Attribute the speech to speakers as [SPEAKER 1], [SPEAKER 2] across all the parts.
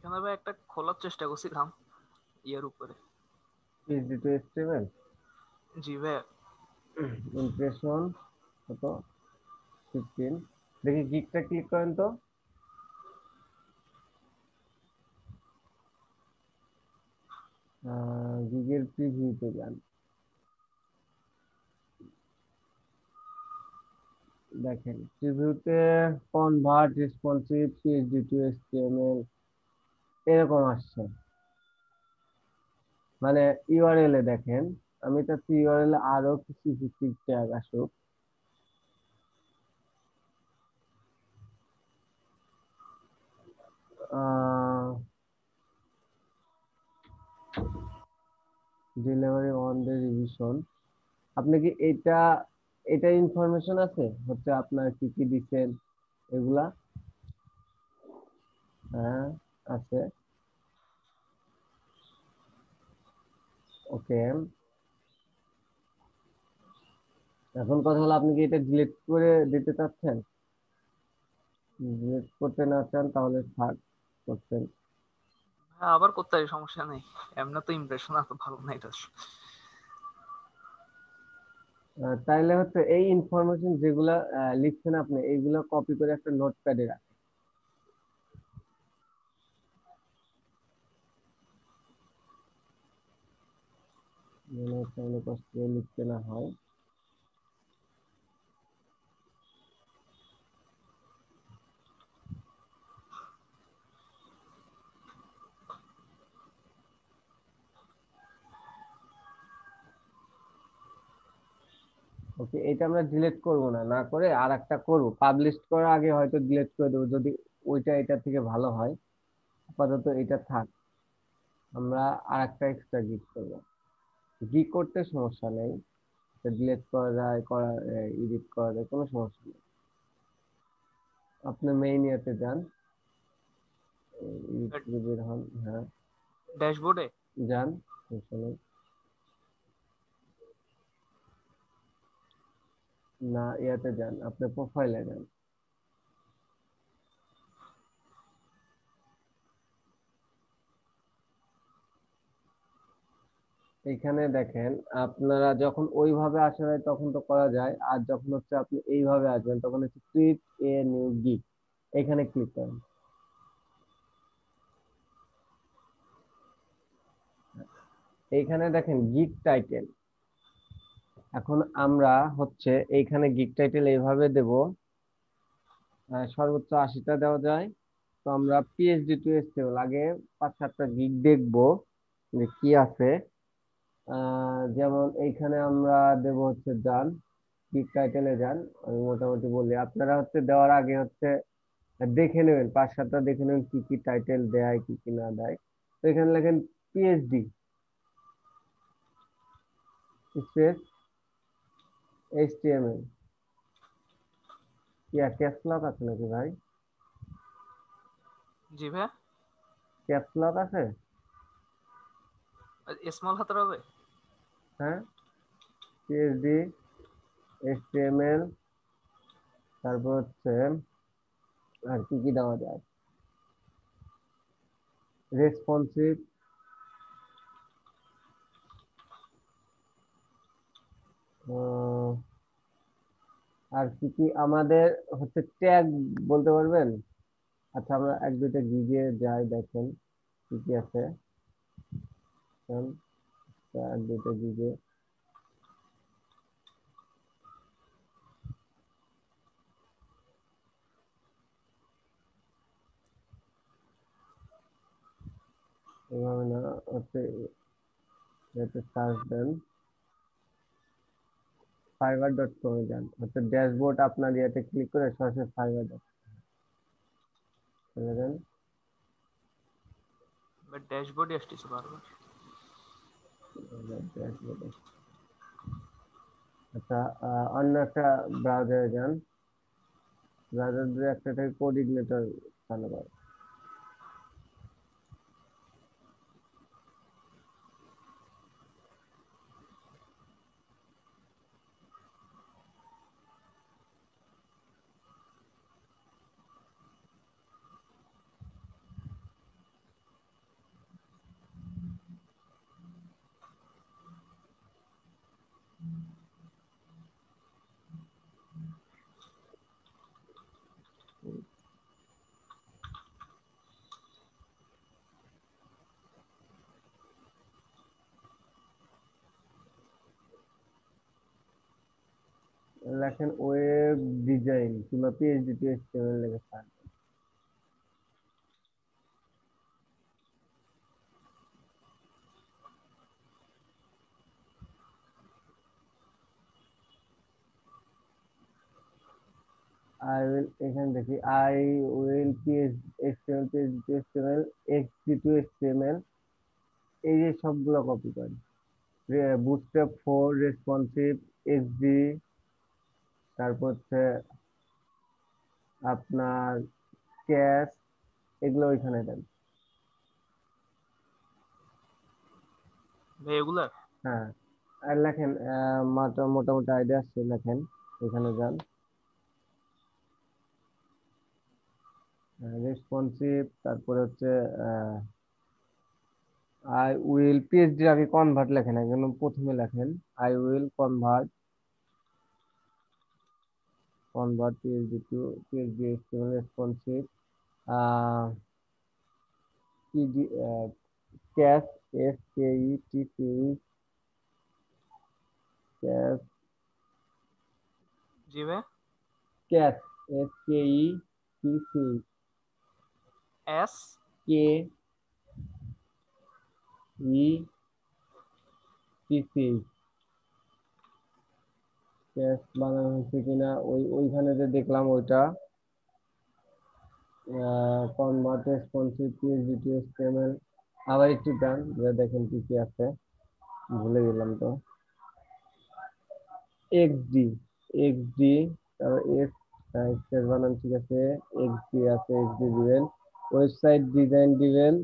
[SPEAKER 1] এখানে ভাই একটা খোলার চেষ্টা করছিলাম ইয়ের উপরে।
[SPEAKER 2] পিএইচডি টু এইচটিএমএল
[SPEAKER 1] জি ভাই।
[SPEAKER 2] ইমপ্রেশন কত 15, দেখি গিকটা ক্লিক করেন তো। গিগের প্রিভিউতে যান, দেখেন প্রিভিউতে convert responsive PHD to HTML এরকম আসছে। মানে ইউআরএল এ দেখেন, আমি চাচ্ছি ইউআরএল এ আরো কিছু ইফেক্টিভ ট্যাগ আসুক। ডেলিভারি অন দ্য রিভিশন, আপনি কি এটা ইনফরমেশন আছে হচ্ছে আপনার কি কি দিচ্ছেন এগুলা? হ্যাঁ আছে। ওকে, এখন কথা হলো আপনি কি এটা ডিলিট করে দিতে চাচ্ছেন? ডিলিট করতে না চান তাহলে থাক করছেন।
[SPEAKER 1] হ্যাঁ, আবার করতে পারি, সমস্যা নেই। এমনি তো ইমপ্রেশন এত ভালো না এটা।
[SPEAKER 2] তাইলে হচ্ছে এই ইনফরমেশন যেগুলা লিখছেন আপনি এইগুলা কপি করে একটা নোটপ্যাডে রাখেন। মনে হচ্ছে অনেক কষ্ট করে লিখতে না হয়। ওকে, এটা আমরা ডিলিট করব না, না করে আর একটা করবো, পাবলিশ করার আগে হয়তো ডিলিট করে দেবো যদি ওইটা এটা থেকে ভালো হয়। আপাতত এটা থাক, আমরা আর একটা এক্সট্রা গিগ করবো। গিগ করতে সমস্যা নেই, ডিলিট করা যায়, এডিট করা যায়, কোনো সমস্যা নেই। আপনি মেইন ইয়েতে যান, এডিট থেকে বের হন, হ্যাঁ
[SPEAKER 1] ড্যাশবোর্ডে।
[SPEAKER 2] যান, সমস্যা নেই। না ইয়াতে যান, আপনি প্রোফাইলে যান। এখানে দেখেন, আপনারা যখন ওইভাবে আসা যায় তখন তো করা যায়, আর যখন হচ্ছে আপনি এইভাবে আসবেন তখন হচ্ছে ক্রিয়েট এ নিউ গিগ, এখানে ক্লিক করেন। এইখানে দেখেন গিগ টাইটেল, এখন আমরা হচ্ছে এইখানে গিগ টাইটেল এইভাবে দেব, সর্বোচ্চ 80টা দেওয়া যায়। তো আমরা পিএইচডি টু এসটিএমএল আগে 5-7টা গিগ দেখবো যে কি আছে। যেমন এইখানে আমরা দেব হচ্ছে যান, গিগ টাইটেলে যান। আমি মোটামুটি বললি, আপনারা হচ্ছে দেওয়ার আগে হচ্ছে দেখে নেবেন, 5-7টা দেখে নেবেন কি কি টাইটেল দেয় কি কি না দেয়। তো এখানে লেখেন পিএইচডি স্পেস এইচটিএমএল। কি ক্যাপস লক আছে নাকি ভাই?
[SPEAKER 1] জি ভাই।
[SPEAKER 2] ক্যাপস লক আছে?
[SPEAKER 1] স্মল হাতের হবে।
[SPEAKER 2] হ্যাঁ, পিএইচডি এইচটিএমএল, তারপর হচ্ছে আর কি কি দেওয়া যায়, রেসপন্সিভ, আর কি কি আমাদের হচ্ছে ট্যাগ বলতে পারবেন? আচ্ছা, আমরা এক দুইটা গিগে যাই, দেখেন কি কি আছে। এক দুইটা গিগে এভাবে না, হচ্ছে এতে সার্চ দেন, fiverr.com এ যান, হচ্ছে ড্যাশবোর্ড আপনার ইয়েতে ক্লিক করে সরাসরি fiverr চলে যান।
[SPEAKER 1] বাট ড্যাশবোর্ডে আসতেছে বারবার।
[SPEAKER 2] ড্যাশবোর্ডে, আচ্ছা, অন্য একটা ব্রাউজারে যান, ব্রাউজার দিয়ে একটা থেকে কোঅর্ডিনেটর চালু করেন। লেখেন ওয়েব ডিজাইন কিংবা পিএইচডি টু এইচটিএমএল লেখে স্যার। আই উইল, এখানে দেখি I will pH HTML PhD to HTML XD two HTML, এই যে সবগুলো কপি করেন। বুটস্ট্র্যাপ 4 রেসপন্সিভ এক্সডি, তারপর হচ্ছে আপনার ক্যাশ, এগুলো ওইখানে দেন।
[SPEAKER 1] ভাই এগুলার
[SPEAKER 2] হ্যাঁ, আর লেখেন মোটামুটি আইডিয়া আসছে, লেখেন এখানে যান। রেসপন্সিভ, তারপরে হচ্ছে আই উইল পিএইচডি আগে কনভার্ট লেখেন, একদম প্রথমে লেখেন I will convert PhD to PHD HTML responsive PD cash, S K E T T, cash,
[SPEAKER 1] জি ভাই।
[SPEAKER 2] Cash, S K E T C,
[SPEAKER 1] S
[SPEAKER 2] K E T C, cash বানানো হয়েছে কিনা ওইখানে যে দেখলাম ওইটা, convert responsive PHD to HTML, আবার একটু ডান, দেখেন কি কি আছে, ভুলে গেলাম তো। এক্সডি, এক্সডি, তারপর এক্স, এক্সের বানান ঠিক আছে, এক্সডি আছে, এক্সডি দিবেন। ওয়েবসাইট ডিজাইন দিবেন,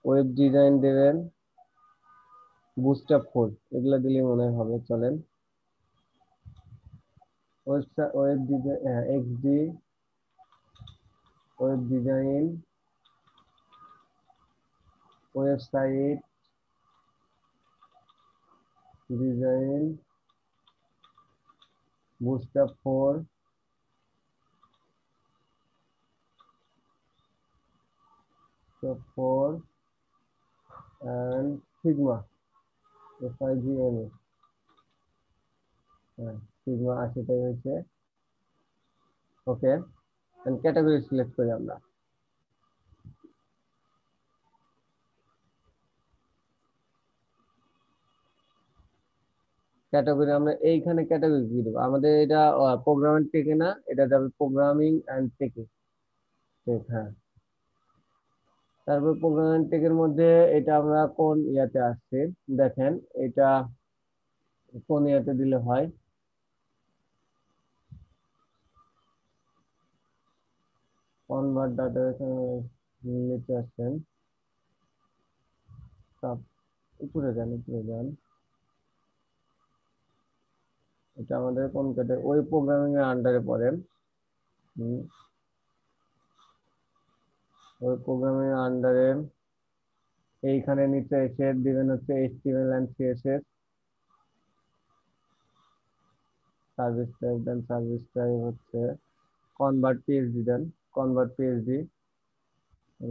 [SPEAKER 2] ওয়েব ডিজাইন দেবেন, বুটস্ট্র্যাপ 4, এগুলা দিলে মনে হয় হবে, চলেন। Website, web design, XD, web design, website design, bootstrap 4, and sigma, FIGMA, হ্যাঁ, সিগমা 80টাই হয়েছে। ওকে, ক্যাটাগরি সিলেক্ট করি আমরা। ক্যাটাগরি আমরা এইখানে ক্যাটাগরি কি দেবো, আমাদের এটা প্রোগ্রামিং টেকে না, এটা যাবে প্রোগ্রামিং অ্যান্ড টেকে। হ্যাঁ, তারপর প্রোগ্রামিং টেকের মধ্যে এটা আমরা কোন ইয়াতে আসছে দেখেন, এটা কোন ইয়াতে দিলে হয়, কনভার্ট ডাটা নিচে আসছেন, উপরে যান, উপরে যান। এটা আমাদের কোন ক্যাটাগরি, ওই প্রোগ্রামিং এর আন্ডারে পড়ে। ওই প্রোগ্রামিং এর আন্ডারে এইখানে নিচে এসে দিবেন হচ্ছে HTML and CSS, service type then, service type হচ্ছে convert PHD then, convert PHD,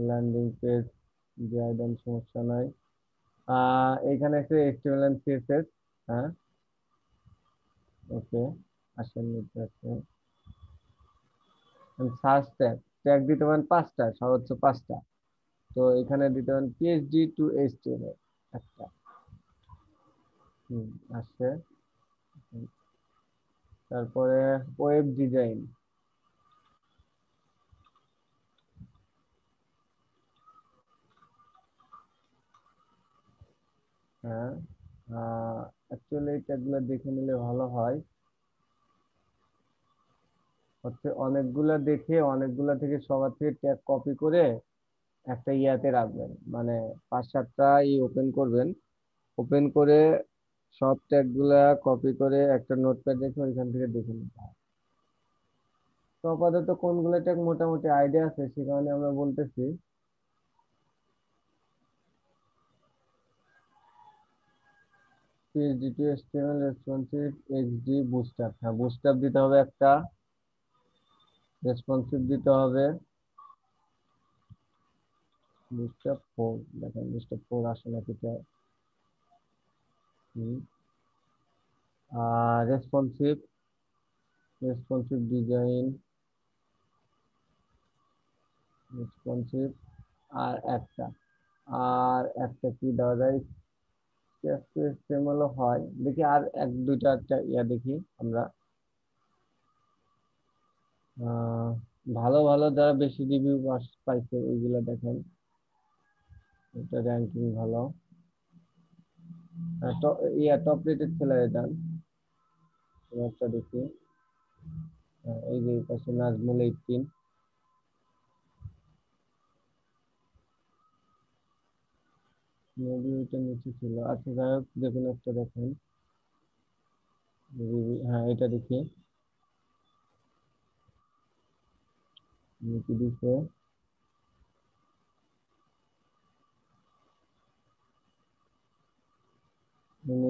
[SPEAKER 2] landing page দিয়ে দেন, সমস্যা নাই। এইখানে এসে এইচটিএমএল এন্ড সিএসএস, হ্যাঁ, ওকে, আসেন নিচে আসেন। সার্চ ট্যাগ, ট্যাগ দিতে পারেন 5টা, সর্বোচ্চ 5টা। তো এখানে দিতে পারেন পিএইচডি টু এইচটিএমএল একটা, আসছে। তারপরে ওয়েব ডিজাইন, হ্যাঁ, অ্যাকচুয়ালি এই ট্যাগগুলো দেখে নিলে ভালো হয়, হচ্ছে অনেকগুলা দেখে অনেকগুলা থেকে সবার থেকে ট্যাগ কপি করে একটা ইয়াতে রাখবেন, মানে 5-7টা ওপেন করবেন, ওপেন করে সব ট্যাগ গুলা কপি করে একটা নোটপ্যাড রেখে ওইখান থেকে দেখে নিতে হবে। তো আপাতত কোনগুলো ট্যাগ মোটামুটি আইডিয়া আছে, সে কারণে আমরা বলতেছি PhD to HTML responsive XD booster, হ্যাঁ বুস্টার দিতে হবে একটা, রেসপন্সিভ দিতে হবে বুস্টার 4, দেখেন বুস্টার 4 আসে নাকি, রেসপন্সিভ রেসপন্সিভ ডিজাইন, রেসপন্সিভ, আর একটা আর একটা কি দেওয়া যায়, HTML হয়, দেখি আর এক দুইটা ইয়া দেখি আমরা। আহ ভালো ভালো যারা বেশি রিভিউ পাইছে ওইগুলা দেখেন, এটা র্যাঙ্কিং ভালো। ইয়া টপ রেটেড সেলারে যান, একটা দেখি। এই যে এই পাশে নাজমুল 18, মেবি ওইটা নিচে ছিল। আচ্ছা যাই হোক, যে কোনো একটা দেখেন। হ্যাঁ এটা দেখি, কি দিছে।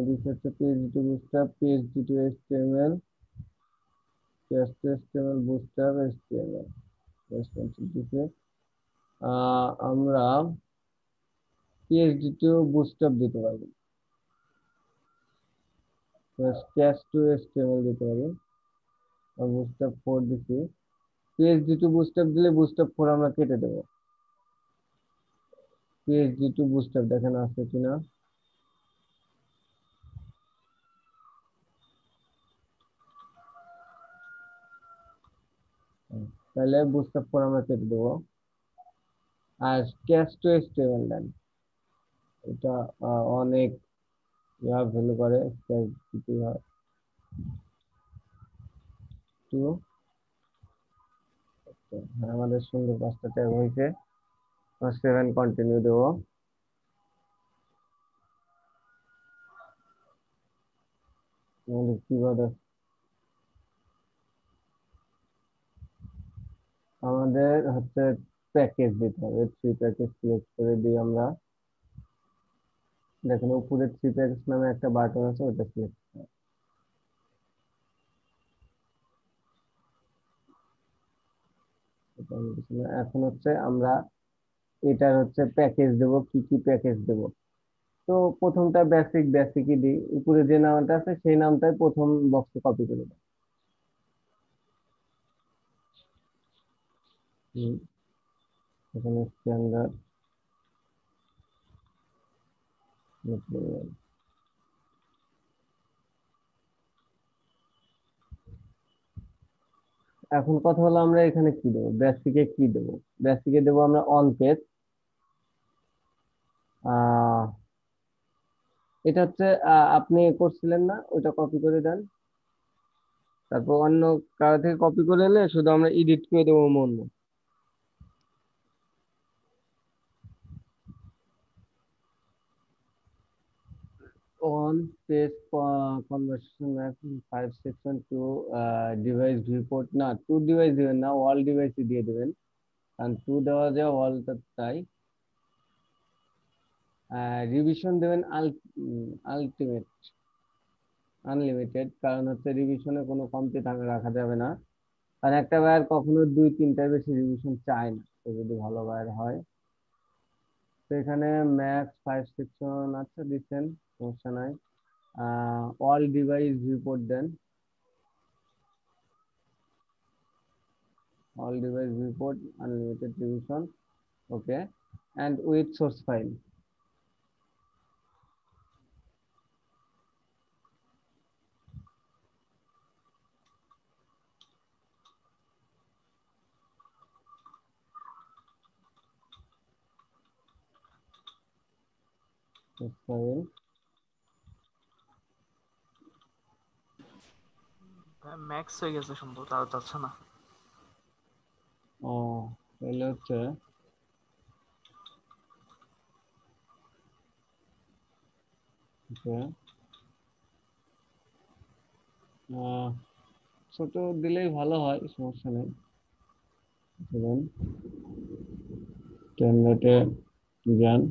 [SPEAKER 2] দিছে হচ্ছে PHP বুস্টআপ, PHP HTML, HTML বুস্টআপ, HTML responsive দিছে। আমরা PHP বুস্টআপ দিতে পারি, ক্যাশ টু HTML দিতে পারি, আর বুস্টআপ 4 দিছি। PHP বুস্টআপ দিলে বুস্টআপ 4 আমরা কেটে দেবো। PHP বুস্টআপ দেখেন আছে কিনা। তাহলে বুস্টআপ 4 আমরা কেটে দেবো। আর ক্যাশ টু HTML দেন, এটা অনেক ভ্যালু করে, ক্যাশ দিতে হয়। টু, হ্যাঁ আমাদের সুন্দর 5টা ট্যাগ হয়েছে। 7 কন্টিনিউ দেবো। আমাদের কিভাবে, আমাদের হচ্ছে প্যাকেজ দিতে হবে, 3 প্যাকেজ সিলেক্ট করে দিই আমরা। দেখেন উপরে 3 প্যাকেজ নামে একটা বাটন আছে, ওটা সিলেক্ট। এখন হচ্ছে আমরা এটার হচ্ছে প্যাকেজ দেব, কি কি প্যাকেজ দেব। তো প্রথমটা বেসিক, বেসিকই দিই, উপরে যে নামটা আছে সেই নামটাই প্রথম বক্সে কপি করে দেব। এখানে স্ট্যান্ডার্ড ম্যাটেরিয়াল। এখন কথা হলো আমরা এখানে কি দেবো, বেসিকে কি দেবো। বেসিকে দেবো আমরা অন পেজ। আহ এটা হচ্ছে আপনি করছিলেন না, ওইটা কপি করে দেন। তারপর অন্য কারো থেকে কপি করে এলে শুধু আমরা এডিট করে দেবো মন মতো। On page conversation map 5 section to device viewport, না টু ডিভাইস দিবেন না, অল ডিভাইসই দিয়ে দিবেন, কারণ টু দেওয়া যায় অলটা তাই। রিভিশন দেবেন আলটিমেট, আনলিমিটেড, কারণ হচ্ছে রিভিশনে কোনো কমতি রাখা যাবে না, কারণ একটা বায়ার কখনো 2-3টার বেশি রিভিশন চায় না, তো যদি ভালো বায়ার হয়। তো এখানে ম্যাক্স 5 সেকশন আচ্ছা দিচ্ছেন, সমস্যা নাই। All device report then, all device report, unlimited revision, okay, and with source file. Source file.
[SPEAKER 1] Max হয়ে গেছে সুন্দর, তাও যাচ্ছে না।
[SPEAKER 2] ও তাহলে হচ্ছে okay, ছোট দিলেই ভালো হয়, সমস্যা নেই। দেখুন টেমপ্লেটে যান,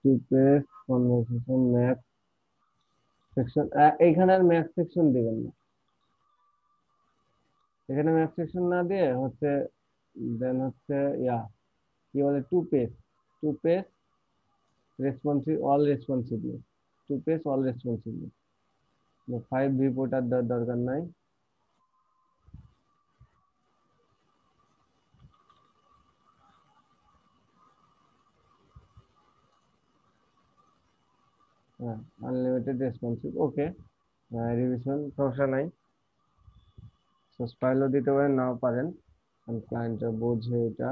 [SPEAKER 2] two page conversation math section, এইখানে আর ম্যাথ সেকশন দিবেন না, এখানে ম্যাপ সেকশন না দিয়ে হচ্ছে দেন হচ্ছে ইয়া কি বলে two page responsive all responsively, two page all responsively. 5 viewport আর দেওয়ার দরকার নাই। হ্যাঁ, আনলিমিটেড রেসপন্সিভ, ওকে। রিভিশন সমস্যা নাই, স্টাইলও দিতে পারেন নাও পারেন, ক্লায়েন্টরা বোঝে এটা।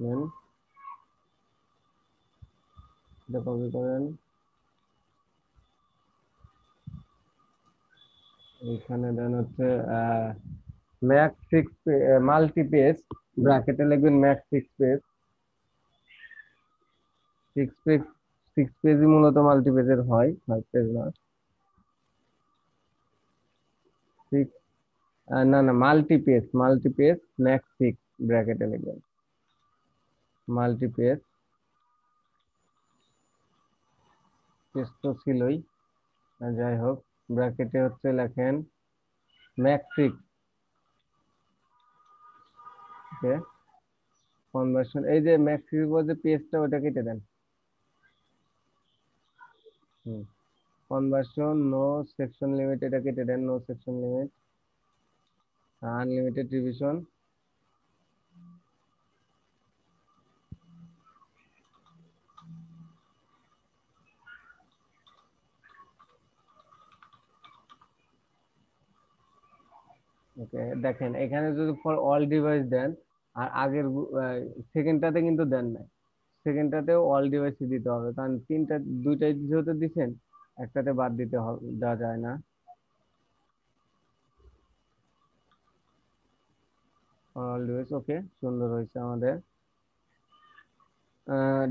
[SPEAKER 2] দেন এটা কপি করেন, এখানে দেন হচ্ছে ম্যাক্স 6 মাল্টি পেজ, ব্র্যাকেটে লিখবেন ম্যাক্স 6 পেজ। 6 পেজ, 6 পেজই মূলত মাল্টি পেজের হয়, 5 পেজ না। সিক্স, না না, মাল্টি পেজ ম্যাক্স 6, ব্র্যাকেটে লিখবেন মাল্টি পেজ তো ছিলই, যাই হোক ব্র্যাকেটে হচ্ছে লেখেন ম্যাক্স 6, ওকে। কনভার্সন, এই যে ম্যাক্স 6 যে পেজটা ওটা কেটে দেন। Hmm, conversion no section limit এটা কেটে দেন, no section limit. Unlimited revision, okay. দেখেন এখানে যদি ফর অল ডিভাইস দেন, আর আগের সেকেন্ডটাতে কিন্তু দেন নাই, সেকেন্ডটাতেও অল ডিভাইসই দিতে হবে, কারণ দুইটাই যেহেতু দিচ্ছেন, একটাতে বাদ দিতে হবে, দেওয়া যায় না। অল ডিভাইস, ওকে, সুন্দর হয়েছে আমাদের।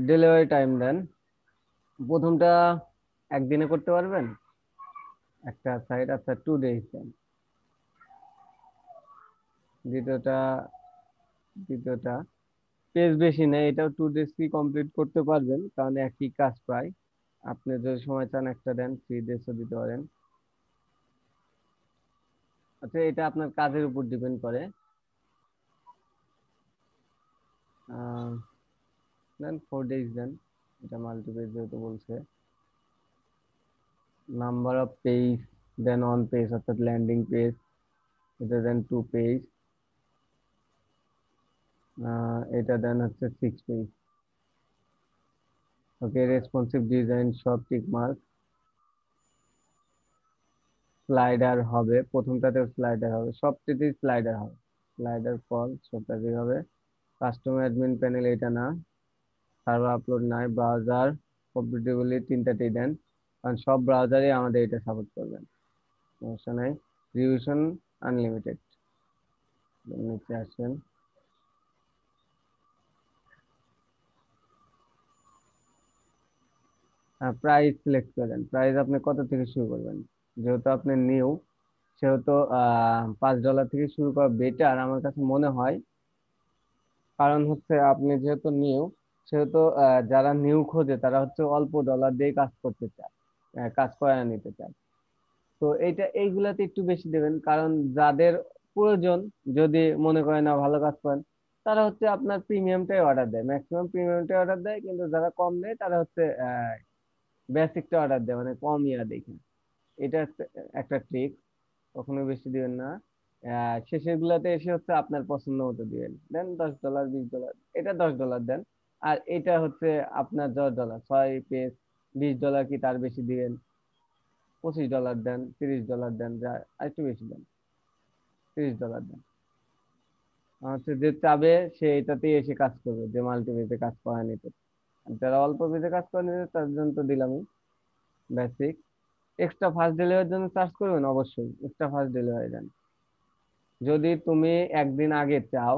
[SPEAKER 2] ডেলিভারি টাইম দেন, প্রথমটা একদিনে করতে পারবেন একটা সাইট, আচ্ছা 2 ডেজ দেন। দ্বিতীয়টা দ্বিতীয়টা পেজ বেশি নেই, এটাও 2 ডেজ কি কমপ্লিট করতে পারবেন, কারণ একই কাজ প্রায়। আপনি যদি সময় চান একটা দেন, 3 ডেজও দিতে পারেন। আচ্ছা, এটা আপনার কাজের উপর ডিপেন্ড করে। আহ, দেন 4 ডেজ দেন, এটা মাল্টিপেজ যেহেতু বলছে। নাম্বার অফ পেজ দেন অন পেজ, অর্থাৎ ল্যান্ডিং পেজ, এটা দেন 2 পেজ। এটা দেন হচ্ছে 6 পেজ, ওকে। রেসপন্সিভ ডিজাইন সব টিক মার্ক। স্লাইডার হবে, প্রথমটাতেও স্লাইডার হবে, সবটিতেই স্লাইডার হবে। স্লাইডার ফল সবটাতেই হবে। কাস্টমার অ্যাডমিন প্যানেল এটা না, সার্ভার আপলোড নাই, ব্রাউজার কম্পিটিবিলি তিনটাতেই দেন, কারণ সব ব্রাউজারই আমাদের এটা সাপোর্ট করবেন, সমস্যা নাই। রিভিশন আনলিমিটেড, নিচে আসেন। প্রাইস সিলেক্ট করেন, প্রাইস আপনি কত থেকে শুরু করবেন, যেহেতু আপনি নিউ, সেহেতু $5 থেকে শুরু করা বেটার আমার কাছে মনে হয়। কারণ হচ্ছে আপনি যেহেতু নিউ, সেহেতু যারা নিউ খোঁজে তারা হচ্ছে অল্প ডলার দিয়ে কাজ করতে চায়, কাজ করায় নিতে চায়। তো এইগুলাতে একটু বেশি দেবেন, কারণ যাদের প্রয়োজন, যদি মনে করেন না ভালো কাজ করেন, তারা হচ্ছে আপনার প্রিমিয়ামটাই অর্ডার দেয়, ম্যাক্সিমাম প্রিমিয়ামটাই অর্ডার দেয়, কিন্তু যারা কম দেয় তারা হচ্ছে বেসিকটা অর্ডার দেয়, মানে কম ইয়া দেখে। এটা একটা ট্রিক, কখনো বেশি দিবেন না। শেষের গুলাতে এসে হচ্ছে আপনার পছন্দ মতো দিবেন, দেন $10, $20, এটা $10 দেন। আর এটা হচ্ছে আপনার $10, 6 পেজ, $20 কি তার বেশি দিবেন, $25 দেন, $30 দেন, যা আর একটু বেশি দেন, $30 দেন। হচ্ছে যে চাবে সে এটাতেই এসে কাজ করবে, যে মাল্টিপেজে কাজ করা নিতে। আর যারা অল্প পেজে কাজ করে নিতে তার জন্য তো দিলামই বেসিক। এক্সট্রা ফাস্ট ডেলিভারির জন্য চার্জ করবেন, অবশ্যই এক্সট্রা ফাস্ট ডেলিভারি দেন। যদি তুমি একদিন আগে চাও,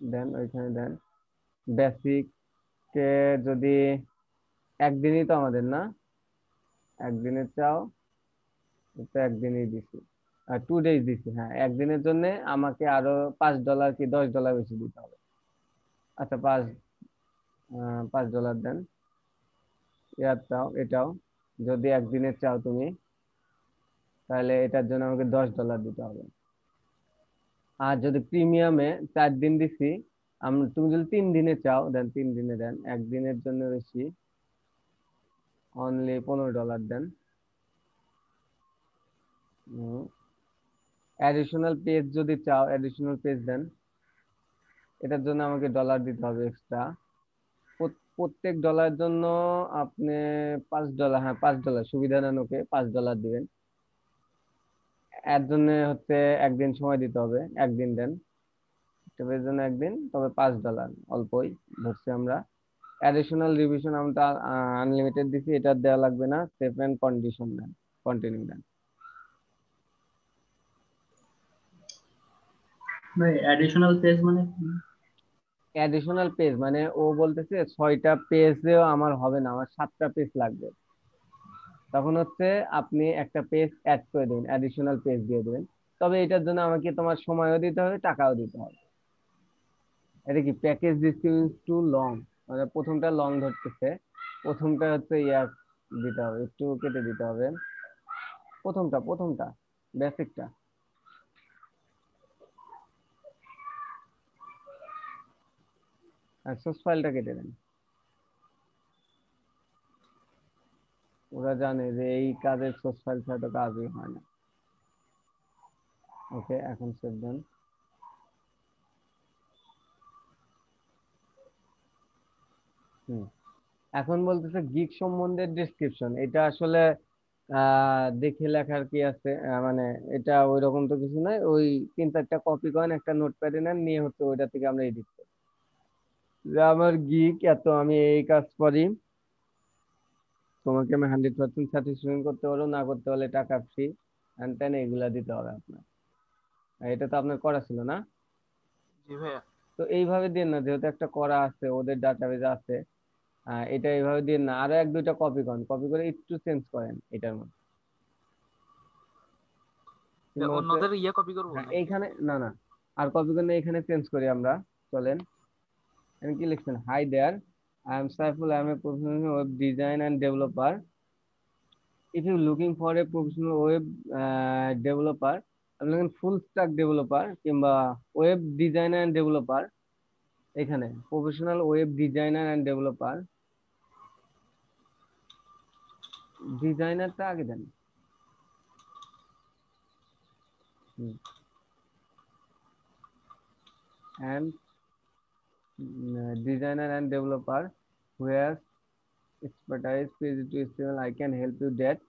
[SPEAKER 2] দেন ওইখানে দেন বেসিক কে, যদি একদিনই তো আমাদের না, একদিনের চাও, তো একদিনই দিছি, 2 ডেজ দিছি, হ্যাঁ একদিনের জন্য আমাকে আরো $5 কি $10 বেশি দিতে হবে। আচ্ছা, $5 দেন। চাও এটাও, যদি একদিনের চাও তুমি, তাহলে এটার জন্য আমাকে $10 দিতে হবে। আর যদি প্রিমিয়ামে 4 দিন দিছি, তুমি যদি 3 দিনে চাও দেন 3 দিনে দেন, একদিনের জন্য বেশি অনলি $15 দেন। অ্যাডিশনাল পেজ যদি চাও অ্যাডিশনাল পেজ দেন, এটার জন্য আমাকে ডলার দিতে হবে এক্সট্রা। প্রত্যেক ডলার জন্য আপনি $5, হ্যাঁ $5 সুবিধাজনকে $5 দিবেন। এর জন্য হচ্ছে একদিন সময় দিতে হবে, একদিন দেন টেপের জন্য একদিন, তবে $5 অল্পই ধরছি আমরা। অ্যাডিশনাল রিভিশন আমরা আনলিমিটেড দিছি, এটা দেওয়া লাগবে না, সেভ এন্ড কন্ডিশন দেন, কন্টিনিউ দেন।
[SPEAKER 3] ভাই অ্যাডিশনাল পেজ মানে কি?
[SPEAKER 2] অ্যাডিশনাল পেজ মানে ও বলতেছে 6টা পেজেও আমার হবে না, আমার 7টা পেজ লাগবে। তখন হচ্ছে আপনি একটা পেজ অ্যাড করে দেবেন, অ্যাডিশনাল পেজ দিয়ে দেবেন। তবে এটার জন্য আমাকে তোমার সময়ও দিতে হবে, টাকাও দিতে হবে। এটা কি প্যাকেজ ডিসটেন্স টু লং, মানে প্রথমটা লং ধরতেছে, প্রথমটা হচ্ছে দিতে হবে, একটু কেটে দিতে হবে। প্রথমটা প্রথমটা বেসিকটা, আর সোর্স ফাইলটা কেটে দেন। ওরা জানে যে এই কাজের সোর্স ফাইল ছাড়া তো কাজই হয় না। ওকে, এখন সেভ দেন। হুম, এখন বলতেছে গিগ সম্বন্ধে ডেসক্রিপশন। এটা আসলে দেখে লেখার কি আছে, মানে এটা ওই রকম তো কিছু নাই, ওই 3-4টা কপি করেন, একটা নোটপ্যাডে নেন, নিয়ে হচ্ছে ওইটা থেকে আমরা এডিট করি যে আমার গিগ এত, আমি এই কাজ করি, তোমাকে আমি 100% স্যাটিসফ্যাকশন করতে পারবো, না করতে পারলে টাকা ফ্রি, হ্যান ত্যান এগুলা দিতে হবে আপনার। আর এটা তো আপনার করা ছিল না?
[SPEAKER 1] জি ভাইয়া।
[SPEAKER 2] তো এইভাবে দিয়ে না, যেহেতু একটা করা আছে, ওদের ডাটাবেজ আছে, এটা এইভাবে দিয়ে না, আরো 1-2টা কপি করেন, কপি করে একটু চেঞ্জ করেন এটার মধ্যে, কিংবা হচ্ছে
[SPEAKER 1] অন্যদের ইয়ে কপি করবো
[SPEAKER 2] হ্যাঁ
[SPEAKER 1] নাকি?
[SPEAKER 2] এইখানে না না, আর কপি করে এখানে চেঞ্জ করি আমরা, চলেন। আমি কি লিখছেন, hi there, I am Saiful, I am a professional web design and developer. If you looking for a professional web developer, আপনি লিখেন ফুল স্ট্যাক ডেভেলপার কিংবা ওয়েব ডিজাইনার অ্যান্ড ডেভেলপার। এখানে professional web designer and developer, ডিজাইনারটা আগে দেন। And designer and developer who has expertise PhD to HTML. I can help you that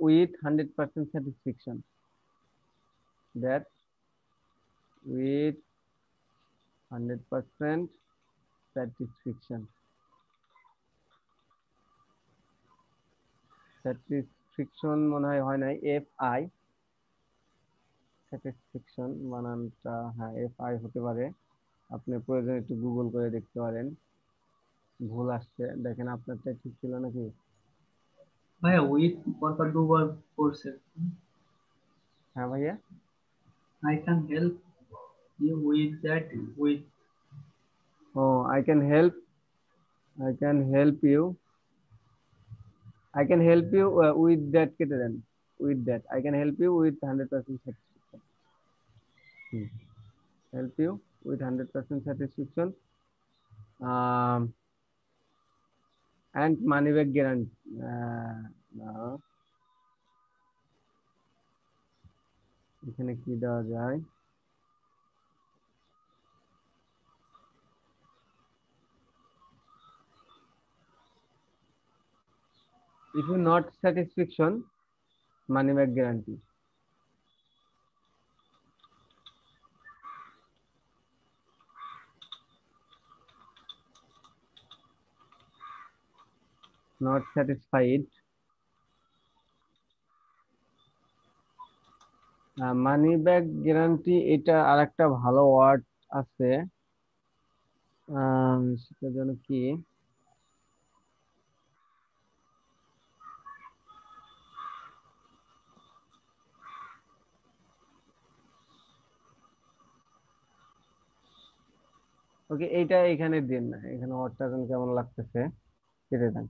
[SPEAKER 2] with 100% satisfaction. That with 100% satisfaction. Satisfaction মনে হয় নাই, FI satisfaction বানানটা, হ্যাঁ FI হতে পারে, আপনি প্রয়োজন একটু গুগল করে দেখতে পারেন। ভুল আসছে, দেখেন আপনারটা ঠিক ছিল নাকি।
[SPEAKER 3] ভাইয়া উইথ পরপর দুবার করছে।
[SPEAKER 2] হ্যাঁ ভাইয়া,
[SPEAKER 3] I can help you with that with.
[SPEAKER 2] ও I can help you, I can help you with that কেটে দেন, with that I can help you with 100% satisfaction. Hmm, help you with 100% satisfaction and money back guarantee. না, এখানে কি দেওয়া যায়, if you not satisfaction money back guarantee. Not satisfied money back guarantee, এটা আরেকটা ভালো word আছে, সেটা যেন কি, ওকে এইটা এখানে দিন না, এখানে ওয়ার্ডটা এখন কেমন লাগতেছে, কেটে দেন।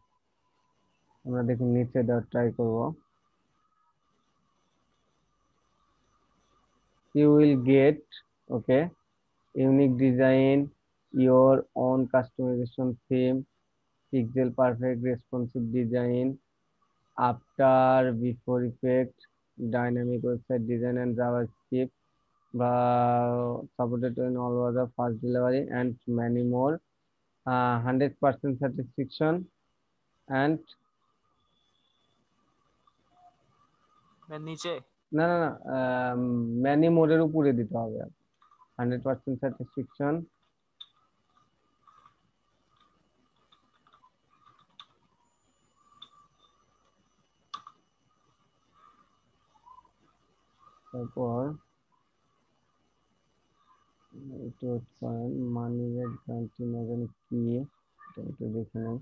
[SPEAKER 2] আমরা দেখুন নিচে দেওয়ার ট্রাই করব। you will get, okay, unique design, your own customization theme, pixel perfect responsive design, after before effect, dynamic website design and JavaScript, supported in all other fast delivery and many more. 100% satisfaction and
[SPEAKER 1] নিচে
[SPEAKER 2] না না না many মোডের উপরে দিতে হবে 100% satisfaction তারপর এটা মানি ব্যাক গ্যারান্টি না জানি কি এটা একটু দেখে নেই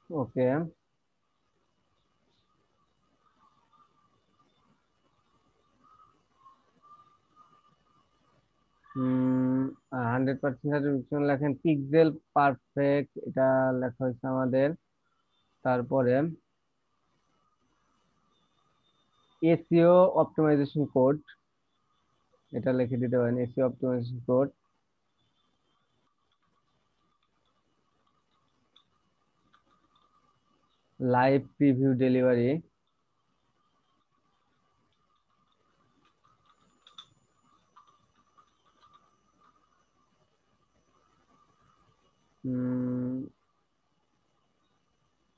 [SPEAKER 2] ওকে 100% সার্টিফিকেশন লেখেন পিক্সেল পারফেক্ট এটা লেখা হয়েছে আমাদের তারপরে এসইও অপটিমাইজেশন কোড এটা লিখে দিতে পারেন SEO optimization code live preview delivery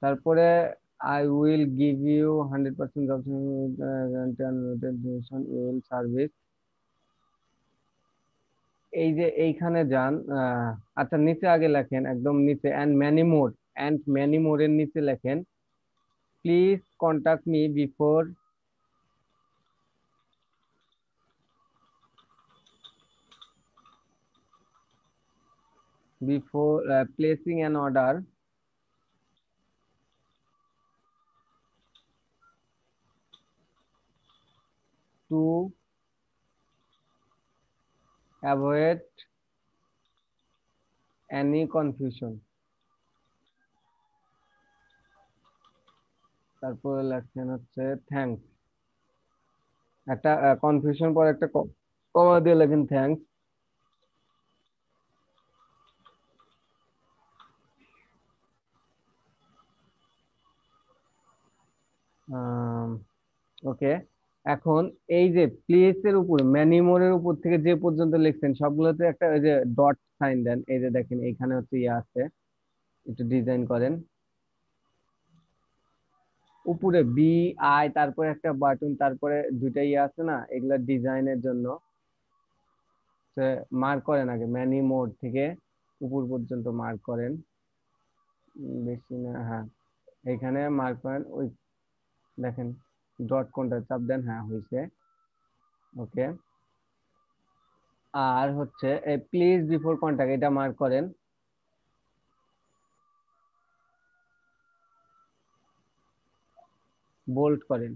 [SPEAKER 2] তারপরে I will give you 100% job guarantee unlimited duration will service এই যে এইখানে যান আচ্ছা নিচে আগে লেখেন একদম নিচে and many more এর নিচে লেখেন please contact me before placing an order to avoid any confusion তারপরে লেখেন হচ্ছে থ্যাঙ্কস একটা কনফিউশন পর একটা কমা দিয়ে লেখেন থ্যাঙ্কস ওকে এখন এই যে প্লেস এর উপরে ম্যানিমোরের উপর থেকে যে পর্যন্ত লিখছেন সবগুলোতে একটা ওই যে ডট সাইন দেন এই যে দেখেন এখানে হচ্ছে ইয়ে আছে একটু ডিজাইন করেন উপরে বি আই তারপরে একটা বাটন তারপরে দুইটা ইয়ে আছে না এগুলা ডিজাইনের জন্য মার্ক করেন আগে ম্যানিমোর থেকে উপর পর্যন্ত মার্ক করেন বেশি না হ্যাঁ এখানে মার্ক করেন ওই দেখেন ডট কোনটা চাপ দেন হ্যাঁ হয়েছে ওকে আর হচ্ছে প্লিজ বিফোর কন্টাক্ট এটা মার্ক করেন বোল্ড করেন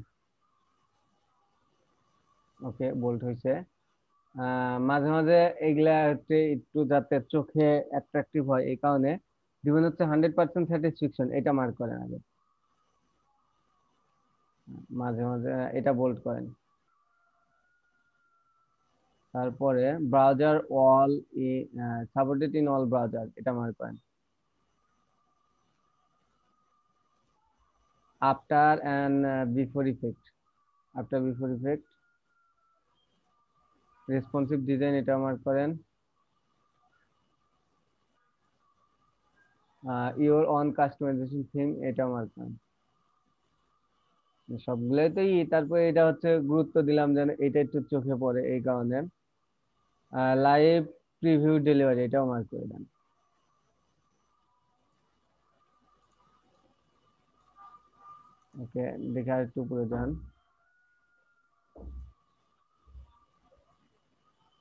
[SPEAKER 2] ওকে বোল্ড হয়েছে মাঝে মাঝে এগুলা হচ্ছে একটু যাতে চোখে অ্যাট্রাকটিভ হয় এই কারণে দিবেন হচ্ছে 100% স্যাটিসফ্যাকশন এটা মার্ক করেন আগে মাঝে মাঝে এটা বোল্ড করেন তারপরে browser all supported in all browser এটা মার্ক করেন after and before effect after before effect responsive design এটা মার্ক করেন ইওর অন কাস্টমাইজেশন থিম এটা মার্ক করেন সবগুলোই তো তারপরে এটা হচ্ছে গুরুত্ব দিলাম যেন এটা একটু চোখে পড়ে এই কারণে লাইভ প্রিভিউ ডেলিভারি এটাও মার্ক করে দেন ওকে দেখে আর একটু উপরে যান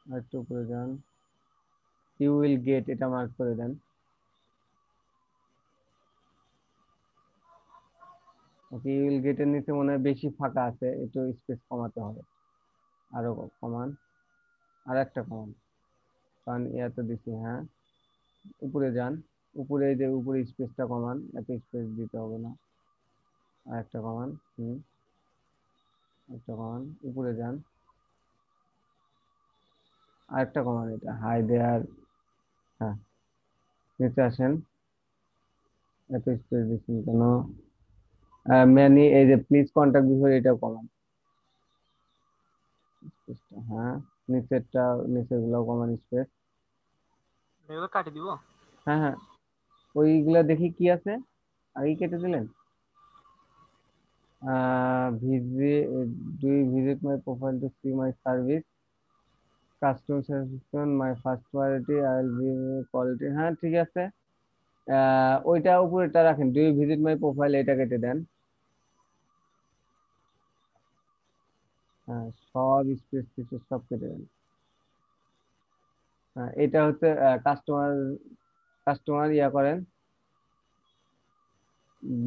[SPEAKER 2] একটু উপরে যান, ইউ উইল গেট, এটা মার্ক করে দেন। ওকে, ইউ উইল গেটের নিচে মনে হয় বেশি ফাঁকা আছে, একটু স্পেস কমাতে হবে, আরো কমান, আর একটা কমান, কারণ এত দিচ্ছি। হ্যাঁ, উপরে যান, উপরে এই যে উপরে স্পেসটা কমান, এত স্পেস দিতে হবে না, আর একটা কমান। একটা কমান, উপরে যান, আর একটা কমান, এটা হাই দেয়ার। হ্যাঁ, নিচে আসেন, এত স্পেস দিচ্ছেন কেন? ম্যানি, এই যে প্লিজ কন্টাক্ট বিফোর, এটা কমান স্পেসটা। হ্যাঁ, নিচেরটা, নিচের গুলো কমান স্পেস।
[SPEAKER 1] এগুলো কাটি দিব।
[SPEAKER 2] হ্যাঁ হ্যাঁ, ওইগুলা দেখি কি আছে, আগেই কেটে দিলেন। Visit, do you visit my profile to see my service, customer service my first priority, I will be quality. হ্যাঁ ঠিক আছে, ওইটা উপরেটা রাখেন, do you visit my profile, এটা কেটে দেন। হ্যাঁ, সব স্পেস টিপেস সব কেটে দেন। হ্যাঁ, এটা হচ্ছে কাস্টমার, কাস্টমার ইয়া করেন,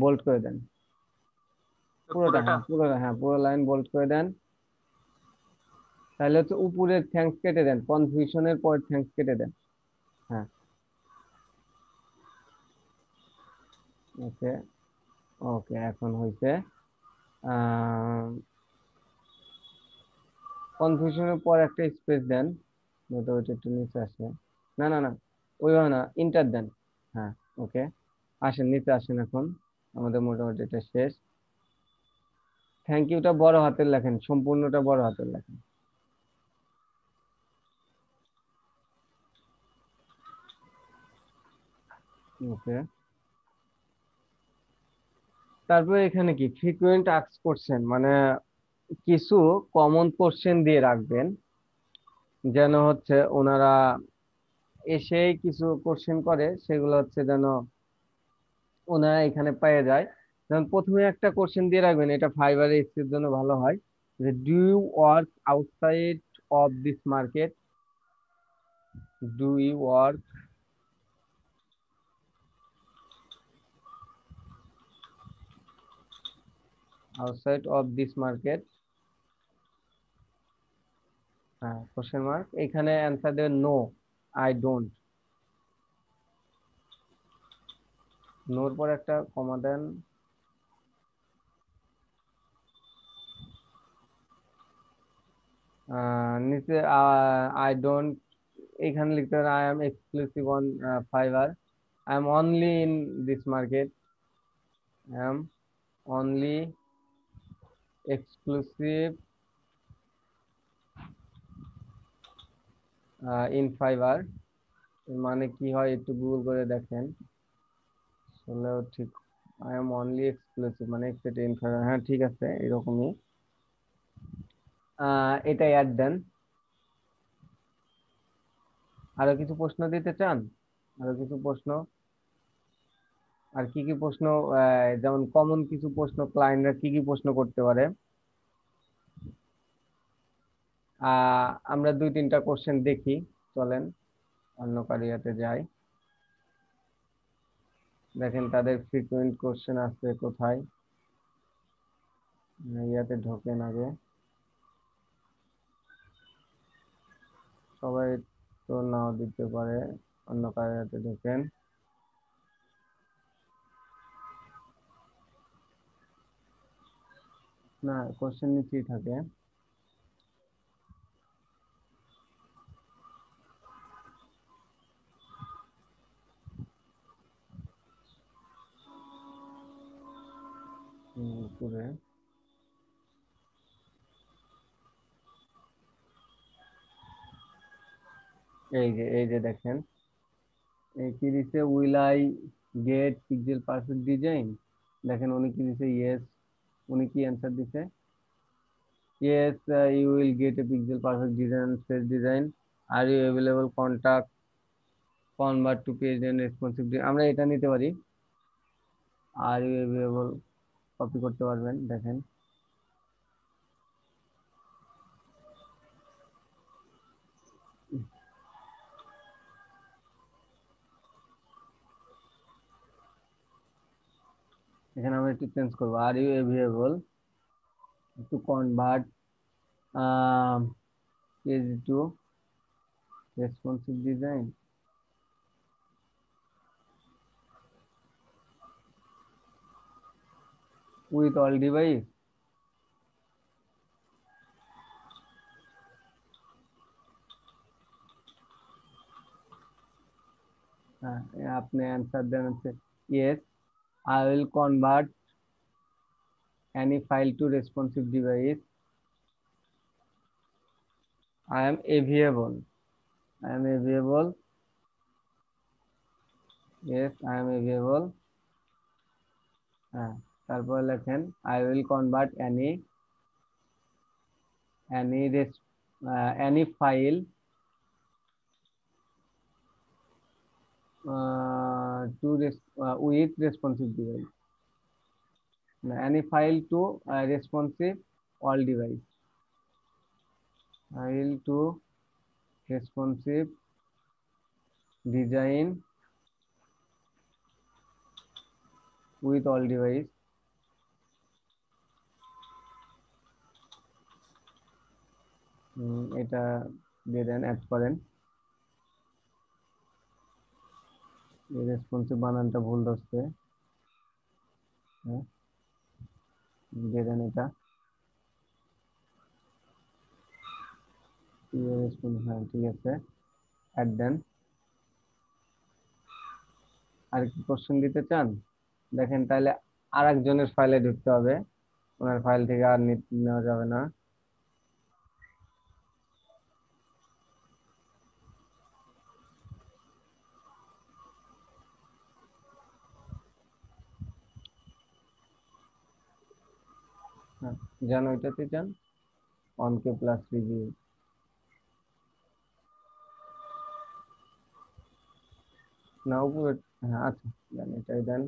[SPEAKER 2] বোল্ড করে দেন পুরোটা।
[SPEAKER 1] পুরোটা।
[SPEAKER 2] হ্যাঁ পুরো, হ্যাঁ পুরো লাইন বোল্ড করে দেন। তাহলে হচ্ছে উপরের থ্যাঙ্কস কেটে দেন, কনফিউশনের পর থ্যাঙ্কস কেটে দেন। হ্যাঁ, ওকে, ওকে এখন হয়েছে। কনফিউশনের পর একটা স্পেস দেন, যাতে ওইটা একটু নিচে আসে। না না না, ওইভাবে না, ইন্টার দেন। হ্যাঁ, ওকে, আসেন নিচে আসেন এখন, আমাদের মোটামুটি এটা শেষ। থ্যাংক ইউটা বড় হাতের লেখেন, সম্পূর্ণটা বড় হাতের লেখেন। ওকে, তারপরে এখানে কি ফ্রিকুয়েন্ট আস্ক কোশ্চেন, মানে কিছু কমন কোশ্চেন দিয়ে রাখবেন, যেন হচ্ছে ওনারা এসেই কিছু কোশ্চেন করে, সেগুলো হচ্ছে যেন ওনারা এখানে পেয়ে যায়। যেমন প্রথমে একটা কোশ্চেন দিয়ে রাখবেন, এটা ফাইবারে এর জন্য ভালো হয়, যে do you work outside of this market, do you work outside of this market, হ্যাঁ কোশ্চেন মার্ক, এখানে অ্যান্সার দেবেন নো, আই ডোন্ট। নোর পর একটা কমা দেন। নিচে আই ডোন্ট, এখানে লিখতে হবে I am exclusive on fibre, I am only in this market, I am only exclusive in fibre. মানে কি হয় একটু গুগল করে দেখেন, শুনলেও ঠিক। আই এম অনলি এক্সক্লুসিভ মানে এক্সেপ্ট ইন ফাইবার, হ্যাঁ ঠিক আছে এরকমই। এটা অ্যাড দেন। আরো কিছু প্রশ্ন দিতে চান? আরো কিছু প্রশ্ন, আর কি কি প্রশ্ন, যেমন কমন কিছু প্রশ্ন ক্লায়েন্টরা কি কি প্রশ্ন করতে পারে, আমরা দুই তিনটা কোশ্চেন দেখি, চলেন অন্য কারিয়াতে যাই, দেখেন তাদের ফ্রিকুয়েন্ট কোশ্চেন আছে কোথায়। ইয়াতে ঢোকেন আগে, সবাই তো নাও দিতে পারে, অন্য কারিয়াতে ঢোকেন। না, কোশ্চেন নিচেই থাকে। উপরে এই যে দেখেন, এই কি দিছে, will I get pixel perfect design, দেখেন উনি কি দিছে, ইয়েস। উনি কি অ্যান্সার দিছে, yes you will get a pixel perfect design, face design, are you available contact convert to page and responsive, আমরা এটা নিতে পারি, আর ইউ অ্যাভেলেবল কপি করতে পারবেন, দেখেন। আমরা একটু চেঞ্জ করবো, are you available to convert page to responsive design. With all devices. হ্যাঁ, আপনি অ্যান্সার দেন হচ্ছে yes, I will convert any file to responsive device. I am available. I am available. Yes, I am available. হ্যাঁ, তারপর লেখেন I will convert any file with responsive device. Any file to responsive all device. File to responsive design with all device. এটা দিয়ে দেন, add করেন। Responsive বানানটা ভুল ধরছে। হ্যাঁ, দিয়ে দেন এটা। হ্যাঁ, ঠিক আছে, অ্যাড দেন। আর কি কোশ্চেন দিতে চান দেখেন, তাহলে আর একজনের ফাইলে ঢুকতে হবে, ওনার ফাইল থেকে আর নেওয়া যাবে না। হ্যাঁ, যান ওইটাতে যান, অনকে প্লাস রিভিউ। না উপরে, হ্যাঁ আচ্ছা, দেন এটাই দেন।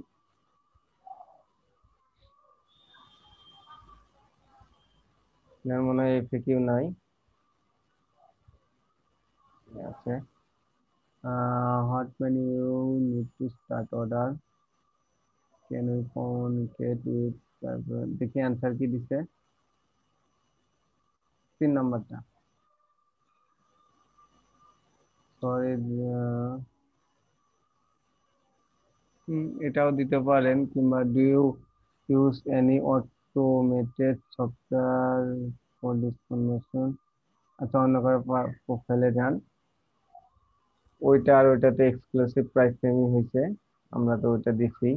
[SPEAKER 2] মনে হয় এফএকিউ নাই, আছে। What when you need to start order, can we communicate with, দেখি অ্যান্সার কি দিছে, 3 নাম্বারটা। সরি, এটাও দিতে পারেন, কিংবা do you use any automated software for this conversion. আচ্ছা, অন্য কারো প্রোফাইলে যান, ওইটা আর ওইটাতে এক্সক্লুসিভ প্রাইসিং হয়েছে, আমরা তো ওইটা দিছি।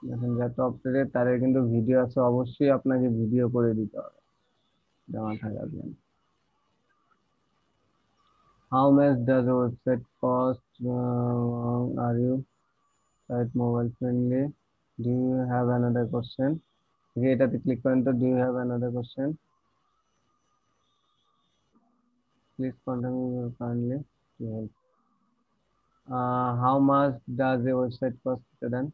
[SPEAKER 2] দেখেন, যত অপারেটর তাদের কিন্তু ভিডিও আছে, অবশ্যই আপনাকে ভিডিও করে দিতে হবে, এটা মাথায় রাখবেন। How much does a website cost? Are you site mobile friendly? Do you have another question? এটাতে ক্লিক করেন তো, do you have another question? Please contact me kindly to help. How much does a website cost? Then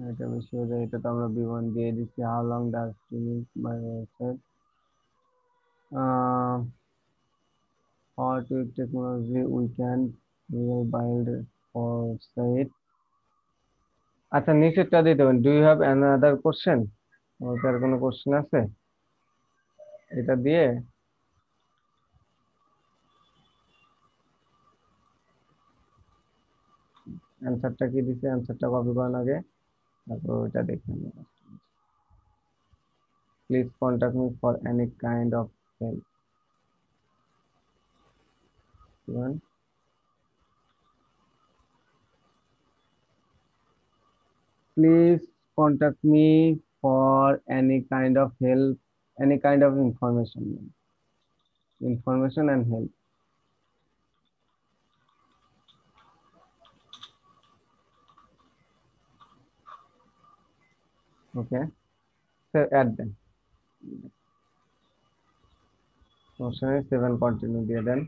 [SPEAKER 2] এটা বেশি হয়ে যায়, এটা তো আমরা বিবরণ দিয়ে দিচ্ছি। How long does to make my website? What with technology we can build for site. আচ্ছা, নিচেরটা দিয়ে দেবেন, do you have another question, ওটার কোনো কোশ্চেন আছে, এটা দিয়ে অ্যান্সারটা কি দিছে, অ্যান্সারটা কপি করার আগে তারপর ওইটা দেখে নিন। Please contact me for any kind of help. Please contact me for any kind of help, any kind of information and help. Okay, add দেন, সমস্যা নেই, 7 কন্টিনিউ দিয়ে দেন।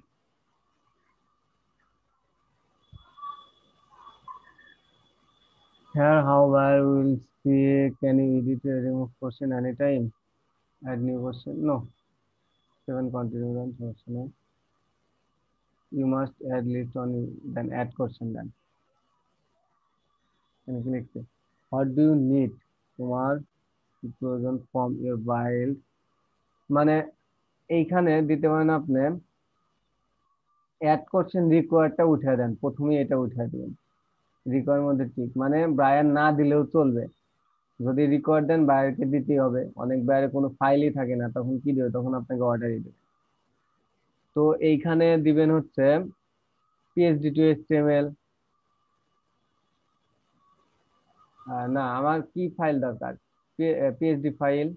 [SPEAKER 2] Here, however, we will see, can you edit or remove question anytime? Add new question? No. 7 continue then, সমস্যা নেই। You must add list on, then add question then. Can you click it? What do you need? তোমার প্রয়োজন from your wild, মানে এইখানে দিতে পারেন আপনি add করছেন, রিকোয়ারটা উঠে দেন, প্রথমেই এটা উঠে দিবেন। রিকোয়ার মধ্যে ঠিক মানে ব্রায়ান না দিলেও চলবে, যদি রিকোয়ার দেন বায়ারকে দিতেই হবে। অনেক বায়ারে কোনো ফাইলই থাকে না, তখন কি দেবে, তখন আপনাকে অর্ডারই দেবে। তো এইখানে দিবেন হচ্ছে পিএইচডি টু এইচটিএমএল। না, আমার কি ফাইল দরকার, পিএইচডি ফাইল।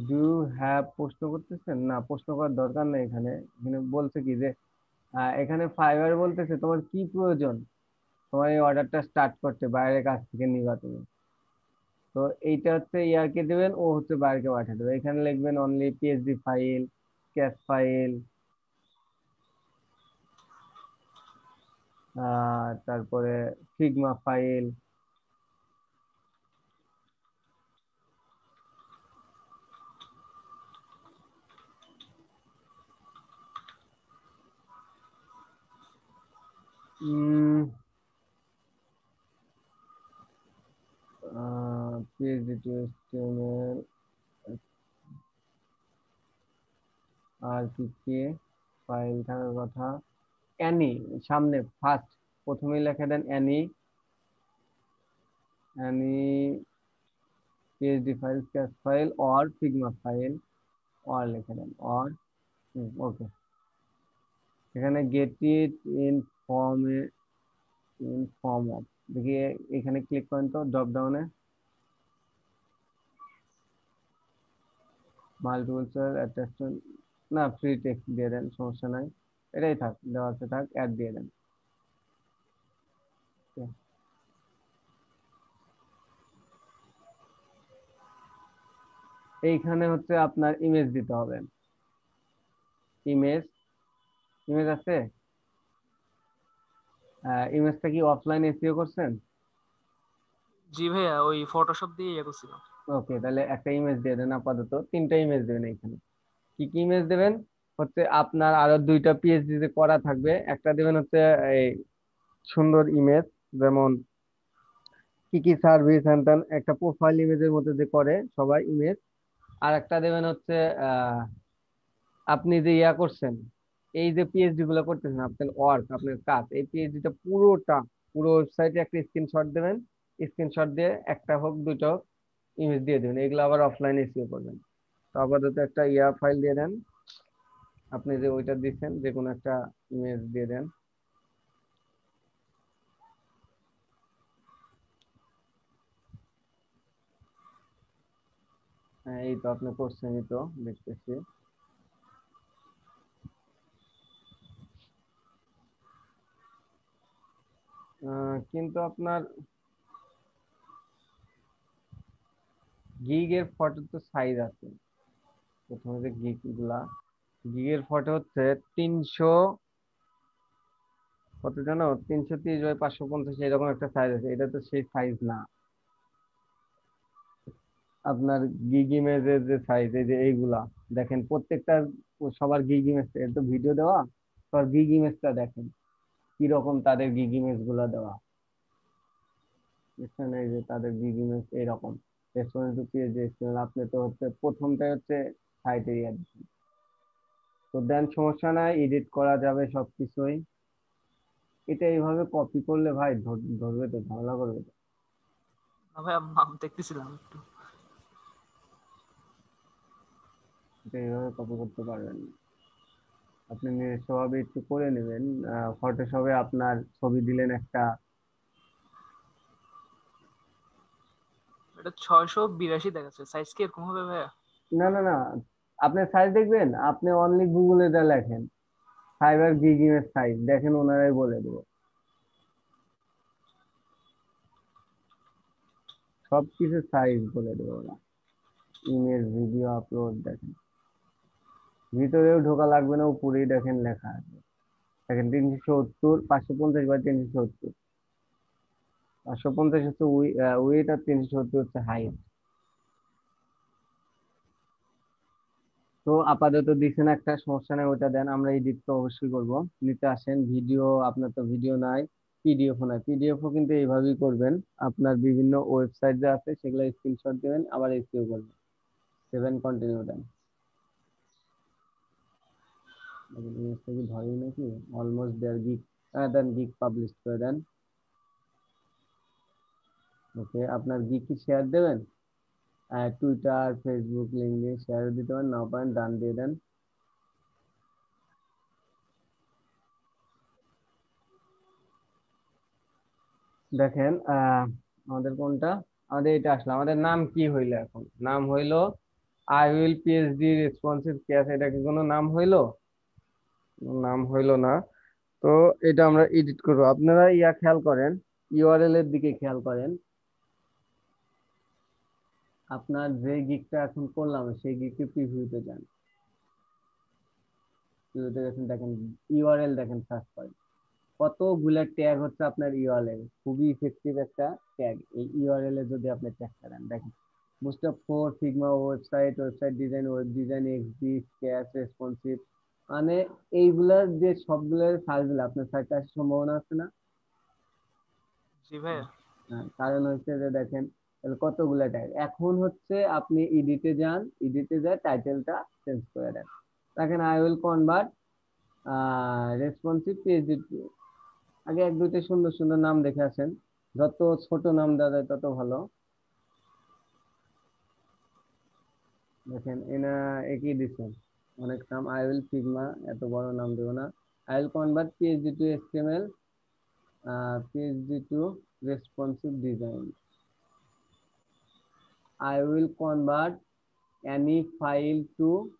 [SPEAKER 2] ডু হ্যাভ, প্রশ্ন করতেছেন না, প্রশ্ন করার দরকার নেই। এখানে এখানে বলছে কি যে এখানে ফাইবার বলতেছে তোমার কি প্রয়োজন তোমার এই অর্ডারটা স্টার্ট করতে, বাইরের কাছ থেকে নিবা তুমি। তো এইটা হচ্ছে ইয়ারকে দেবেন, ও হচ্ছে বাইরেকে পাঠিয়ে দেবে। এখানে লিখবেন only PSD file, cash file, তারপরে Figma file. PSD to HTML, আর কি কি ফাইল থাকার কথা, অ্যানি, সামনে ফার্স্ট প্রথমেই লিখে দেন any, any PhD file, cash file और ফিগমা ফাইল, और লিখে দেন और। ওকে, এখানে get it in form, in form of, দেখি এখানে ক্লিক করেন তো ড্রপ ডাউনে মাল্টিপল চয়েস অ্যাটাচমেন্ট, না ফ্রি টেক্সট দিয়ে দেন, সমস্যা নাই, এটাই থাক, দেওয়া আছে থাক, অ্যাড দিয়ে দেন। এইখানে হচ্ছে আপনার ইমেজ দিতে হবে, ইমেজ, ইমেজ আছে, ইমেজটা কি অফলাইন এসইও করছেন?
[SPEAKER 1] জি ভাইয়া, ওই ফটোশপ দিয়ে ইয়ে করছিলাম।
[SPEAKER 2] ওকে, তাহলে একটা ইমেজ দিয়ে দেন, আপাতত 3টা ইমেজ দেবেন এইখানে। কি কি ইমেজ দেবেন হচ্ছে আপনার আরো 2টা পিএইচডি তে করা থাকবে, একটা দেবেন হচ্ছে এই সুন্দর ইমেজ, যেমন কি কি সার্ভিস হ্যান ত্যান, একটা প্রোফাইল ইমেজের মধ্যে যে করে সবাই ইমেজ। আর একটা দেবেন হচ্ছে আহ আপনি যে ইয়া করছেন, এই যে পিএইচডি গুলো করতেছেন, আপনার ওয়ার্ক, আপনার কাজ, এই পিএইচডিটা পুরোটা, পুরো ওয়েবসাইটে একটা স্ক্রিনশট দেবেন। স্ক্রিনশট দিয়ে একটা হোক 2টা হোক ইমেজ দিয়ে দেবেন, এগুলো আবার অফলাইন এসিও করবেন। তো আপাতত একটা ইয়া ফাইল দিয়ে দেন, আপনি যে ওইটা দিচ্ছেন যে কোনো একটা ইমেজ দিয়ে দেন। হ্যাঁ, এই তো আপনি করছেনই তো, দেখতেছি। কিন্তু আপনার গিগের ফটো তো সাইজ আছে, প্রথমে যে গিগ গুলা, গিগের ফটো হচ্ছে 300, কত জানো, 330 বাই 550, এরকম একটা সাইজ আছে, এটা তো সেই সাইজ না। আপনার গিগ ইমেজের যে সাইজ, এই যে এইগুলা দেখেন প্রত্যেকটা, সবার গিগ ইমেজ, এর তো ভিডিও দেওয়া, সবার গিগ ইমেজটা দেখেন কিরকম তাদের গিগ ইমেজ গুলা দেওয়া, বুঝছেন? এই যে তাদের গিগ ইমেজ এইরকম, রেসপন্স টু পেজ, আপনি তো হচ্ছে প্রথমটাই হচ্ছে সাইট এরিয়া, তো দেন সমস্যা নাই, এডিট করা যাবে সবকিছুই। এটা এইভাবে কপি করলে ভাই ধরবে তো, ঝামেলা করবে তো।
[SPEAKER 1] না ভাইয়া, মাপ দেখতেছিলাম একটু।
[SPEAKER 2] এটা এইভাবে কপি করতে পারবেন না। আপনি নিজস্বভাবে একটু করে নেবেন, ফটোশপে আপনার ছবি দিলেন একটা,
[SPEAKER 1] এটা এটা 682 দেখাচ্ছে, সাইজ কি এরকম হবে ভাইয়া?
[SPEAKER 2] না না না, আপনি সাইজ দেখবেন, আপনি অনলি গুগলে যা লেখেন ফাইবার গিগ ইমেজ সাইজ দেখেন, ওনারাই বলে দেবো সবকিছু সাইজ বলে দেবো ওরা। ইমেজ ভিডিও আপলোড দেখেন, ভিতরেও ঢোকা লাগবে না, উপরেই দেখেন লেখা আছে, দেখেন 370 550 বাই 370, 550 হচ্ছে উইথ আর 370 হচ্ছে হাইট। তো আপাতত দিচ্ছেন একটা, সমস্যা নেই, ওটা দেন, আমরা এডিট তো অবশ্যই করব। নিতে আসেন ভিডিও, আপনার তো ভিডিও নাই, পিডিএফও নাই, পিডিএফও কিন্তু এইভাবেই করবেন। আপনার বিভিন্ন ওয়েবসাইট যে আছে সেগুলো স্ক্রিনশট দিবেন, আবার এসিও করবেন, 7 কন্টিনিউ দেন। ইমেজটা কি ধরেই নাকি, অলমোস্ট দেয়ার গিগ, দেন গিগ পাবলিশ করে দেন। ওকে, আপনার গিগ কি শেয়ার দেবেন? টুইটার, ফেসবুক, লিঙ্কডইন শেয়ার দিতে পারেন, নাও পারেন, ডান দিয়ে দেন। দেখেন আমাদের কোনটা, আমাদের এটা আসলে, আমাদের নাম কি হইলো, এখন নাম হইলো I will PhD responsive cash, এটা কি কোনো নাম হইলো? নাম হইলো না। তো এটা আমরা এডিট করবো, আপনারা খেয়াল করেন, ইউআরএল এর দিকে খেয়াল করেন। আপনার যে গিগটা এখন করলাম সেই গিগকে প্রিভিউতে যান, প্রিভিউতে গেছেন, দেখেন ইউআরএল, দেখেন সার্চ করেন কতগুলা ট্যাগ হচ্ছে আপনার ইউআরএল, খুবই ইফেক্টিভ একটা ট্যাগ। এই ইউআরএল এ যদি আপনি ট্যাগটা দেন, দেখেন boost up 4, Figma website, website design, web design, XD, sketch, responsive, মানে এইগুলার যে সবগুলোর সার্চ দিলে আপনার সাইটে আসার সম্ভাবনা আছে না?
[SPEAKER 1] জি ভাইয়া।
[SPEAKER 2] হ্যাঁ, কারণ হচ্ছে যে দেখেন তাহলে কতগুলা ট্যাগ। এখন হচ্ছে আপনি এডিটে যান, এডিটে যায় টাইটেলটা চেঞ্জ করে দেন, দেখেন I will convert responsive page. আগে এক দুইটা সুন্দর সুন্দর নাম দেখে আসেন, যত ছোট নাম দেওয়া যায় তত ভালো। দেখেন এনা একই দিচ্ছেন, অনেক নাম, আই উইল ফিগমা, এত বড় নাম দেবো না। I will convert PhD to HTML, PhD to responsive design. I will convert any file to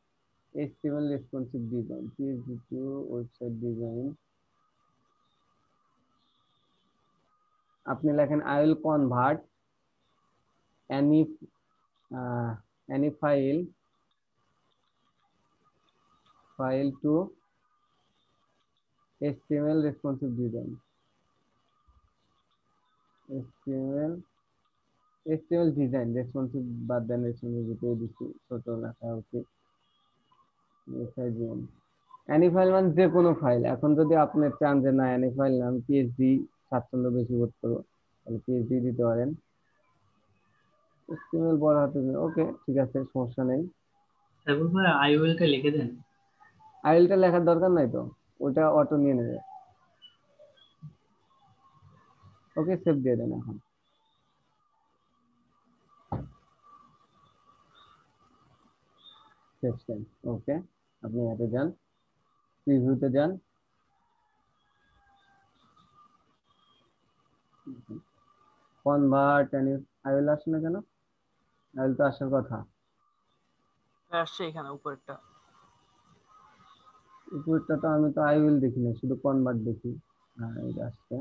[SPEAKER 2] HTML responsive design, PHP to website design। আপনি লেখেন I will convert any any file to HTML responsive design, HTML design responsive, বাদ দেন, responsive ভিতরে দিচ্ছি, ছোট লেখা উচিত। Annie file মানে যে কোনো ফাইল, এখন যদি আপনি চান যে না অ্যানি ফাইল না, আমি পিএইচডি স্বাচ্ছন্দ্য বেশি বোধ করবো, তাহলে পিএইচডি দিতে পারেন। HTML বড় হাতে, ওকে ঠিক আছে, সমস্যা নেই।
[SPEAKER 3] তারপর ভাই আই উইলটা লিখে দেন।
[SPEAKER 2] আইএলটা লেখার দরকার নাই তো, ওটা অটো নিয়ে নেবে। ওকে, সেভ দিয়ে দেন এখন। সেভ সেভ, ওকে। আপনি এতে যান, প্রিভিউতে যান, কনভার্ট এনি, আইএল আসে না কেন? আইএল তো আসার কথা।
[SPEAKER 1] আসছে এখানে উপরেরটা।
[SPEAKER 2] উপরটা তো আমি তো আই উইল দেখি না, শুধু কনভার্ট দেখি। হ্যাঁ, এটা আসছে।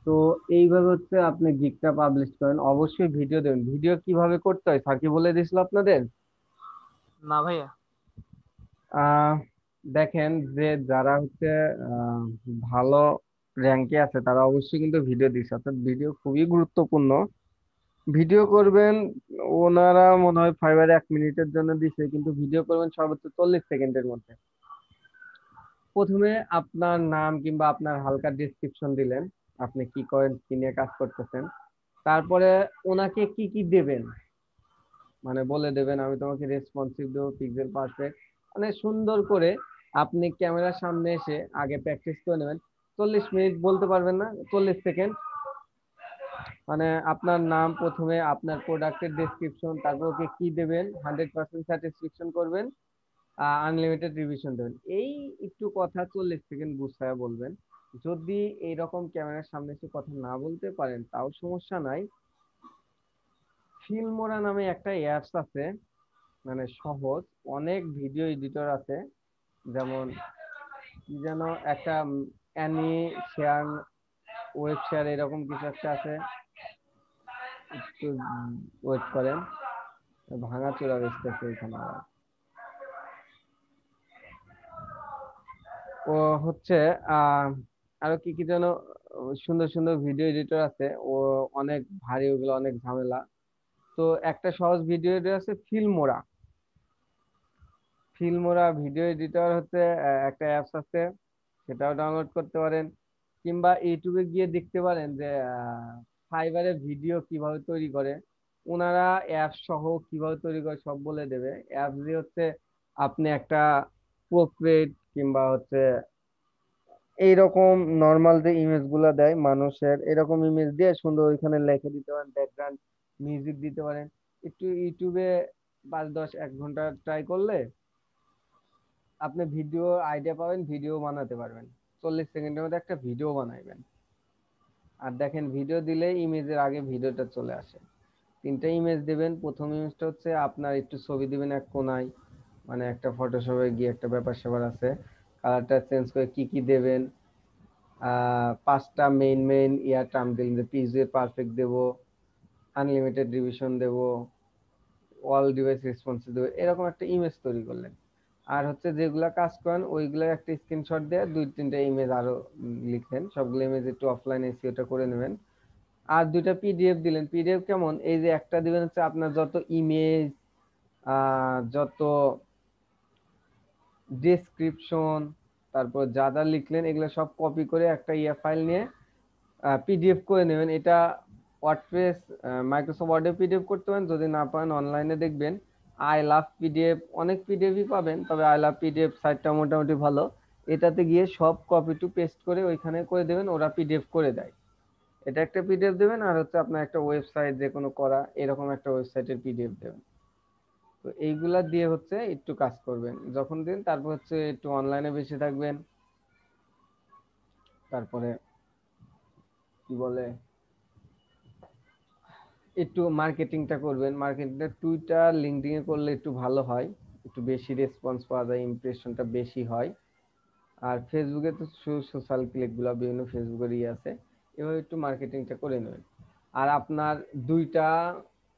[SPEAKER 2] তো এইভাবে হচ্ছে আপনি গিগটা পাবলিশ করেন, অবশ্যই ভিডিও দেবেন। ভিডিও কিভাবে করতে হয় স্যার কি বলে দিয়েছিল আপনাদের?
[SPEAKER 1] না ভাইয়া।
[SPEAKER 2] আহ দেখেন যে যারা হচ্ছে আহ, ভালো র্যাঙ্কে আছে তারা অবশ্যই কিন্তু ভিডিও দিচ্ছে, অর্থাৎ ভিডিও খুবই গুরুত্বপূর্ণ। ভিডিও করবেন, ওনারা মনে হয় ফাইবারে 1 মিনিটের জন্য দিছে, কিন্তু ভিডিও করবেন সর্বোচ্চ 40 সেকেন্ডের মধ্যে। প্রথমে আপনার নাম কিংবা আপনার হালকা ডিসক্রিপশন দিলেন, আপনি কি করেন, কি নিয়ে কাজ করতেছেন। তারপরে ওনাকে কি কি দেবেন, মানে বলে দেবেন আমি তোমাকে রেসপন্সিভ দেবো, পিক্সেল পারফেক্ট, মানে সুন্দর করে আপনি ক্যামেরার সামনে এসে আগে প্র্যাকটিস করে নেবেন। 40 মিনিট বলতে পারবেন না, 40 সেকেন্ড। মানে আপনার নাম, প্রথমে আপনার প্রোডাক্টের ডেসক্রিপশন, তারপর ওকে কি দেবেন, 100% স্যাটিসফ্যাকশন করবেন, আনলিমিটেড রিভিশন দেবেন, এই একটু কথা 40 সেকেন্ড গুছায় বলবেন। যদি এইরকম ক্যামেরার সামনে এসে কথা না বলতে পারেন তাও সমস্যা নাই। ফিল্মোরা নামে একটা অ্যাপস আছে, মানে সহজ, অনেক ভিডিও এডিটর আছে, যেমন কি যেন একটা অ্যানি শেয়ার, ওয়েব শেয়ার, এরকম কিছু একটা আছে। একটু ওয়েট করেন, ভাঙাচোরা বেচতেছে এখানে আবার। ও হচ্ছে আহ আরো কি কি যেন সুন্দর সুন্দর ভিডিও এডিটর আছে। ও অনেক ভারী, ওগুলো অনেক ঝামেলা। তো একটা সহজ ভিডিও এডিটর আছে ফিল্মোরা। ফিল্মোরা ভিডিও এডিটর হচ্ছে একটা অ্যাপস আছে, সেটাও ডাউনলোড করতে পারেন। কিংবা ইউটিউবে গিয়ে দেখতে পারেন যে ফাইবারে ভিডিও কিভাবে তৈরি করে, ওনারা অ্যাপ সহ কিভাবে তৈরি করে সব বলে দেবে। অ্যাপ দিয়ে হচ্ছে আপনি একটা পোর্ট্রেট কিংবা হচ্ছে এইরকম নর্মাল যে ইমেজ গুলা দেয় মানুষের, এরকম ইমেজ দিয়ে সুন্দর ওইখানে লিখে দিতে পারেন, ব্যাকগ্রাউন্ড মিউজিক দিতে পারেন। একটু ইউটিউবে 5-10-1 ঘন্টা ট্রাই করলে আপনি ভিডিও আইডিয়া পাবেন, ভিডিও বানাতে পারবেন। 40 সেকেন্ডের মধ্যে একটা ভিডিও বানাইবেন। আর দেখেন ভিডিও দিলে ইমেজের আগে ভিডিওটা চলে আসে। 3টা ইমেজ দিবেন। প্রথম ইমেজটা হচ্ছে আপনার, একটু ছবি দিবেন এক কোনায়, মানে একটা ফটোশপে গিয়ে একটা ব্যাপার স্যাপার আছে, কালারটা চেঞ্জ করে কি কি দেবেন। 5টা মেইন মেইন টার্ম দিলেন, যে পিজে পারফেক্ট দেবো, আনলিমিটেড রিভিশন দেবো, অল ডিভাইস রেসপন্সিভ দেবো, এরকম একটা ইমেজ তৈরি করলেন। আর হচ্ছে যেগুলা কাজ করেন ওইগুলোর একটা স্ক্রিনশট দিয়ে 2-3টা ইমেজ আরো লিখলেন, সবগুলো ইমেজ একটু অফলাইন এসিওটা করে নেবেন। আর 2টা পিডিএফ দিলেন। পিডিএফ কেমন, এই যে একটা দিবেন হচ্ছে আপনার যত ইমেজ, যত ডেসক্রিপশন, তারপর যা যা লিখলেন এগুলো সব কপি করে একটা ফাইল নিয়ে পিডিএফ করে নেবেন। এটা ওয়ার্ডপ্রেস, মাইক্রোসফট ওয়ার্ডে পিডিএফ করতে পারেন, যদি না পারেন অনলাইনে দেখবেন আই লাভ পিডিএফ, অনেক পিডিএফই পাবেন, তবে আই লাভ পিডিএফ সাইটটা মোটামুটি ভালো। এটাতে গিয়ে সব কপি টু পেস্ট করে ওইখানে করে দেবেন, ওরা পিডিএফ করে দেয়। এটা একটা পিডিএফ দেবেন, আর হচ্ছে আপনার একটা ওয়েবসাইট যে কোনো করা এরকম একটা ওয়েবসাইটের পিডিএফ দেবেন। তো এইগুলা দিয়ে হচ্ছে একটু কাজ করবেন যখন দিন, তারপর হচ্ছে একটু অনলাইনে বেশি থাকবেন। তারপরে কি বলে, একটু মার্কেটিংটা করবেন। মার্কেটিংটা টুইটার লিঙ্কডইনে করলে একটু ভালো হয়, একটু বেশি রেসপন্স পাওয়া যায়, ইমপ্রেশনটা বেশি হয়। আর ফেসবুকে তো সোশ্যাল ক্লিক গুলা বিভিন্ন ফেসবুকের আছে, এভাবে একটু মার্কেটিংটা করে নেবেন। আর আপনার 2টা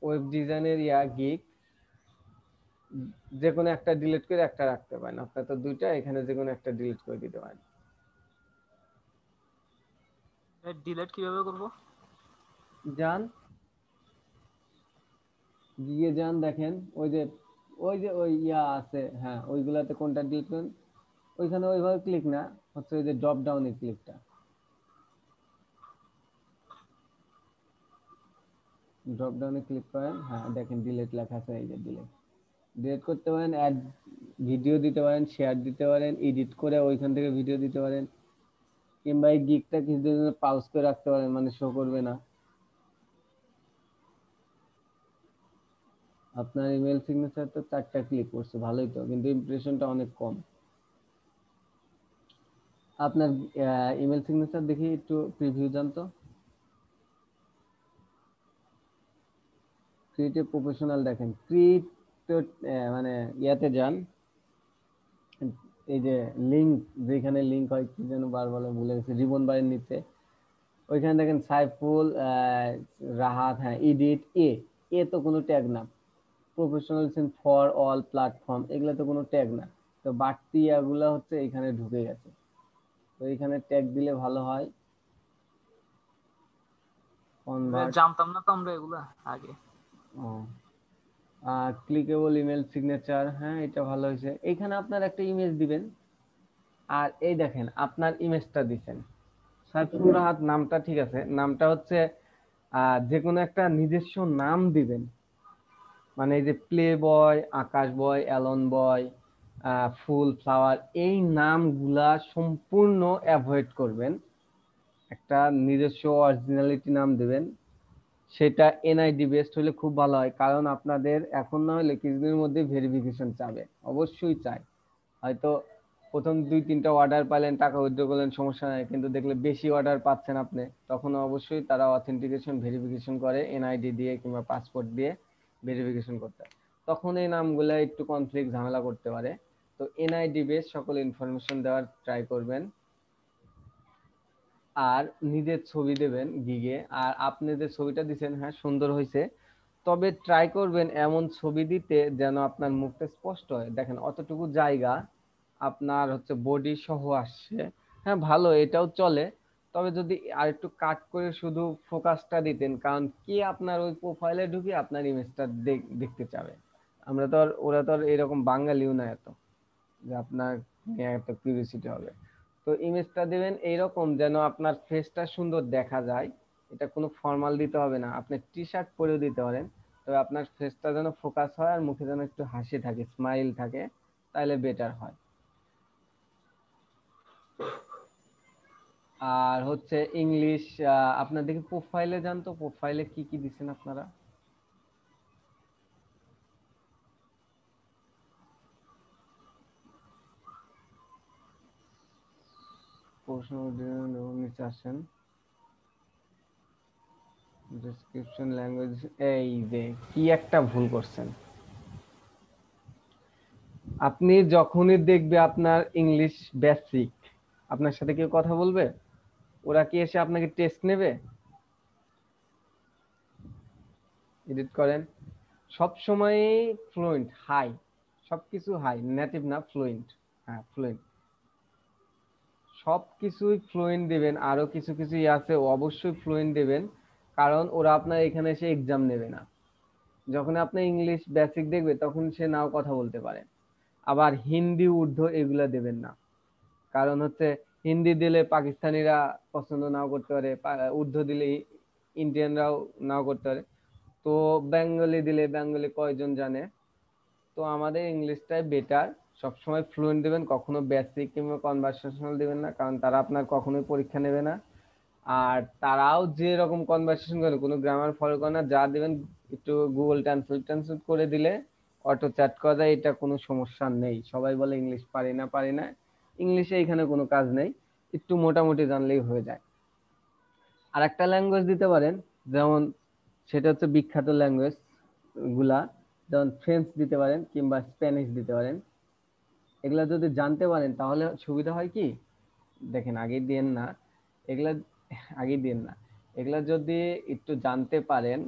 [SPEAKER 2] ওয়েব ডিজাইনের গিগ, যে কোনো একটা ডিলিট করে একটা রাখতে পারেন। আপনার তো 2টা, এখানে যে কোনো একটা ডিলিট করে দিতে পারেন।
[SPEAKER 1] ডিলেট কিভাবে করব?
[SPEAKER 2] যান, গিয়ে যান, দেখেন ওই আছে, হ্যাঁ ওইগুলাতে কোনটা ডিলিট করেন, ওইখানে ওইভাবে ক্লিক না, হচ্ছে ওই যে ড্রপ ডাউনের ক্লিকটা, ড্রপ ডাউনে ক্লিক করেন, হ্যাঁ দেখেন ডিলিট লেখা আছে, এই যে ডিলিট। ডিলিট করতে পারেন, অ্যাড ভিডিও দিতে পারেন, শেয়ার দিতে পারেন, এডিট করে ওইখান থেকে ভিডিও দিতে পারেন, কিংবা এই গিগটা কিছুদিনের জন্য পাউজ করে রাখতে পারেন, মানে শো করবে না। আপনার ইমেল সিগনেচার তো 4টা ক্লিক করছে, ভালোই তো, কিন্তু ইমপ্রেশনটা অনেক কম। আপনার ইমেল সিগনেচার দেখি একটু প্রিভিউ জানতো, ক্রিয়েটিভ প্রফেশনাল দেখেন, ক্রিয়েট, মানে ইয়াতে যান, এই যে লিংক, যেখানে লিংক হয় কি যেন বারবার ভুলে গেছি, রিবন বারের নিচে ওইখানে দেখেন সাইফুল রাহাত, হ্যাঁ এডিট এ তো কোনো ট্যাগ না। প্রফেশনাল ফর অল প্ল্যাটফর্ম, এগুলো তো কোনো ট্যাগ না। তো বাড়তি এগুলো হচ্ছে এখানে ঢুকে গেছে, তো এখানে ট্যাগ দিলে ভালো হয়। কনভার্ট,
[SPEAKER 1] জানতাম না তো আমরা এগুলা আগে।
[SPEAKER 2] ক্লিকেবল ইমেল সিগনেচার, হ্যাঁ এটা ভালো হয়েছে। এখানে আপনার একটা ইমেজ দিবেন, আর এই দেখেন আপনার ইমেজটা দিচ্ছেন সাইফুল রাহাত, নামটা ঠিক আছে, নামটা হচ্ছে যে কোনো একটা নিজস্ব নাম দিবেন। মানে এই যে প্লে বয়, আকাশ বয়, অ্যালন বয়, ফুল ফ্লাওয়ার, এই নামগুলা সম্পূর্ণ অ্যাভয়েড করবেন। একটা নিজস্ব অরিজিনালিটি নাম দিবেন, সেটা এনআইডি বেসড হলে খুব ভালো হয়, কারণ আপনাদের এখন না হলে কিছুদিনের মধ্যে ভেরিফিকেশন চাবে, অবশ্যই চাই। হয়তো প্রথম 2-3টা অর্ডার পাইলেন, টাকা উইথড্র করলেন, সমস্যা নাই, কিন্তু দেখলে বেশি অর্ডার পাচ্ছেন আপনি, তখন অবশ্যই তারা অথেন্টিকেশন ভেরিফিকেশন করে, এনআইডি দিয়ে কিংবা পাসপোর্ট দিয়ে ভেরিফিকেশন করতে হয়। তখন এই নামগুলা একটু কনফ্লিক্ট ঝামেলা করতে পারে। তো এনআইডি বেস সকল ইনফরমেশন দেওয়ার ট্রাই করবেন। আর নিজের ছবি দেবেন গিগে। আর আপনি যে ছবিটা দিচ্ছেন, হ্যাঁ সুন্দর হয়েছে, তবে ট্রাই করবেন এমন ছবি দিতে যেন আপনার মুখটা স্পষ্ট হয়। দেখেন অতটুকু জায়গা আপনার হচ্ছে বডি সহ আসছে, হ্যাঁ ভালো, এটাও চলে। তবে যদি আর একটু কাট করে শুধু ফোকাসটা দিতেন, কারণ কি আপনার ওই প্রোফাইলে ঢুকে আপনার ইমেজটা দেখতে চাবে। আমরা তো আর, ওরা তো আর এরকম বাঙালিও না এত যে আপনার নিয়ে এত কিউরিওসিটি হবে। তো ইমেজটা দিবেন এইরকম যেন আপনার ফেসটা সুন্দর দেখা যায়। এটা কোনো ফর্মাল দিতে হবে না, আপনি টি শার্ট পরেও দিতে পারেন, তবে আপনার ফেসটা যেন ফোকাস হয় আর মুখে যেন একটু হাসি থাকে, স্মাইল থাকে, তাহলে বেটার হয়। আর হচ্ছে ইংলিশ, আপনার দেখি প্রোফাইলে যান তো, প্রোফাইলে কি কি দিচ্ছেন আপনারা? প্রশ্ন নিচে আসেন, ডেসক্রিপশন ল্যাঙ্গুয়েজ, এই যে কি একটা ভুল করছেন। আপনি যখনই দেখবে আপনার ইংলিশ বেসিক, আপনার সাথে কেউ কথা বলবে, ওরা কি এসে আপনাকে টেস্ট নেবে? এডিট করেন, সব সময় ফ্লুয়েন্ট হাই, সবকিছু হাই, নেটিভ না ফ্লুয়েন্ট, হ্যাঁ ফ্লুয়েন্ট, সবকিছুই ফ্লুয়েন্ট দিবেন। আরো কিছু কিছু আছে অবশ্যই ফ্লুয়েন্ট দিবেন, কারণ ওরা আপনার এখানে এসে এক্সাম নেবে না। যখন আপনি ইংলিশ বেসিক দেখবে তখন সে নাও কথা বলতে পারে। আবার হিন্দি উর্দু এগুলা দেবেন না, কারণ হচ্ছে হিন্দি দিলে পাকিস্তানিরা পছন্দ নাও করতে পারে, উর্দু দিলে ইন্ডিয়ানরাও নাও করতে পারে, তো বেঙ্গলি দিলে বেঙ্গলি কয়জন জানে। তো আমাদের ইংলিশটাই বেটার, সবসময় ফ্লুয়েন্ট দিবেন, কখনো বেসিক কিংবা কনভার্সেশনাল দিবেন না, কারণ তারা আপনার কখনোই পরীক্ষা নেবে না। আর তারাও যে রকম কনভার্সেশন করে কোনো গ্রামার ফলো করে না, যা দিবেন একটু গুগল ট্রান্সলেট ট্রান্সলেট করে দিলে অটো চ্যাট করা যায়, এটা কোনো সমস্যা নেই। সবাই বলে ইংলিশ পারি না পারি না, ইংলিশে এখানে কোনো কাজ নেই, একটু মোটামুটি জানলেই হয়ে যায়। আর একটা ল্যাঙ্গুয়েজ দিতে পারেন, যেমন সেটা হচ্ছে বিখ্যাত ল্যাঙ্গুয়েজ গুলা, যেমন ফ্রেঞ্চ দিতে পারেন কিংবা স্প্যানিশ দিতে পারেন। এগুলা যদি জানতে পারেন তাহলে সুবিধা হয় কি, দেখেন আগে দিয়েন না এগুলা, আগে দিন না, এগুলা যদি একটু জানতে পারেন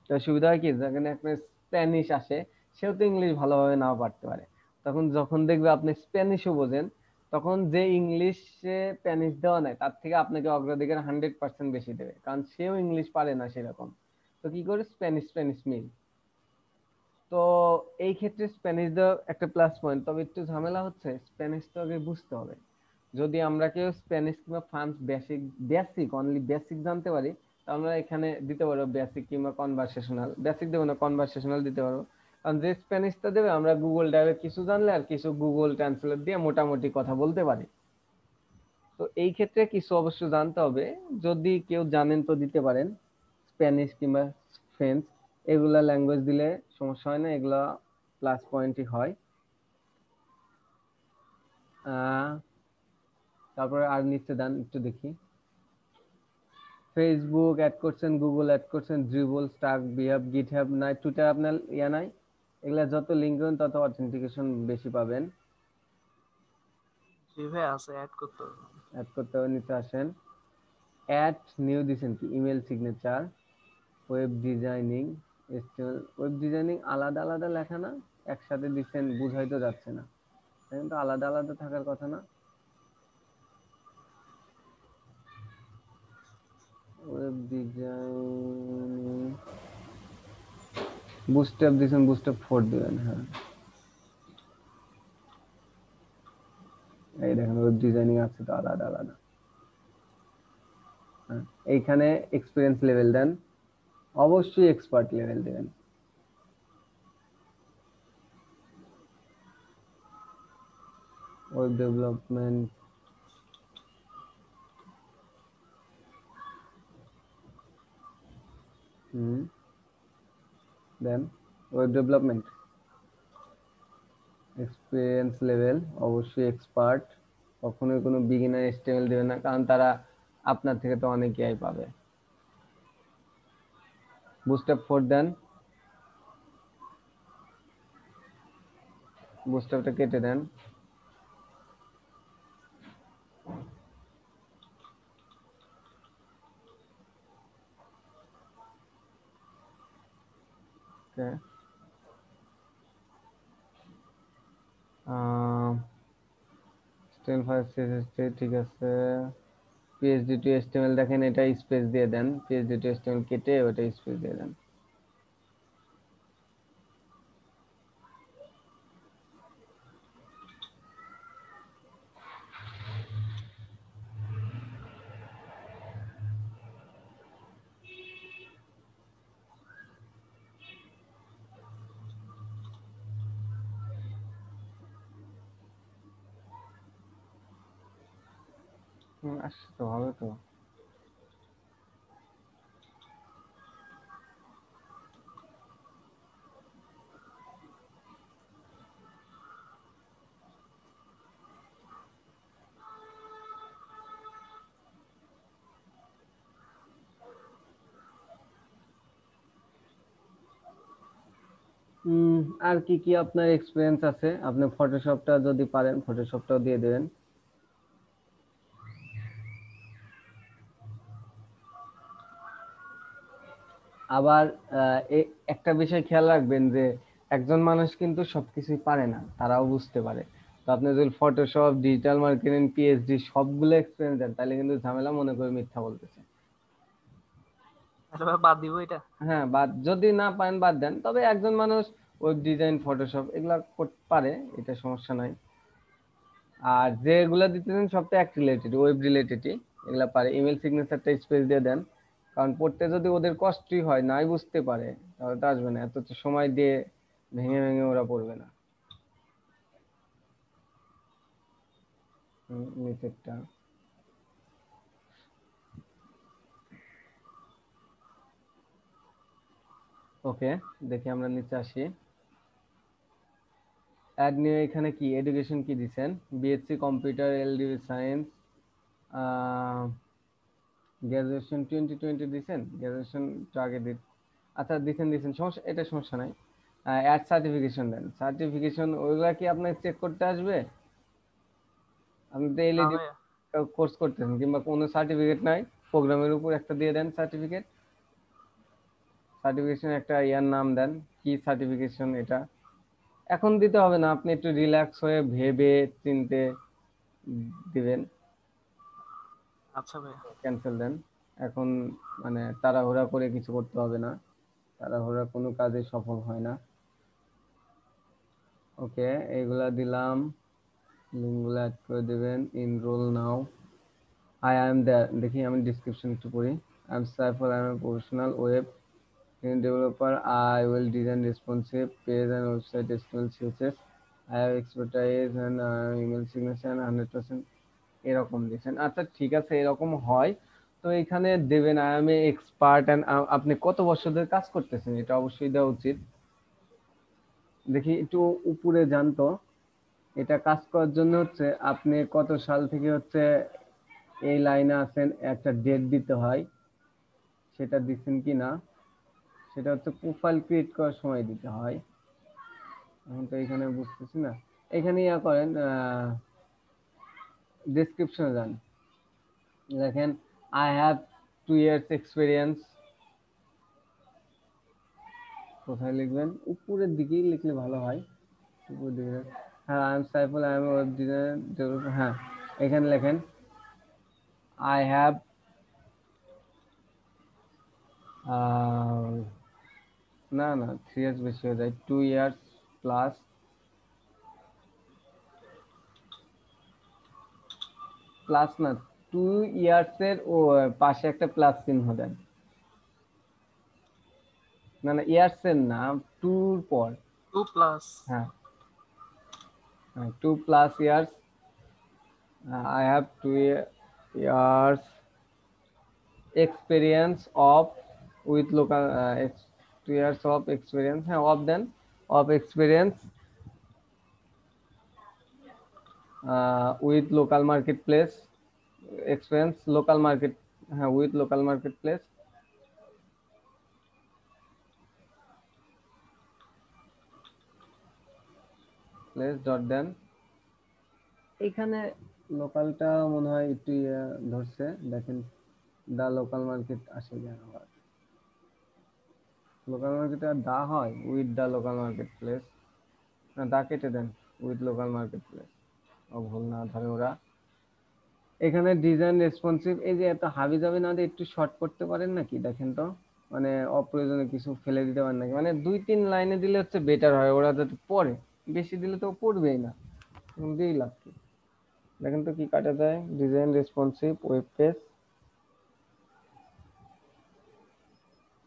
[SPEAKER 2] তো সুবিধা হয় কি, যেখানে আপনার স্প্যানিশ আসে, সেও তো ইংলিশ ভালোভাবে নাও পারতে পারে, তখন যখন দেখবে আপনি স্প্যানিশও বোঝেন, তখন যে ইংলিশে স্প্যানিশ দেওয়া নাই তার থেকে আপনাকে অগ্রাধিকার 100% বেশি দেবে, কারণ সেও ইংলিশ পারে না সেরকম। তো কি করে, স্প্যানিশ স্প্যানিশ মিল। তো এই ক্ষেত্রে স্প্যানিশ দেওয়া একটা প্লাস পয়েন্ট, তবে একটু ঝামেলা হচ্ছে স্প্যানিশ তো আগে বুঝতে হবে। যদি আমরা কেউ স্প্যানিশ কিংবা France basic, basic only basic জানতে পারি, তো আমরা এখানে দিতে পারবো বেসিক কিংবা কনভারসেশনাল, বেসিক দেবো না কনভারসেশনাল দিতে পারবো। কারণ যে স্প্যানিশটা দেবে আমরা গুগল ড্রাইভে কিছু জানলে আর কিছু গুগল ট্রান্সলেট দিয়ে মোটামুটি কথা বলতে পারি। তো এই ক্ষেত্রে কিছু অবশ্য জানতে হবে, যদি কেউ জানেন তো দিতে পারেন, স্প্যানিশ কিংবা ফ্রেঞ্চ, এগুলা ল্যাঙ্গুয়েজ দিলে সমস্যা হয় না, এগুলা প্লাস পয়েন্টই হয়। আহ তারপরে আর নিচে দেন একটু দেখি, ফেসবুক অ্যাড করছেন, গুগল অ্যাড করছেন, ড্রিবল, স্টাক, বিহাব, গিটহাব নাই, টুইটার আপনার ইয়া নাই, এগুলা যত লিঙ্ক করবেন তত অথেন্টিকেশন বেশি পাবেন।
[SPEAKER 1] জি ভাই আছে, অ্যাড করতে হবে।
[SPEAKER 2] অ্যাড করতে হবে, নিচে আসেন, অ্যাড নিউ দিছেন কি, email signature, web designing, HTML, web designing আলাদা আলাদা লেখা না, একসাথে দিচ্ছেন, বুঝাই তো যাচ্ছে না, কিন্তু আলাদা আলাদা থাকার কথা না। ওয়েব ডিজাইনিং, বুস্ট্র্যাপ দিচ্ছেন, বুস্ট্র্যাপ 4 দিবেন, হ্যাঁ এই দেখেন ওয়েব ডিজাইনিং আছে তো আলাদা আলাদা। হ্যাঁ, এইখানে এক্সপিরিয়েন্স লেভেল দেন, অবশ্যই এক্সপার্ট লেভেল দেবেন। ওয়েব ডেভেলপমেন্ট, হুম দেন ওয়েব ডেভেলপমেন্ট, এক্সপিরিয়েন্স লেভেল অবশ্যই এক্সপার্ট, কখনোই কোনো বিগিনার এসটিএমএল দেবেন না, কারণ তারা আপনার থেকে তো অনেক এআই পাবে। বুস্টআপ 4 দেন, বুস্টআপটা কেটে দেন। ওকে, স্টেন 5 সিএসএসটি ঠিক আছে। পিএইচডি টু এসটিএমএল দেখেন, এটা স্পেস দিয়ে দেন, পিএইচডি টু এসটিএমএল কেটে ওটা স্পেস দিয়ে দেন। আসছে তো, হবে তো। আর কি কি আপনার এক্সপিরিয়েন্স আছে? আপনি ফটোশপটা যদি পারেন ফটোশপটাও দিয়ে দেবেন। আবার একটা বিষয় খেয়াল রাখবেন যে একজন মানুষ কিন্তু সবকিছুই পারে না, তারাও বুঝতে পারে। তো আপনি যদি ফটোশপ, ডিজিটাল মার্কেটিং, পিএইচডি সবগুলো এক্সপিরিয়েন্স দেন, তাহলে কিন্তু ঝামেলা, মনে করে মিথ্যা বলতেছে।
[SPEAKER 1] তাহলে ভাই বাদ দিব এটা?
[SPEAKER 2] হ্যাঁ, বাদ, যদি না পারেন বাদ দেন, তবে একজন মানুষ ওয়েব ডিজাইন, ফটোশপ এগুলা করতে পারে, এটা সমস্যা নাই। আর যেগুলা দিতেছেন সব তো অ্যাক্ট রিলেটেড, ওয়েব রিলেটেডই, এগুলা পারে। ইমেল সিগনেচারটা স্পেস দিয়ে দেন, কারণ পড়তে যদি ওদের কষ্টই হয়, নাই বুঝতে পারে, তাহলে তো আসবে না, এত তো সময় দিয়ে ভেঙে ভেঙে ওরা পড়বে না। নিচেরটা ওকে, দেখি আমরা নিচে আসি। অ্যাড নিয়ে এখানে কি এডুকেশন কি দিছেন? বিএসসি কম্পিউটার, এলডি সায়েন্স, গ্রাজুয়েশন 2020 দিছেন, গ্রাজুয়েশন আগে দিন। আচ্ছা, দিছেন সমস্যা, এটা সমস্যা নাই। অ্যাড সার্টিফিকেশন দেন, সার্টিফিকেশন ওইগুলা কি আপনাকে চেক করতে আসবে? আপনি তো
[SPEAKER 1] না
[SPEAKER 2] এলইডি
[SPEAKER 1] ভাইয়া।
[SPEAKER 2] কোর্স করতেছেন, কিংবা কোনো সার্টিফিকেট নাই, প্রোগ্রামের উপর একটা দিয়ে দেন সার্টিফিকেট। সার্টিফিকেশন একটা ইয়ার নাম দেন, কি সার্টিফিকেশন এটা। এখন দিতে হবে না, আপনি একটু রিল্যাক্স হয়ে ভেবে চিনতে দিবেন।
[SPEAKER 1] আচ্ছা ভাইয়া।
[SPEAKER 2] ক্যান্সেল দেন। এখন মানে তাড়াহুড়া করে কিছু করতে হবে না, তাড়াহুড়া কোনো কাজে সফল হয় না। ওকে, এইগুলা দিলাম, লিঙ্কগুলো অ্যাড করে দেবেন। Enrol now. I am there, দেখি আমি ডিসক্রিপশন একটু পড়ি। I am Saiful, I am a professional web developer. I will design responsive page and website HTML CSS. I have expertise and email signature and 100%, এরকম দিয়েছেন। আচ্ছা ঠিক আছে, এরকম হয় তো এখানে দেবেন I am a expert and, আপনি কত বছর ধরে কাজ করতেছেন এটা অবশ্যই দেওয়া উচিত। দেখি একটু উপরে যান তো। এটা কাজ করার জন্য হচ্ছে আপনি কত সাল থেকে হচ্ছে এই লাইনে আছেন, একটা ডেট দিতে হয়, সেটা দিচ্ছেন কি না, সেটা হচ্ছে প্রোফাইল ক্রিয়েট করার সময় দিতে হয়। এখন তো এখানে বুঝতেছি না, এখানে ইয়া করেন, ডেসক্রিপশনে যান, দেখেন আই হ্যাভ 2 years এক্সপিরিয়েন্স। কোথায় লিখবেন? উপরের দিকেই লিখলে ভালো হয়, উপরের দিকে। হ্যাঁ, I am Saiful, I M web designer. হ্যাঁ, এখানে লেখেন আই হ্যাভ না না, 3 years বেশি হয়ে যায়, 2 years প্লাস। প্লাস না, 2 years এর ও পাশে একটা প্লাস চিহ্ন দেন। না না, ইয়ার্স এর না, টুর পর।
[SPEAKER 1] 2+।
[SPEAKER 2] হ্যাঁ, 2+ years। I have 2 years experience of with local 2 years of experience, হ্যাঁ, of দেন, of experience with local market place experience local market, হ্যাঁ with local market place dot দেন। এখানে লোকালটা মনে হয় একটু ধরছে, দেখেন দা লোকাল মার্কেট আসে কেন আবার, লোকাল মার্কেট আর দা হয়, উইথ দা লোকাল মার্কেট প্লেস, না দা কেটে দেন, উইথ লোকাল মার্কেট প্লেস, ও ভুল না ধরে ওরা। এখানে ডিজাইন রেসপন্সিভ, এই যে এত হাবি যাবে না দিয়ে একটু শর্ট করতে পারেন নাকি দেখেন তো, মানে অপ্রয়োজনে কিছু ফেলে দিতে পারেন নাকি, মানে 2-3 লাইনে দিলে হচ্ছে বেটার হয়, ওরা যাতে পড়ে, বেশি দিলে তো পড়বেই না, দিয়েই লাভ কি। দেখেন তো কি কাটা যায়, ডিজাইন রেসপন্সিভ ওয়েব পেজ,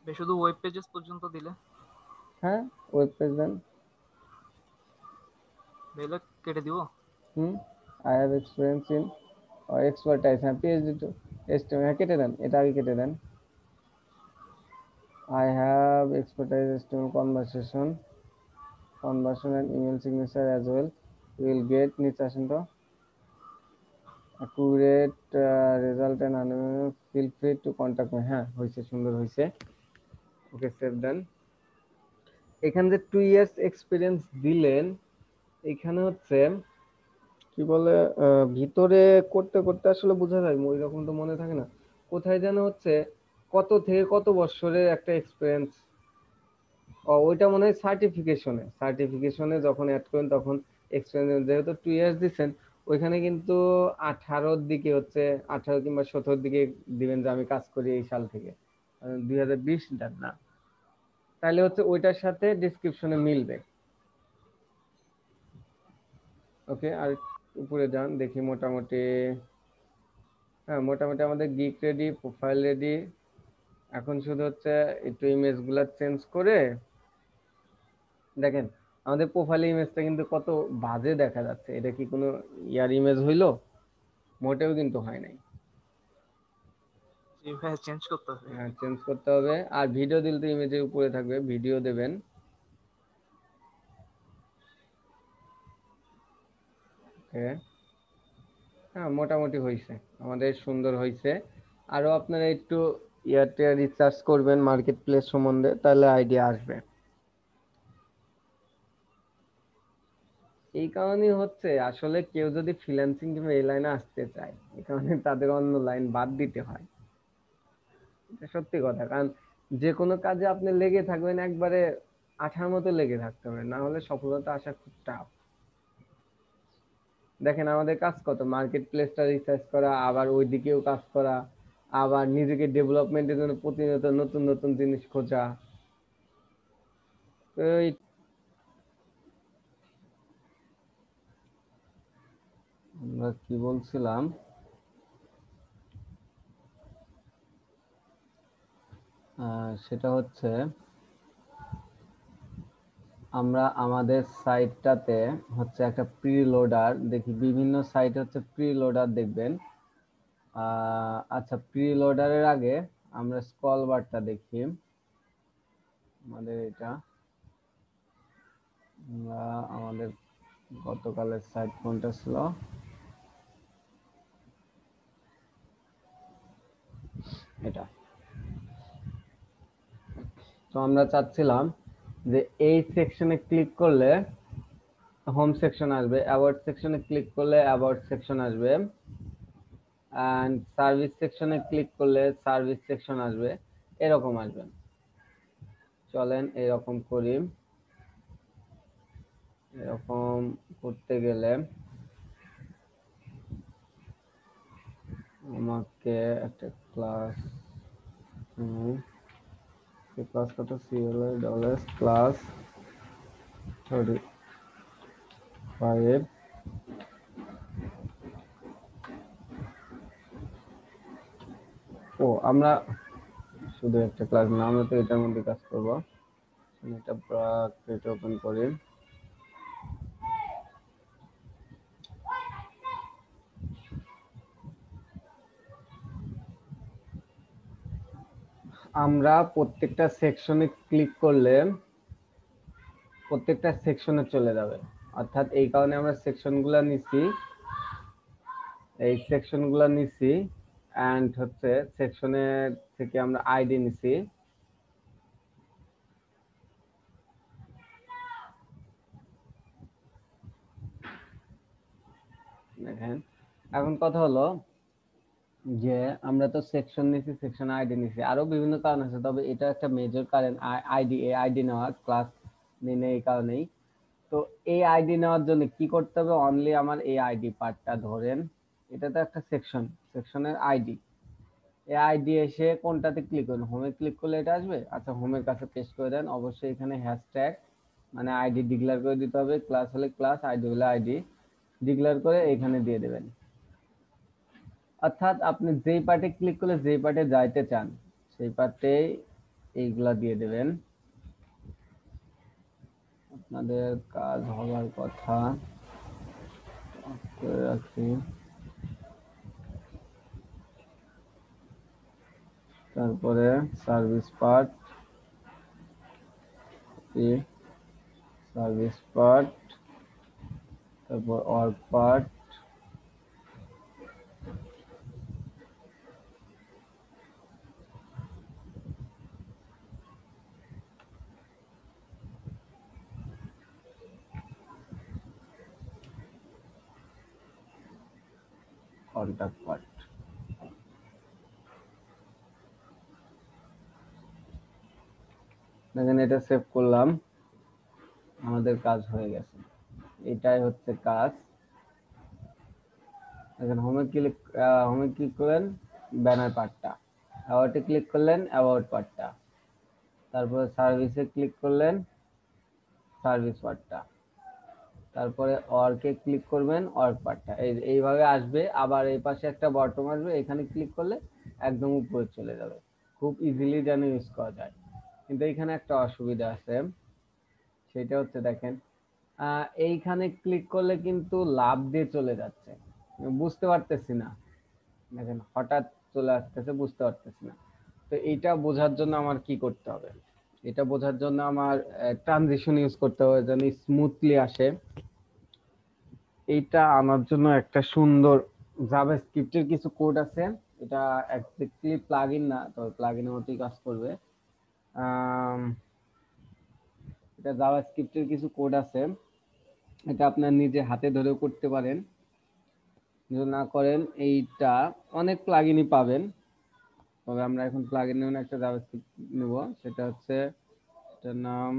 [SPEAKER 1] শুধু ওয়েব পেজেস পর্যন্ত দিলে
[SPEAKER 2] হ্যাঁ ওয়েব পেজ দেন।
[SPEAKER 1] দিলে কেটে দিব।
[SPEAKER 2] I have experience in expertise, হ্যাঁ পিএইচডি টু এসটিএমএল, হ্যাঁ কেটে দেন, এটা আগে কেটে দেন। I have expertise HTML conversion and email signature as well, you will get নিচে আসেন তো, accurate result and feel free to contact me, হ্যাঁ হয়েছে, সুন্দর হয়েছে, ওকে সেভ দেন। এখানে যে 2 years এক্সপিরিয়েন্স দিলেন, এখানে হচ্ছে কি বলে ভিতরে করতে করতে আসলে বোঝা যায়, ওই রকম তো মনে থাকে না, কোথায় যেন হচ্ছে কত থেকে কত বছরের একটা এক্সপিরিয়েন্স, ওইটা মনে হয় সার্টিফিকেশনে যখন অ্যাড করেন তখন এক্সপিরিয়েন্স, যেহেতু 2 ইয়ার্স দিচ্ছেন ওইখানে কিন্তু 18-র দিকে হচ্ছে, 18 কিংবা 17-র দিকে দিবেন যে আমি কাজ করি এই সাল থেকে, 2020 দেন না, তাহলে হচ্ছে ওইটার সাথে ডিসক্রিপশনে মিলবে। ওকে, আর উপরে যান দেখি, মোটামুটি হ্যাঁ মোটামুটি আমাদের গিক রেডি, প্রোফাইল রেডি, এখন শুধু হচ্ছে একটু ইমেজ গুলা চেঞ্জ করে, দেখেন আমাদের প্রোফাইল ইমেজটা কিন্তু কত বাজে দেখা যাচ্ছে, এটা কি কোনো ইয়ার ইমেজ হইলো? মোটেও কিন্তু হয় নাই।
[SPEAKER 1] এইভাবে চেঞ্জ করতে হবে।
[SPEAKER 2] হ্যাঁ চেঞ্জ করতে হবে, আর ভিডিও দিলে তো ইমেজের উপরে থাকবে, ভিডিও দেবেন। ওকে, হ্যাঁ মোটামুটি হয়েছে, আমাদের সুন্দর হয়েছে। আরো আপনারা একটু ইয়াতে রিসার্চ করবেন মার্কেট প্লেস সম্বন্ধে, তাহলে আইডিয়া আসবে। এই কারণেই হচ্ছে আসলে কেউ যদি ফ্রিল্যান্সিং কিংবা এই লাইনে আসতে চায়, এই কারণে তাদের অন্য লাইন বাদ দিতে হয়, এটা সত্যি কথা। কারণ যে কোনো কাজে আপনি লেগে থাকবেন, একবারে আঠার মতো লেগে থাকতে হবে, না হলে সফলতা আসা খুব টাফ। দেখেন আমাদের কাজ কত, মার্কেট প্লেসটা রিসার্চ করা, আবার ওই দিকেও কাজ করা, আবার নিজেকে ডেভেলপমেন্টের জন্য প্রতিনিয়ত নতুন নতুন জিনিস খোঁজা। তো আমরা কি বলছিলাম, সেটা হচ্ছে আমরা আমাদের সাইটটাতে হচ্ছে একটা প্রি লোডার দেখি, বিভিন্ন সাইট হচ্ছে প্রি লোডার দেখবেন। আচ্ছা, প্রি লোডারের আগে আমরা স্ক্রল বারটা দেখি, আমাদের এটা আমরা আমাদের গতকালের সাইট কোনটা ছিল, এটা। তো আমরা চাচ্ছিলাম যে এই সেকশনে ক্লিক করলে হোম সেকশন আসবে, অ্যাবাউট সেকশনে ক্লিক করলে অ্যাবাউট সেকশন আসবে, এন্ড সার্ভিস সেকশনে ক্লিক করলে সার্ভিস সেকশন আসবে, এরকম আসবে। চলেন এরকম করি। এরকম করতে গেলে আমাকে একটা ক্লাস, ক্লাস কত, CLS ক্লাস 35, ও আমরা শুধু একটা ক্লাস না, আমরা তো এটার মধ্যে কাজ করব। এটা ব্র্যাকেট ওপেন করি, আমরা প্রত্যেকটা সেকশনে ক্লিক করলে প্রত্যেকটা সেকশনে চলে যাবে, অর্থাৎ এই কারণে আমরা সেকশনগুলো নিছি এই সেকশন গুলা নিছি, এন্ড হচ্ছে সেকশনের থেকে আমরা আইডি নিছি। দেখেন এখন কথা হলো যে আমরা তো সেকশন নিছি, সেকশন আইডি নিছি, আরো বিভিন্ন কারণ আছে, তবে এটা একটা মেজর কারণ আইডি। এই আইডি নেওয়া ক্লাস নেই এই কারণেই। তো এই আইডি নেওয়ার জন্য কি করতে হবে, অনলি আমার এই আইডি পার্টটা ধরেন, এটা তো একটা সেকশন, সেকশনের আইডি। এই আইডি এসে কোনটাতে ক্লিক করুন, হোমে ক্লিক করলে এটা আসবে। আচ্ছা হোমের কাছে পেস্ট করে দেন, অবশ্যই এখানে হ্যাশট্যাগ মানে আইডি ডিক্লেয়ার করে দিতে হবে, ক্লাস হলে ক্লাস, আইডি হলে আইডি ডিক্লেয়ার করে এখানে দিয়ে দেবেন। অর্থাৎ আপনি যেই পার্টে ক্লিক করলে যেই পার্টে যাইতে চান সেই পার্টে এইগুলা দিয়ে দেবেন। আপনাদের কাজ হওয়ার কথা করে রাখি। তারপরে সার্ভিস পার্ট, সার্ভিস পার্ট, তারপর অর্গ পার্ট, কন্টাক্ট পার্ট। দেখেন এটা সেভ করলাম, আমাদের কাজ হয়ে গেছে। এটাই হচ্ছে কাজ। দেখেন হোমে ক্লিক করলেন ব্যানার পার্টটা, অ্যাবাউটে ক্লিক করলেন অ্যাবাউট পার্টটা, তারপরে সার্ভিসে ক্লিক করলেন সার্ভিস পার্টটা, তারপরে অর্কে ক্লিক করবেন অর্ক পার্টটা। এইভাবে আসবে। আবার এই পাশে একটা বটম আসবে, এখানে ক্লিক করলে একদম উপরে চলে যাবে, খুব ইজিলি যেন ইউজ করা যায়। কিন্তু এখানে একটা অসুবিধা আছে, সেটা হচ্ছে দেখেন এইখানে ক্লিক করলে কিন্তু লাভ দিয়ে চলে যাচ্ছে, বুঝতে পারতেছি না। দেখেন হঠাৎ চলে আসতেছে, বুঝতে পারতেছি না। তো এইটা বোঝার জন্য আমার কি করতে হবে, এটা বোঝার জন্য আমার ট্রানজিশন ইউজ করতে হবে যেন স্মুথলি আসে। এইটা আনার জন্য একটা সুন্দর জাভাস্ক্রিপ্টের কিছু কোড আছে। এটা এক্স্যাক্টলি প্লাগইন না, তবে প্লাগইনের মতোই কাজ করবে। এটা জাভাস্ক্রিপ্টের কিছু কোড আছে, এটা আপনার নিজে হাতে ধরেও করতে পারেন। যদি না করেন এইটা অনেক প্লাগইনই পাবেন, তবে আমরা এখন প্লাগইন নেব না, একটা জাভাস্ক্রিপ্ট নেব, সেটা হচ্ছে এটার নাম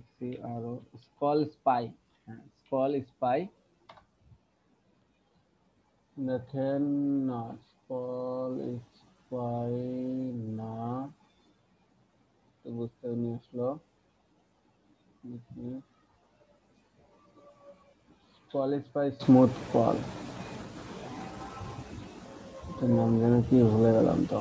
[SPEAKER 2] SCRO স্কল স্পাই। হ্যাঁ স্কল স্পাই। দেখেন না স্কল স্পাই না, তো বুঝতে নিয়ে আসলো। স্কল স্পাই স্মুথ কল, এটার নাম যেন কি ভুলে গেলাম তো।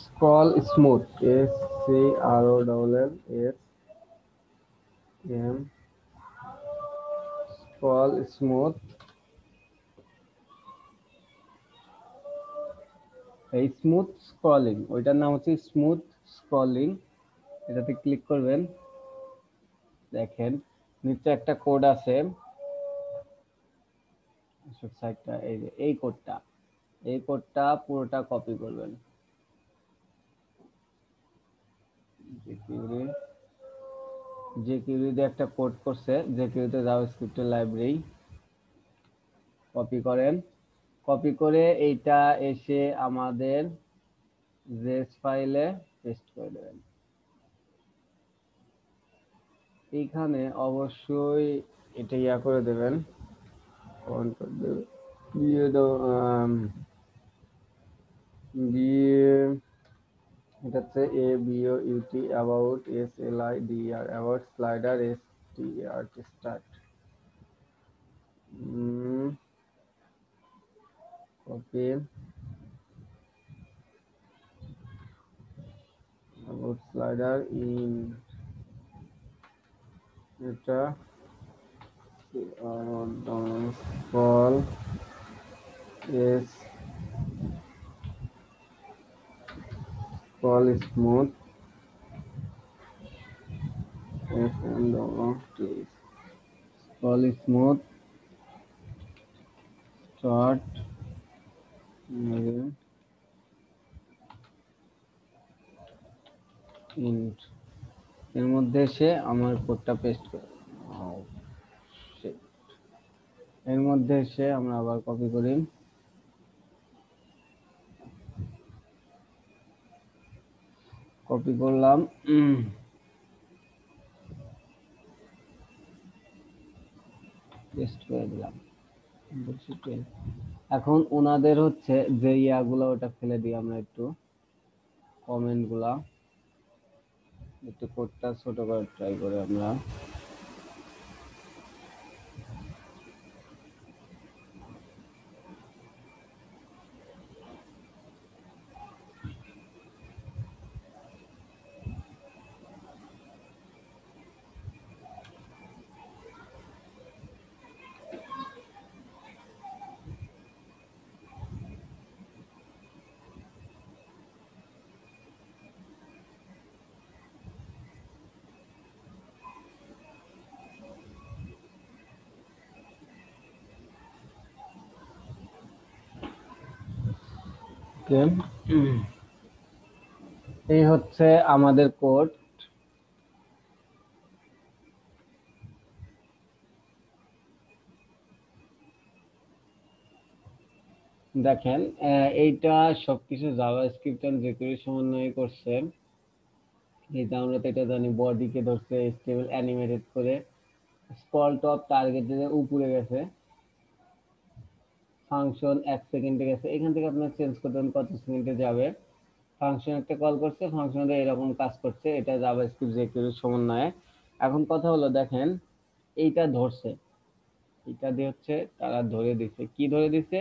[SPEAKER 2] Scroll smooth, SCROLLSM, scroll smooth. এই স্মুথ স্ক্রলিং, ওইটার নাম হচ্ছে স্মুথ স্ক্রলিং। এটাতে ক্লিক করবেন, দেখেন নিচে একটা কোড আছে, সাইডটা এই যে এই কোডটা, এই কোডটা পুরোটা কপি করবেন। jQuery একটা কোড করছে, jQuery তে জাভাস্ক্রিপ্টের লাইব্রেরি কপি করেন। কপি করে এইটা এসে আমাদের জেএস ফাইলে পেস্ট করে দেবেন। এইখানে অবশ্যই এটা ইয়া করে দেবেন, দিয়ে দিয়ে এটা হচ্ছে ABOUT about SLIDR about slider START start. Copy about slider in, এটা Call is call smooth F and T. Call smooth start int এর মধ্যে সে আমার কোডটা পেস্ট করে এর মধ্যে এসে আমরা আবার কপি করি কপি করলাম পেস্ট করে দিলাম এখন ওনাদের হচ্ছে যে ইয়াগুলো ওটা ফেলে দিই আমরা একটু কমেন্ট গুলা একটু কোডটা ছোট করে ট্রাই করে আমরা এই হচ্ছে আমাদের কোড দেখেন এইটা সবকিছু জাভাস্ক্রিপ্ট এন্ড jQuery সমন্বয়ে করছে এটা আমরা তো এটা জানি বডি কে ধরছে স্টেবল অ্যানিমেটেড করে স্ক্রল টপ টার্গেটের উপরে গেছে ফাংশন 1 সেকেন্ডে গেছে এখান থেকে আপনি চেঞ্জ করবেন কত সেকেন্ডে যাবে ফাংশন একটা কল করছে ফাংশনটা এরকম কাজ করছে এটা জাভাস্ক্রিপ্ট jQuery সমন্বয়ে এখন কথা হলো দেখেন এইটা ধরছে এটা দিয়ে হচ্ছে তারা ধরে দিছে কি ধরে দিছে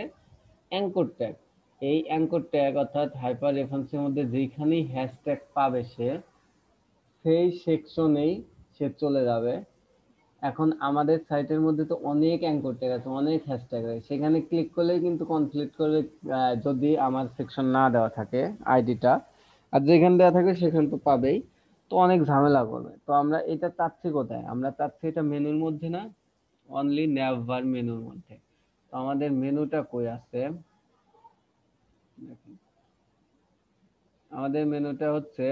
[SPEAKER 2] অ্যাঙ্কর ট্যাগ এই অ্যাঙ্কর ট্যাগ অর্থাৎ হাইপার রেফারেন্সের মধ্যে যেখানেই হ্যাশট্যাগ পাবে সে সেই সেকশনেই সে চলে যাবে এখন আমাদের সাইটের মধ্যে তো অনেক অ্যাঙ্কর ট্যাগ আছে অনেক হ্যাশট্যাগ আছে সেখানে ক্লিক করলেই কিন্তু কমপ্লিট করবে যদি আমার সেকশন না দেওয়া থাকে আইডিটা আর যেখানে দেওয়া থাকে সেখানে তো পাবেই তো অনেক ঝামেলা করবে তো আমরা এটা চাচ্ছি কোথায় আমরা চাচ্ছি এটা মেনুর মধ্যে না অনলি নেভার মেনুর মধ্যে তো আমাদের মেনুটা কই আছে আমাদের মেনুটা হচ্ছে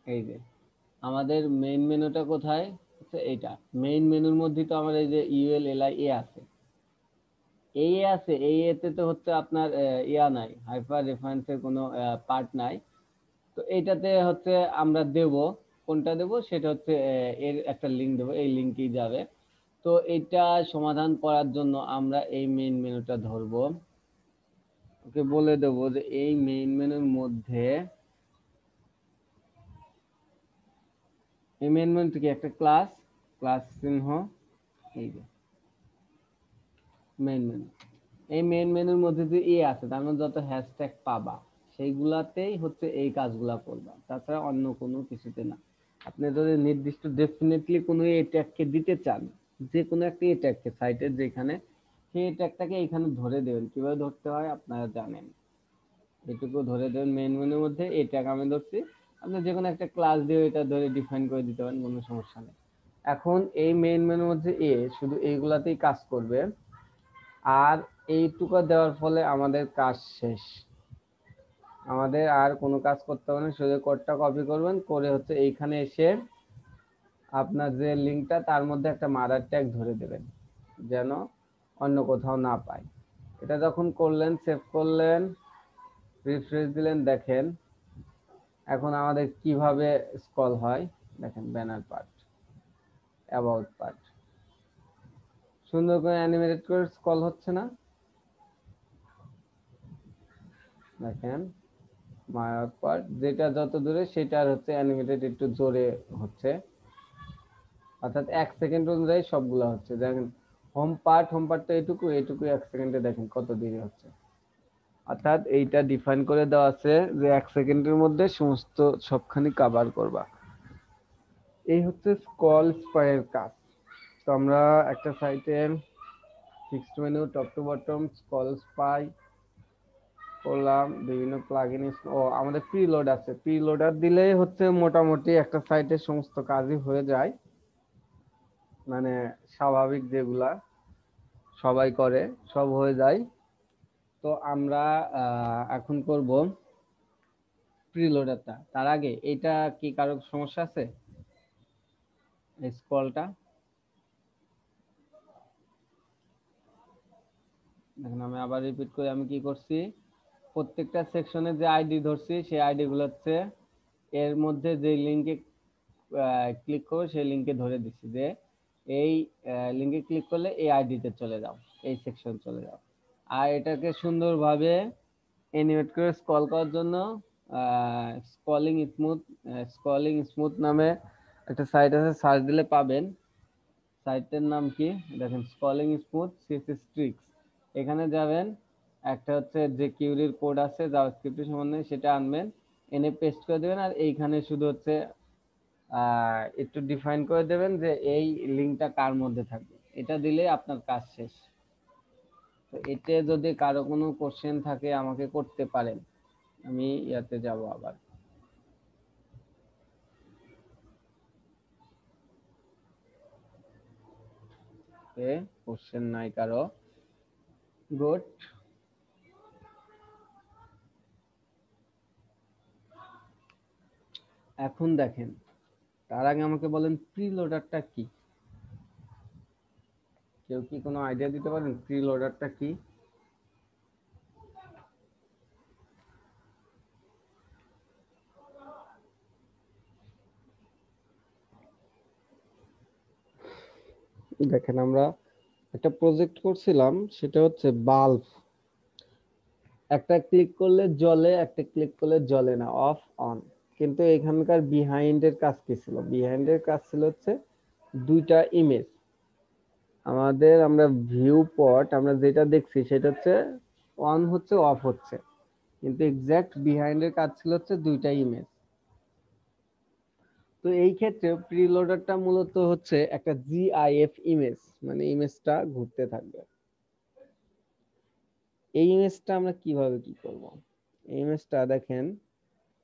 [SPEAKER 2] এই যে আমাদের মেইন মেনুটা কোথায় হচ্ছে এইটা মেইন মেনুর মধ্যে তো আমাদের এই যে ULLI আছে এই আছে এই এতে তো হচ্ছে আপনার ইয়া নাই হাইপার রেফারেন্সের কোনো পার্ট নাই তো এইটাতে হচ্ছে আমরা দেব কোনটা দেব সেটা হচ্ছে এর একটা লিংক দেব এই লিংকেই যাবে তো এটা সমাধান করার জন্য আমরা এই মেইন মেনুটা ধরবো ওকে বলে দেব যে এই মেইন মেনুর মধ্যে এই মেইন মেনু কি একটা ক্লাস ক্লাস চিহ্ন এই যে মেইন মেনু এই মেইন মেনুর মধ্যে যে আছে তার মধ্যে যত হ্যাশট্যাগ পাবা সেইগুলাতেই হচ্ছে এই কাজগুলা করবা তাছাড়া অন্য কোনো কিছুতে না আপনি যদি নির্দিষ্ট ডেফিনেটলি কোনো এই ট্যাগকে দিতে চান যে কোনো একটা এই ট্যাগকে সাইটের যেখানে সেই ট্যাগটাকে এখানে ধরে দেবেন কিভাবে ধরতে হয় আপনারা জানেন এটুকু ধরে দেবেন মেইন মেনুর মধ্যে এই ট্যাগ আমি ধরছি আপনি যে কোনো একটা ক্লাস দিয়ে এটা ধরে ডিফাইন করে দিতে পারেন কোনো সমস্যা নেই এখন এই মেইন মেনুর মধ্যে শুধু এইগুলাতেই কাজ করবে আর এইটুকু দেওয়ার ফলে আমাদের কাজ শেষ আমাদের আর কোনো কাজ করতে হবে না শুধু কোডটা কপি করবেন করে হচ্ছে এইখানে এসে আপনার যে লিংকটা তার মধ্যে একটা মাদার ট্যাগ ধরে দেবেন যেন অন্য কোথাও না পায় এটা যখন করলেন সেভ করলেন রিফ্রেশ দিলেন দেখেন এখন আমাদের কিভাবে স্ক্রল হয় দেখেন ব্যানার পার্ট অ্যাবাউট পার্ট সুন্দর করে অ্যানিমেটেড করে স্ক্রল হচ্ছে না দেখেন মায়ার পার্ট যেটা যত দূরে সেটার হচ্ছে অ্যানিমেটেড একটু জোরে হচ্ছে অর্থাৎ 1 সেকেন্ড অনুযায়ী সবগুলো হচ্ছে দেখেন হোম পার্টটা এটুকু 1 সেকেন্ডে দেখেন কত দেরি হচ্ছে অর্থাৎ এইটা ডিফাইন করে দেওয়া আছে যে 1 সেকেন্ডের মধ্যে সমস্ত সবখানি কভার করবা এই হচ্ছে স্ক্রল স্পারের কাজ তো আমরা একটা সাইটে fixed menu top to bottom scroll spy করলাম, বিভিন্ন প্লাগইন ও আমাদের প্রিলোড আছে, প্রিলোডার দিলেই হচ্ছে মোটামুটি একটা সাইটের সমস্ত কাজই হয়ে যায়, মানে স্বাভাবিক যেগুলা সবাই করে সব হয়ে যায়। তো আমরা এখন করব প্রিলোডারটা। তার আগে এটা কি কারো সমস্যা আছে এই স্ক্রলটা? দেখেন আমি আবার রিপিট করি, আমি কি করছি, প্রত্যেকটা সেকশনে যে আইডি ধরছি সেই আইডি গুলো হচ্ছে এর মধ্যে যে লিংকে ক্লিক করো সেই লিংকে ধরে দিচ্ছি যে এই লিংকে ক্লিক করলে এই আইডিতে চলে যাও, এই সেকশন চলে যাও। আর এটাকে সুন্দরভাবে অ্যানিমেট করে স্ক্রল করার জন্য স্ক্রলিং স্মুথ, স্ক্রলিং স্মুথ নামে একটা সাইট আছে, সার্চ দিলে পাবেন। সাইটের নাম কি দেখেন, স্ক্রলিং স্মুথ সিএসএস ট্রিক্স। এখানে যাবেন, একটা হচ্ছে যে কিউরির কোড আছে জাভাস্ক্রিপ্টের সম্বন্ধে সেটা আনবেন, এনে পেস্ট করে দেবেন, আর এইখানে শুধু হচ্ছে একটু ডিফাইন করে দেবেন যে এই লিংকটা কার মধ্যে থাকবে, এটা দিলে আপনার কাজ শেষ। তো এতে যদি কারো কোনো কোশ্চেন থাকে আমাকে করতে পারেন, আমি ইয়াতে যাব আবার। কোশ্চেন নাই কারো, গুড। এখন দেখেন, তার আগে আমাকে বলেন প্রিলোডারটা কি, কেউ কি কোনো আইডিয়া দিতে পারেন প্রিলোডারটা কি? দেখেন আমরা একটা প্রজেক্ট করছিলাম, সেটা হচ্ছে বাল্ব, একটা ক্লিক করলে জ্বলে, একটা ক্লিক করলে জ্বলে না, অফ অন। কিন্তু এখানকার বিহাইন্ডের কাজ কি ছিল, বিহাইন্ডের কাজ ছিল হচ্ছে দুইটা ইমেজ আমাদের, আমরা ভিউ পট আমরা যেটা দেখছি সেটা হচ্ছে অন হচ্ছে অফ হচ্ছে, কিন্তু এক্সাক্ট বিহাইন্ডের কাজ ছিল হচ্ছে দুইটা ইমেজ। তো এই ক্ষেত্রে প্রিলোডারটা মূলত হচ্ছে একটা জিআইএফ ইমেজ, মানে ইমেজটা ঘুরতে থাকবে। এই ইমেজটা আমরা কিভাবে কি করব, এই ইমেজটা দেখেন,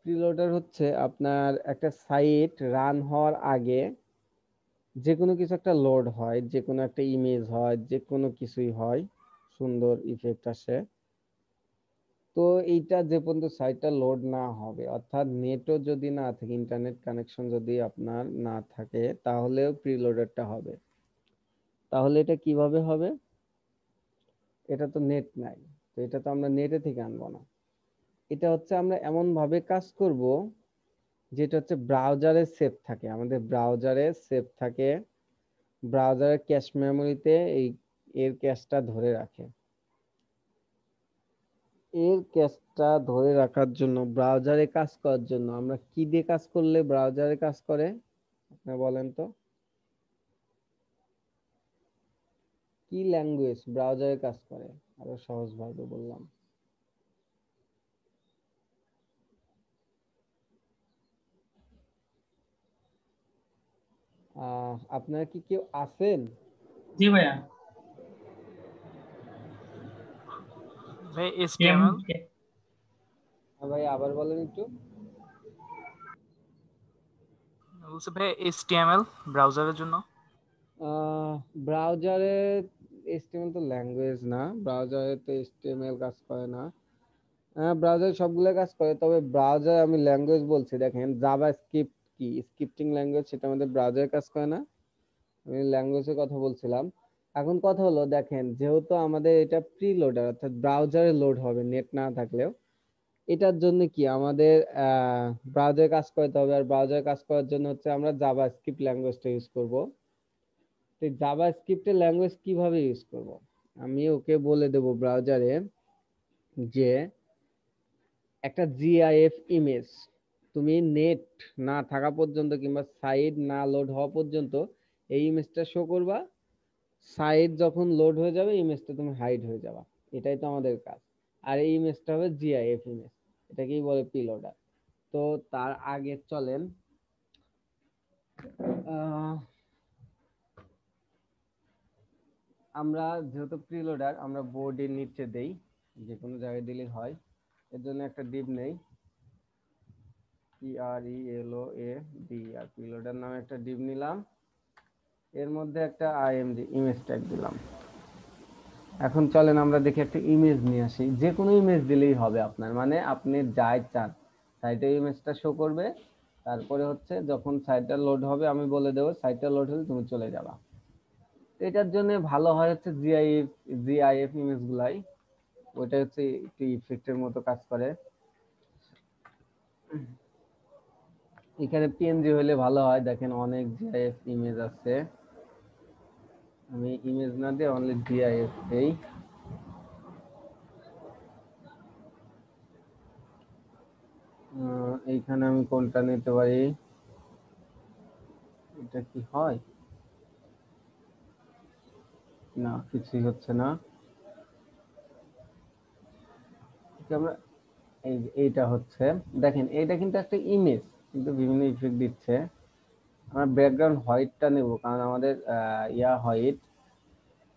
[SPEAKER 2] প্রিলোডার হচ্ছে আপনার একটা সাইট রান হওয়ার আগে যে কোনো কিছু একটা লোড হয়, যে কোনো একটা ইমেজ হয়, যে কোনো কিছুই হয়, সুন্দর ইফেক্ট আসে। তো এইটা যে পর্যন্ত সাইটটা লোড না হবে, অর্থাৎ নেটও যদি না থাকে, ইন্টারনেট কানেকশন যদি আপনার না থাকে, তাহলেও প্রিলোডারটা হবে। তাহলে এটা কিভাবে হবে, এটা তো নেট নাই, তো এটা তো আমরা নেটে থেকে আনবো না। এটা হচ্ছে আমরা এমন ভাবে কাজ করব যেটা হচ্ছে ব্রাউজারে সেভ থাকে, আমাদের ব্রাউজারে সেভ থাকে, ব্রাউজারের ক্যাশ মেমোরিতে এই এর ক্যাশটা ধরে রাখে। এর ক্যাশটা ধরে রাখার জন্য, ব্রাউজারে কাজ করার জন্য আমরা কি দিয়ে কাজ করলে ব্রাউজারে কাজ করে, আপনি বলেন তো, কি ল্যাঙ্গুয়েজ ব্রাউজারে কাজ করে, আরো সহজ ভাবে বললাম। আপনারা কি কেউ আছেন?
[SPEAKER 3] জি ভাইয়া।
[SPEAKER 1] ভাই
[SPEAKER 3] এম
[SPEAKER 1] HTML
[SPEAKER 2] ভাই আবার বলেন একটু।
[SPEAKER 1] বলছে ভাই HTML ব্রাউজারের জন্য।
[SPEAKER 2] ব্রাউজারে এইচটিএমএল তো ল্যাঙ্গুয়েজ না, ব্রাউজারে তো এইচটিএমএল কাজ করে না। হ্যাঁ ব্রাউজার সবগুলো কাজ করে, তবে ব্রাউজার আমি ল্যাঙ্গুয়েজ বলছি, দেখেন জাভা স্ক্রিপ্ট কি স্ক্রিপ্টিং ল্যাঙ্গুয়েজ, সেটা আমাদের ব্রাউজারে কাজ করে না, আমি ল্যাঙ্গুয়েজের কথা বলছিলাম। এখন কথা হলো দেখেন, যেহেতু আমাদের এটা প্রি লোডার অর্থাৎ ব্রাউজারে লোড হবে নেট না থাকলেও, এটার জন্য কি আমাদের ব্রাউজারে কাজ করতে হবে, আর ব্রাউজারে কাজ করার জন্য হচ্ছে আমরা জাভা স্ক্রিপ্ট ল্যাঙ্গুয়েজটা ইউজ করব। তো জাভা স্ক্রিপ্টের ল্যাঙ্গুয়েজ কিভাবে ইউজ করব, আমি ওকে বলে দেব ব্রাউজারে যে একটা জিআইএফ ইমেজ তুমি নেট না থাকা পর্যন্ত কিংবা সাইট না লোড হওয়া পর্যন্ত এই ইমেজটা শো করবা, সাইট যখন লোড হয়ে যাবে ইমেজটা তুমি হাইড হয়ে যাবা, এটাই তো আমাদের কাজ। আর এই ইমেজটা হবে জিআইএফ ইমেজ, এটাকেই বলে প্রিলোডার। তো তার আগে চলেন আমরা যেহেতু প্রিলোডার আমরা বোর্ডের নিচে দেই, যে কোনো জায়গায় দিলেই হয়। এর জন্য একটা ডিভ নেই, PRELOAD প্রিলোডার নামে একটা ডিভ নিলাম, এর মধ্যে একটা IMG ইমেজ ট্যাগ দিলাম। এখন চলেন আমরা দেখি একটা ইমেজ নিয়ে আসি, যে কোনো ইমেজ দিলেই হবে আপনার, মানে আপনি যাই চান সাইটে ইমেজটা শো করবে। তারপরে হচ্ছে যখন সাইটটা লোড হবে আমি বলে দেবো, সাইটটা লোড হলে তুমি চলে যাবা। এটার জন্য ভালো হয় হচ্ছে জিআইএফ ইমেজ গুলাই, ওইটা হচ্ছে একটু ইফেক্টের মতো কাজ করে। এখানে পিএনজি হলে ভালো হয়, দেখেন অনেক জিআইএফ ইমেজ আছে। আমি ইমেজ না দিয়ে অনলি জিআইএফ দেই। এইখানে আমি কোনটা নিতে পারি, এটা কি হয় না, কিছুই হচ্ছে না। আমরা এইটা হচ্ছে, দেখেন এইটা কিন্তু একটা ইমেজ, কিন্তু বিভিন্ন ইফেক্ট দিচ্ছে। আমরা ব্যাকগ্রাউন্ড হোয়াইটটা নেব, কারণ আমাদের হোয়াইট,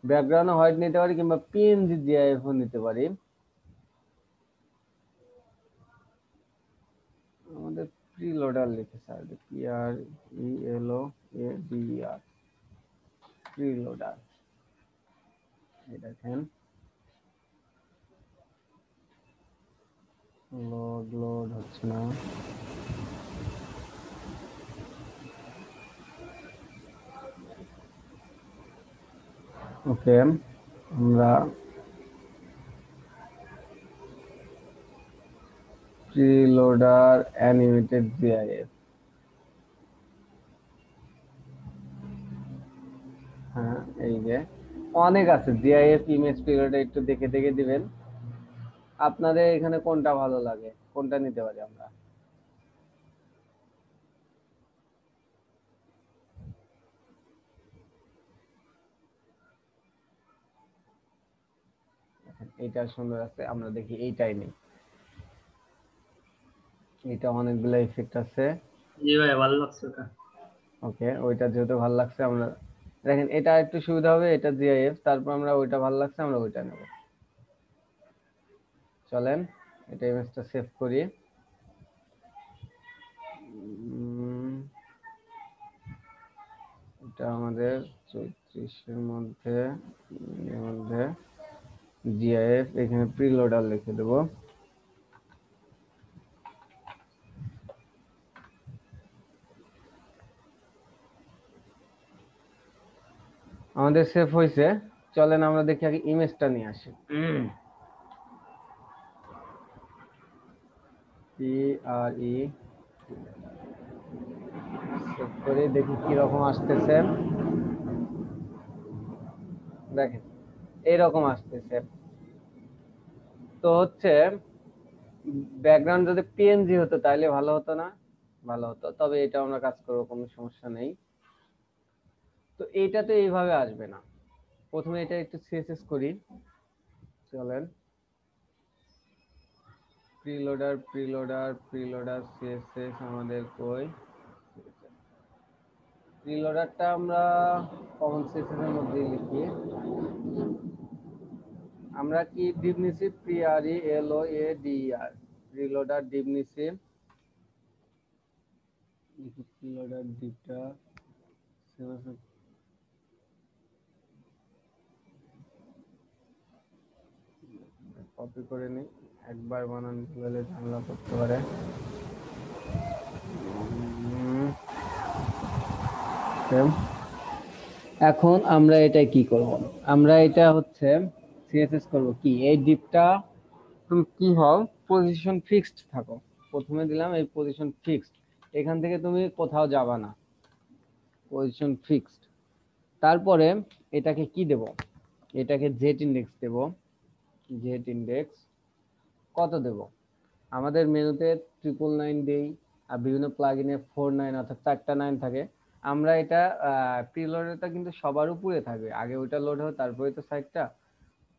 [SPEAKER 2] ব্যাকগ্রাউন্ড হোয়াইট নিতে পারি, কিংবা পিএনজি জিআইএফ ও নিতে পারি। আমাদের প্রিলোডার লিখে স্যার, PRELOADER প্রিলোডার। এই দেখেন লোড হচ্ছে না। ওকে, আমরা প্রিলোডার অ্যানিমেটেড জিআইএফ, হ্যাঁ এই যে অনেক আছে জিআইএফ ইমেজ প্রিলোডার, একটু দেখে দেখে দিবেন আপনাদের এখানে কোনটা ভালো লাগে, কোনটা নিতে পারি আমরা। এইটা সুন্দর আছে, আমরা দেখি এইটাই নেই। এটা অনেকগুলো ইফেক্ট আছে।
[SPEAKER 3] জি ভাই ভালো লাগছে ওটা।
[SPEAKER 2] ওকে, ওইটা যেহেতু ভালো লাগছে আমরা, দেখেন এটা একটু সুবিধা হবে, এটা জিআইএফ, তারপর আমরা ওইটা ভালো লাগছে আমরা ওইটা নেব। চলেন এটা ইমেজটা সেভ করি। এটা আমাদের 34 এর মধ্যে জিআইএফ, এখানে প্রিলোডার লিখে দেব। আমাদের সেভ হয়েছে। চলেন আমরা দেখি আগে ইমেজটা নিয়ে আসি। PRE সেভ করে দেখি কিরকম আসতেছে। দেখেন এইরকম আসতেছে। তো হচ্ছে ব্যাকগ্রাউন্ড যদি পিএনজি হতো তাহলে ভালো হতো না? ভালো হতো, তবে এটা আমরা কাজ করবো, কোনো সমস্যা নেই। তো এইটাতে এইভাবে আসবে না, প্রথমে এটা একটু সিএসএস করি। চলেন প্রিলোডার সিএসএস আমাদের কই, প্রিলোডারটা আমরা কমন সিএসএস এর মধ্যে লিখি। আমরা কি ডিভ নিছি, PRELOADER প্রিলোডার ডিভ নিছি। প্রিলোডার ডিভটা কপি করে নিই, একবার বানান ভুলে ঝামেলা করতে পারে। এখন আমরা এটা কি করব, আমরা এটা হচ্ছে সিএসএস করব কি, এই ডিপটা তুমি কি হও, পজিশন ফিক্সড থাকো। প্রথমে দিলাম এই পজিশন ফিক্সড, এখান থেকে তুমি কোথাও যাবা না, পজিশন ফিক্সড। তারপরে এটাকে কি দেব, এটাকে জেট ইন্ডেক্স দেব। জেট ইন্ডেক্স কত দেব, আমাদের মেনুতে 999 দেই, আর বিভিন্ন প্লাগইনে 49 অর্থাৎ 4টা 9 থাকে। আমরা এটা প্রিলোডারটা কিন্তু সবার উপরে থাকবে, আগে ওইটা লোড হবে তারপরে তো সাইটটা।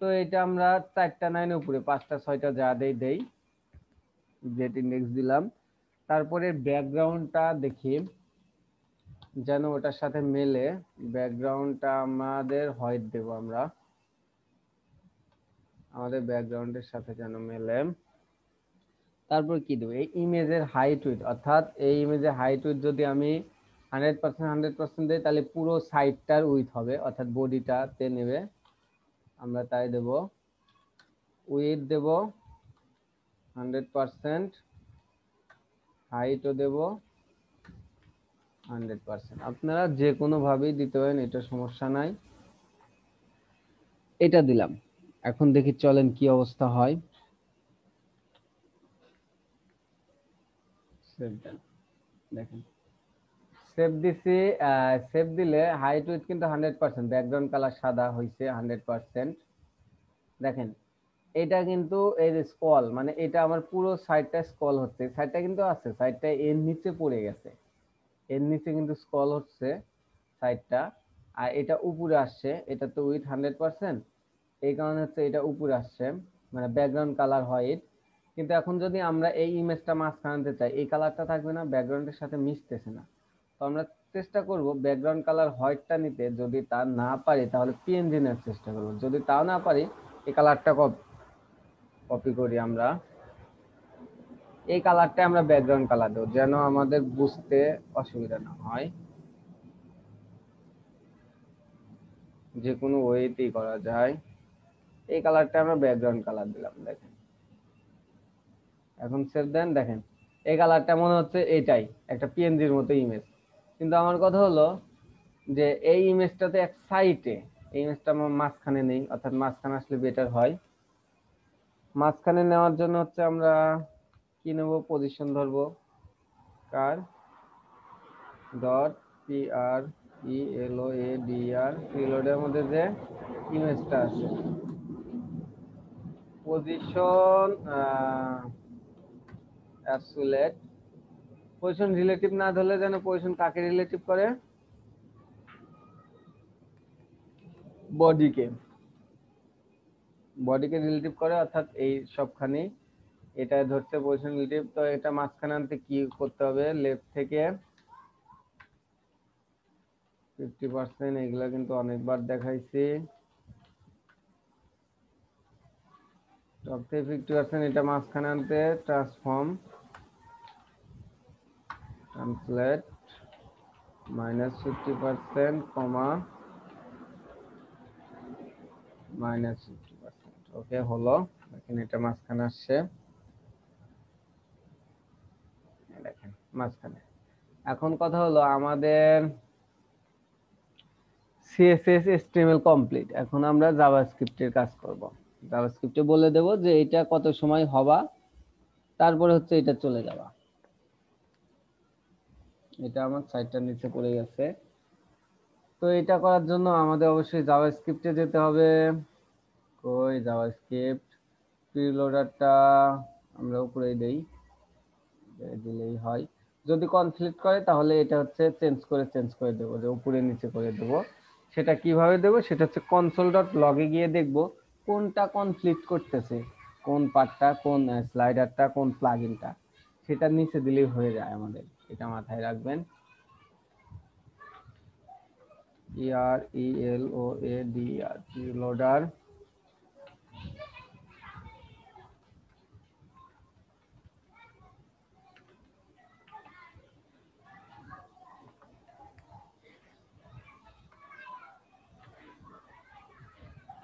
[SPEAKER 2] তো এটা আমরা 4টা 9 উপরে 5টা 6টা যা দেই। জেট ইন্ডেক্স দিলাম। তারপরে ব্যাকগ্রাউন্ডটা দেখি, যেন ওটার সাথে মেলে, ব্যাকগ্রাউন্ডটা আমাদের হোয়াইট দেব আমরা, আমাদের ব্যাকগ্রাউন্ডের সাথে যেন মেলে। তারপর কি দেবো, এই ইমেজের হাইট উইডথ, অর্থাৎ এই ইমেজের হাইট উইডথ যদি আমি 100% দেই তাহলে পুরো সাইডটার উইডথ হবে, অর্থাৎ বডিটাতে নেবে, আমরা তাই দেব। উইডথ দেব 100%, হাইটও দেব 100%। আপনারা যে কোনো ভাবেই দিতে পারেন, এটা সমস্যা নাই। এটা দিলাম। এখন দেখি চলেন কি অবস্থা হয়। সেভ দেন, দেখেন সেভ দিছি। সেভ দিলে হাইট উইডথ কিন্তু 100%, ব্যাকগ্রাউন্ড কালার সাদা হয়েছে 100%। দেখেন এটা কিন্তু এই স্ক্রল, মানে এটা আমার পুরো সাইডটা স্ক্রল হচ্ছে, সাইডটা কিন্তু আছে, সাইডটা এর নিচে পড়ে গেছে, এর নিচে কিন্তু স্ক্রল হচ্ছে সাইডটা, আর এটা উপরে আসছে, এটা তো উইথ 100%, এই কারণে হচ্ছে এটা উপরে আসছে, মানে ব্যাকগ্রাউন্ড কালার হোয়াইট। কিন্তু এখন যদি আমরা এই ইমেজটা মাঝখানে আনতে চাই, এই কালারটা থাকবে না, ব্যাকগ্রাউন্ডের সাথে মিশতেছে না, তো আমরা চেষ্টা করব ব্যাকগ্রাউন্ড কালার হোয়াইটটা নিতে। যদি তা না পারি তাহলে পিএনজি নেওয়ার চেষ্টা করব, যদি তাও না পারি এই কালারটা কপি করি আমরা, এই কালারটা আমরা ব্যাকগ্রাউন্ড কালার দেবো যেন আমাদের বুঝতে অসুবিধা না হয়। যে কোনো ওয়েতেই করা যায়। এই কালারটা আমরা ব্যাকগ্রাউন্ড কালার দিলাম, দেখেন এখন সেভ দেন। দেখেন এই কালারটা মনে হচ্ছে এটাই একটা পিএনজির মতো ইমেজ, কিন্তু আমার কথা হলো যে এই ইমেজটাতে এক সাইডে, এই ইমেজটা আমার মাঝখানে নেই, অর্থাৎ মাঝখানে আসলে বেটার হয়। মাঝখানে নেওয়ার জন্য হচ্ছে আমরা কি নেব, পজিশন ধরবো, কার ডট PRELOADR, প্রিলোডের মধ্যে যে ইমেজটা আছে পজিশন অ্যাবসোলিউট, পজিশন রিলেটিভ না ধরলে যেন পজিশন কাকে রিলেটিভ করে, বডিকে, বডিকে রিলেটিভ করে, অর্থাৎ এই সবখানে এটা ধরছে পজিশন রিলেটিভ। তো এটা মাঝখানে আনতে কি করতে হবে, লেফট থেকে 50%, এগুলা কিন্তু অনেকবার দেখাইছি, টপ থেকে 50%, এটা মাঝখানে আনতে ট্রান্সফর্ম ট্রান্সলেট -50%, -50%। ওকে হলো, দেখেন এটা মাঝখানে আসছে, দেখেন মাঝখানে। এখন কথা হলো আমাদের CSS HTML কমপ্লিট, এখন আমরা জাভাস্ক্রিপ্টের কাজ করব। জাভাস্ক্রিপ্টে বলে দেব যে এটা কত সময় হবা, তারপরে হচ্ছে এটা চলে যাবা। এটা আমার সাইটটার নিচে পড়ে গেছে, তো এটা করার জন্য আমাদের অবশ্যই জাভাস্ক্রিপ্টে যেতে হবে। কই জাভাস্ক্রিপ্ট, প্রিলোডারটা আমরা উপরেই দেই, দিলেই হয়। যদি কনফ্লিক্ট করে তাহলে এটা হচ্ছে চেঞ্জ করে দেবো, যে উপরে নিচে করে দেবো। সেটা কিভাবে দেবো, সেটা হচ্ছে console.log-এ গিয়ে দেখবো কোনটা কনফ্লিক্ট করতেছে, কোন পার্টটা, কোন স্লাইডারটা, কোন প্লাগইনটা, সেটা নিচে দিলেই হয়ে যায় আমাদের, এটা মাথায় রাখবেন। PRELOADR, preloader.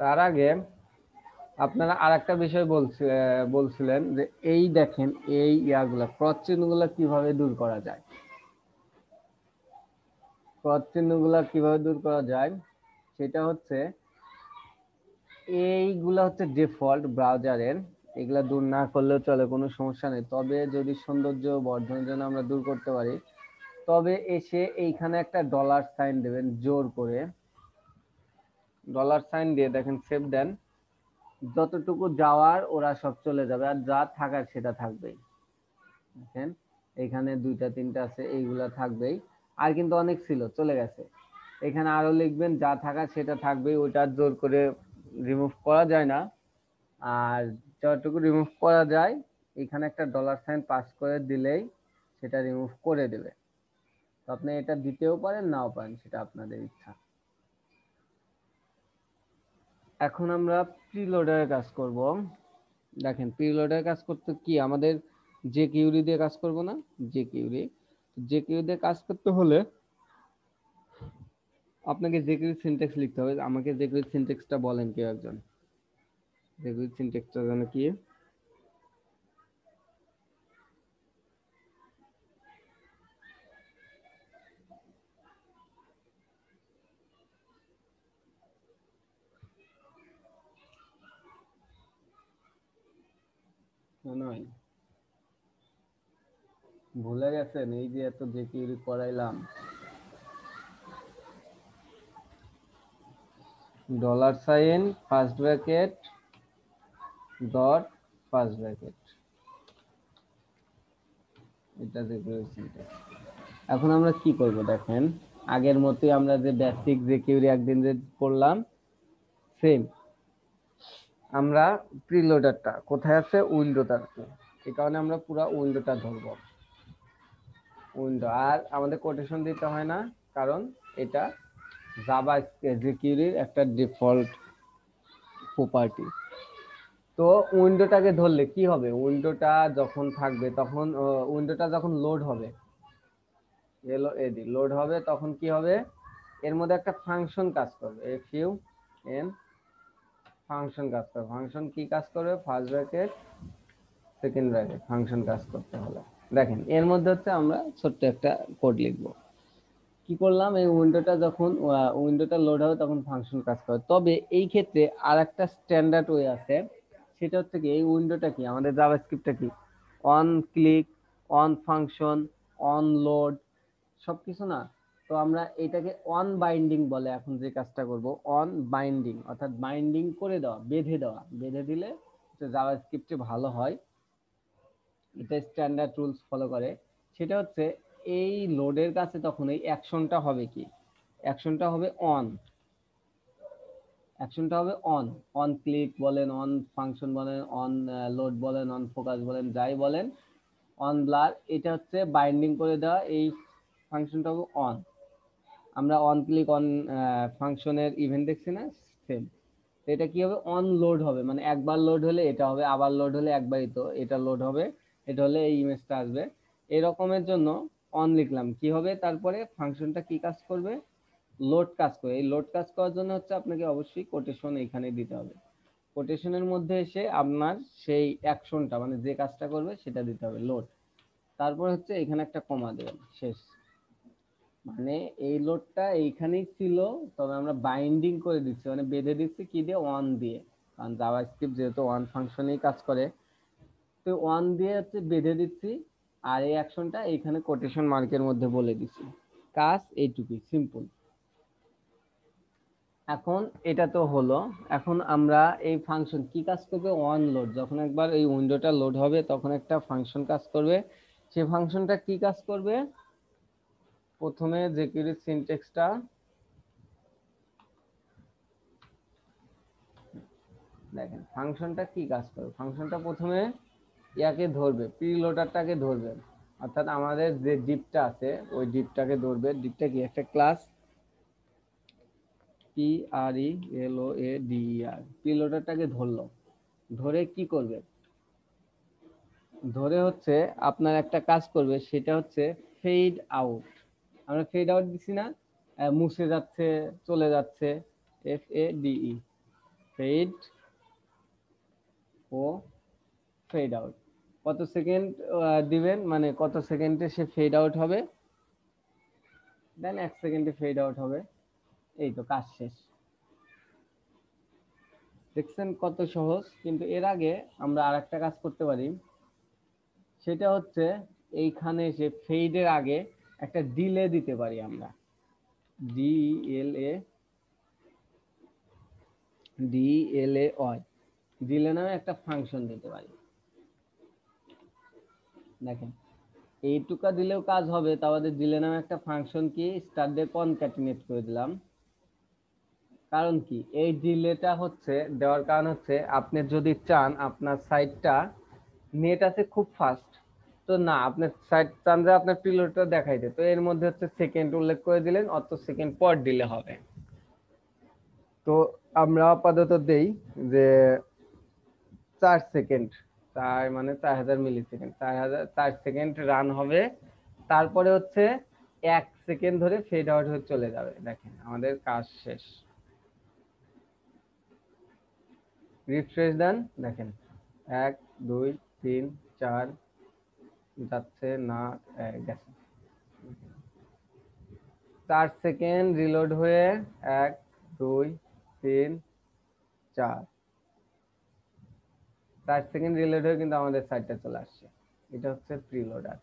[SPEAKER 2] তার আগে আপনারা আরেকটা বিষয় বলছিলেন যে এই দেখেন এই ইয়াগুলা ক্রস চিহ্নগুলা কিভাবে দূর করা যায়, ক্রস চিহ্নগুলা কিভাবে দূর করা যায় সেটা হচ্ছে, এইগুলা হচ্ছে ডিফল্ট ব্রাউজারের, এগুলা দূর না করলেও চলে, কোনো সমস্যা নেই। তবে যদি সৌন্দর্য বর্ধনের জন্য আমরা দূর করতে পারি, তবে এসে এইখানে একটা ডলার সাইন দেবেন, জোর করে ডলার সাইন দিয়ে দেখেন সেভ দেন, যতটুকু যাওয়ার ওরা সব চলে যাবে, আর যা থাকার সেটা থাকবেই। দেখেন এখানে 2টা 3টা আছে, এইগুলা থাকবেই, আর কিন্তু অনেক ছিল চলে গেছে। এখানে আরো লিখবেন, যা থাকার সেটা থাকবেই, ওইটা জোর করে রিমুভ করা যায় না। আর যতটুকু রিমুভ করা যায়, এখানে একটা ডলার সাইন পাস করে দিলেই সেটা রিমুভ করে দেবে। তো আপনি এটা দিতেও পারেন নাও পারেন, সেটা আপনাদের ইচ্ছা। এখন আমরা প্রিলোডারের কাজ করব। দেখেন প্রিলোডারের কাজ করতে কি আমাদের যে কিউরি দিয়ে কাজ করব না, যে কিউরি দিয়ে কাজ করতে হলে আপনাকে যে কিউরি সিনট্যাক্স লিখতে হবে। আমাকে যে কিউরি সিনট্যাক্সটা বলেন কেউ একজন, যে কিউরি সিনট্যাক্সটা জানে কি? নয়, ভুলে গেছেন? এই যে এত যে কিউরি করাইলাম, $, first bracket, dot, first bracket, এটা যে কিউরি সিনট্যাক্স। এখন আমরা কি করব দেখেন, আগের মতোই আমরা যে বেসিক যে কিউরি একদিন যে করলাম সেম, আমরা প্রিলোডারটা কোথায় আছে, উইন্ডোটাতে, এই কারণে আমরা পুরো উইন্ডোটা ধরব, উইন্ডো। আর আমাদের কোটেশন দিতে হয় না, কারণ এটা জাভা যে কিউরির একটা ডিফল্ট প্রপার্টি। তো উইন্ডোটাকে ধরলে কি হবে, উইন্ডোটা যখন থাকবে তখন উইন্ডোটা যখন লোড হবে, লোড হবে তখন কি হবে, এর মধ্যে একটা ফাংশন কাজ করবে, FUN ফাংশন কাজ করবে। ফাংশন কি কাজ করবে, first bracket, second bracket, function কাজ করতে হলে দেখেন এর মধ্যে হচ্ছে আমরা ছোট্ট একটা কোড লিখবো। কি করলাম, এই উইন্ডোটা যখন উইন্ডোটা লোড হবে তখন ফাংশন কাজ করে। তবে এই ক্ষেত্রে আর একটা স্ট্যান্ডার্ড ওয়ে আছে, সেটা হচ্ছে কি, এই উইন্ডোটা কি আমাদের জাভাস্ক্রিপ্টটা কি on click, on function, on load সবকিছু না। তো আমরা এটাকে অন বাইন্ডিং বলে, এখন যে কাজটা করব অন বাইন্ডিং, অর্থাৎ বাইন্ডিং করে দেওয়া, বেঁধে দেওয়া। বেঁধে দিলে জাভাস্ক্রিপ্টে ভালো হয়, এটা স্ট্যান্ডার্ড রুলস ফলো করে। সেটা হচ্ছে এই লোডের কাছে তখন এই অ্যাকশনটা হবে কি, অ্যাকশনটা হবে অন, অ্যাকশনটা হবে অন। অন ক্লিক বলেন, অন ফাংশন বলেন, অন লোড বলেন, অন ফোকাস বলেন, যাই বলেন, অন ব্লার, এটা হচ্ছে বাইন্ডিং করে দেওয়া, এই ফাংশনটা হবে অন। আমরা অন ক্লিক অন ফাংশনের ইভেন্ট দেখছি না, সেম। এটা কি হবে, অন লোড হবে, মানে একবার লোড হলে এটা হবে, আবার লোড হলে একবারই তো এটা লোড হবে, এটা হলে এই ইমেজটা আসবে। এরকমের জন্য অন লিখলাম, কি হবে তারপরে ফাংশনটা কি কাজ করবে, লোড কাজ করে। এই লোড কাজ করার জন্য হচ্ছে আপনাকে অবশ্যই কোটেশন এখানে দিতে হবে। কোটেশনের মধ্যে এসে আপনার সেই অ্যাকশনটা মানে যে কাজটা করবে সেটা দিতে হবে, লোড। তারপর হচ্ছে এখানে একটা কমা দেবেন, শেষ। মানে এই লোডটা এইখানেই ছিল, তবে আমরা বাইন্ডিং করে দিচ্ছি, মানে বেঁধে দিচ্ছি কি দিয়ে, ওয়ান দিয়ে। কারণ জাভাস্ক্রিপ্ট যেহেতু ওয়ান ফাংশনেই কাজ করে, তো ওয়ান দিয়ে হচ্ছে বেঁধে দিচ্ছি। আর এই অ্যাকশনটা এইখানে কোটেশন মার্কের মধ্যে বলে দিচ্ছি। কাজ এইটুকুই, সিম্পল। এখন এটা তো হলো। এখন আমরা এই ফাংশন কি কাজ করবে, ওয়ান লোড, যখন একবার এই উইন্ডোটা লোড হবে তখন একটা ফাংশন কাজ করবে। সেই ফাংশনটা কি কাজ করবে, প্রথমে জেকিউরি সিনট্যাক্সটা দেখেন, ফাংশনটা কি কাজ করবে, ফাংশনটা প্রথমে ইয়াকে ধরবে, প্রিলোডারটাকে ধরবে, অর্থাৎ আমাদের যে ডিপটা আছে ওই ডিপটাকে ধরবে। ডিপটা কি, একটা ক্লাস PRELOADER, প্রিলোডারটাকে ধরলো। ধরে কি করবে, ধরে হচ্ছে আপনার একটা কাজ করবে, সেটা হচ্ছে ফেড আউট। আমরা ফেড আউট দিছি না, মুছে যাচ্ছে, চলে যাচ্ছে, FADE, ফেড ও ফেড আউট। কত সেকেন্ড দিবেন, মানে কত সেকেন্ডে সে ফেড আউট হবে, দেন 1 সেকেন্ডে ফেড আউট হবে। এই তো কাজ শেষ। দেখছেন কত সহজ। কিন্তু এর আগে আমরা আরেকটা কাজ করতে পারি, সেটা হচ্ছে এইখানে এসে ফেডের আগে একটা ডিলে দিতে পারি আমরা, DLAY, ডিলে নামে একটা ফাংশন দিতে পারি। দেখেন এইটুকা দিলেও কাজ হবে, তাহলে ডিলে নামে একটা ফাংশন কি স্টার দিয়ে কনক্যাটিনেট করে দিলাম। কারণ কি, এই ডিলেটা হচ্ছে দেওয়ার কারণ হচ্ছে আপনি যদি চান আপনার সাইটটা নেট আছে খুব ফাস্ট, তো না, আপনার সাইট চান যে আপনার প্রিলোডটা দেখাইতে, তো এর মধ্যে হচ্ছে সেকেন্ড উল্লেখ করে দিলেন, অত সেকেন্ড পর দিলে হবে। তো আমরা আপাতত দেই যে 4 সেকেন্ড, তার মানে 4000 মিলি সেকেন্ড, 4 সেকেন্ড রান হবে, তারপরে হচ্ছে 1 সেকেন্ড ধরে ফেড আউট হয়ে চলে যাবে। দেখেন আমাদের কাজ শেষ। রিফ্রেশ দেন, দেখেন 1 2 3 4 যাচ্ছে না, গেছে। 4 সেকেন্ড রিলোড হয়ে 1 2 3 4, 4 সেকেন্ড রিলোড হয়ে কিন্তু আমাদের সাইটটা চলে আসছে। এটা হচ্ছে প্রিলোডার।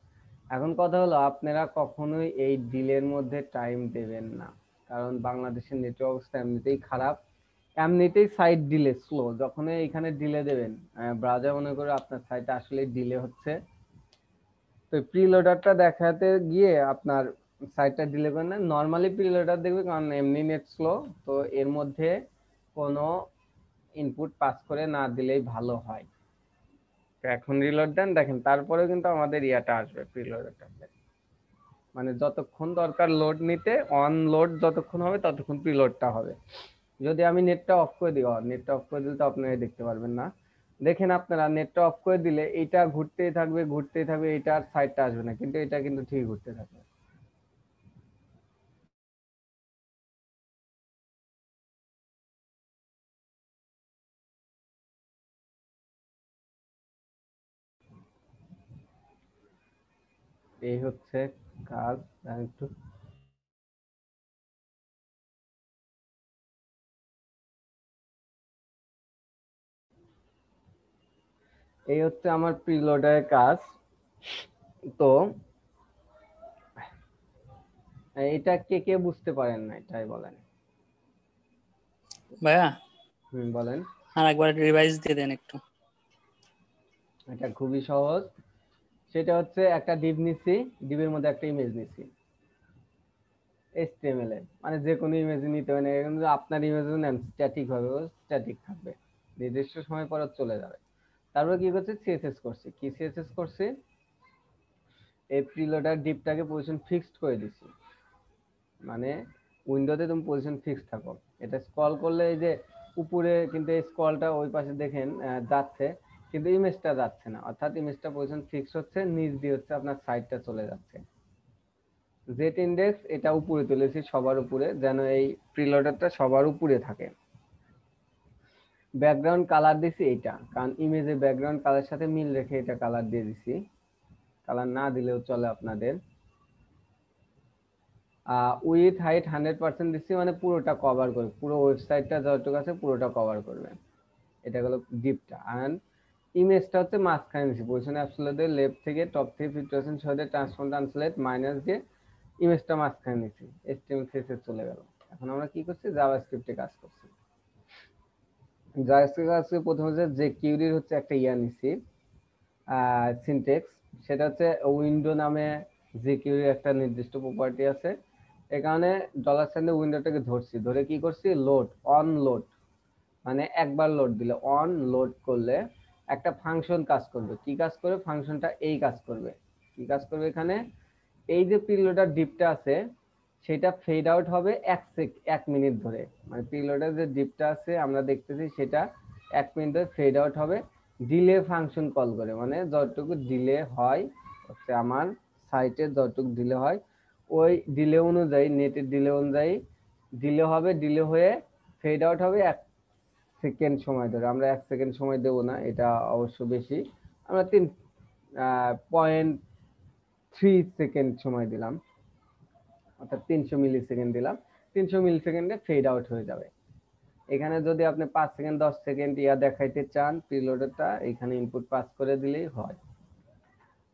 [SPEAKER 2] এখন কথা হলো, আপনারা কখনোই এই ডিলের মধ্যে টাইম দেবেন না, কারণ বাংলাদেশের নেটওয়ার্ক অবস্থা এমনিতেই খারাপ, এমনিতেই সাইট ডিলে স্লো। যখনই এখানে ডিলে দেবেন, ব্রাউজার মনে করে আপনার সাইট আসলে ডিলে হচ্ছে, তো প্রিলোডারটা দেখাতে গিয়ে আপনার সাইটটা ডিলে করে না। নর্মালি প্রিলোডার দেখবে, কারণ এমনি নেট স্লো, তো এর মধ্যে কোনো ইনপুট পাস করে না দিলেই ভালো হয়। তো এখন রিলোড দেন, দেখেন তারপরে কিন্তু আমাদের ইয়াটা আসবে, প্রিলোডারটা। মানে যতক্ষণ দরকার লোড নিতে, অন লোড যতক্ষণ হবে ততক্ষণ প্রিলোডটা হবে। যদি আমি নেটটা অফ করে দিই, নেটটা অফ করে দিলে তো আপনারা দেখতে পারবেন না। দেখেন আপনারা নেটটা অফ করে দিলে এইটা ঘুরতেই থাকবে ঘুরতেই থাকবে, এটা আর সাইডটা আসবে না, কিন্তু এটা কিন্তু ঠিক ঘুরতে থাকবে। এই হচ্ছে কাজ। আর একটু এই হচ্ছে আমার প্রিলোডারের কাজ। তো এটা কে কে বুঝতে পারেন না, এটাই বলেন।
[SPEAKER 4] ভাইয়া
[SPEAKER 2] বলেন।
[SPEAKER 4] আর একবার রিভাইজ দিয়ে দেন একটু।
[SPEAKER 2] এটা খুবই সহজ। সেটা হচ্ছে একটা ডিভ নিছি, ডিভের মধ্যে একটা ইমেজ নিছি HTML এ, মানে যে কোনো ইমেজ নিতে পারেন, কিন্তু আপনার ইমেজ নেন স্ট্যাটিক হবে, স্ট্যাটিক থাকবে, নির্দিষ্ট সময় পর চলে যাবে। তারপর কি করছে, সিএসএস করছি। কি সিএসএস করছি, এই প্রিলোডার ডিভটাকে পজিশন ফিক্সড করে দিছি, মানে উইন্ডোতে তুমি পজিশন ফিক্স থাকো। এটা স্ক্রল করলে এই যে উপরে কিন্তু এই স্ক্রলটা ওই পাশে দেখেন যাচ্ছে, কিন্তু ইমেজটা যাচ্ছে না, অর্থাৎ ইমেজটা পজিশন ফিক্স হচ্ছে, নিচ দিয়ে হচ্ছে আপনার সাইডটা চলে যাচ্ছে। জেট ইন্ডেক্স এটা উপরে তুলেছি, সবার উপরে, যেন এই প্রিলোডারটা সবার উপরে থাকে। ব্যাকগ্রাউন্ড কালার দিছি এইটা, কারণ ইমেজের ব্যাকগ্রাউন্ড কালার সাথে মিল রেখে এটা কালার দিয়ে দিছি, কালার না দিলেও চলে আপনাদের। উইথ হাইট 100% দিচ্ছি, মানে পুরোটা কভার করবে, পুরো ওয়েবসাইটটা যতটুকু আছে পুরোটা কভার করবে। এটা হলো ডিপটা। আর ইমেজটা হচ্ছে মাঝখানে দিচ্ছি, পজিশনে অ্যাবসলিউটলি লেফট থেকে টপ থেকে 50% সরে ট্রান্সফর্ম ট্রান্সলেট মাইনাস দিয়ে ইমেজটা মাঝখানে নিচ্ছি, HTML CSS চলে গেল। এখন আমরা কি করছি, জাভাস্ক্রিপ্টে কাজ করছি। জাভাস্ক্রিপ্টে কাজ করে প্রথমে যে কিউরির হচ্ছে একটা ইয়া নিচ্ছি, সিনটেক্স। সেটা হচ্ছে উইন্ডো নামে জিকিউরির একটা নির্দিষ্ট প্রপার্টি আছে, এই কারণে $সাইনে উইন্ডোটাকে ধরছি, ধরে কি করছি, লোড অন লোড, মানে একবার লোড দিলে, অন লোড করলে একটা ফাংশন কাজ করবে। কি কাজ করবে ফাংশনটা, এই কাজ করবে। কি কাজ করবে, এখানে এই যে প্রিলোডার ডিপটা আছে সেটা ফেড আউট হবে 1 মিনিট ধরে, মানে প্রিলোডার যে ডিপটা আছে আমরা দেখতেছি সেটা 1 মিনিট ধরে ফেড আউট হবে, ডিলে ফাংশন কল করে, মানে যতটুকু ডিলে হয় হচ্ছে আমার সাইটে, যতটুকু ডিলে হয় ওই ডিলে অনুযায়ী, নেটের ডিলে অনুযায়ী ডিলে হবে, ডিলে হয়ে ফেড আউট হবে 1 সেকেন্ড সময় ধরে। আমরা 1 সেকেন্ড সময় দেবো না, এটা অবশ্য বেশি, আমরা 3.3 সেকেন্ড সময় দিলাম, অর্থাৎ 300 মিলি সেকেন্ড দিলাম। 300 মিলি সেকেন্ডে ফেড আউট হয়ে যাবে। এখানে যদি আপনি 5 সেকেন্ড 10 সেকেন্ড ইয়া দেখাইতে চান, প্রিলোডারটা এখানে ইনপুট পাস করে দিলেই হয়।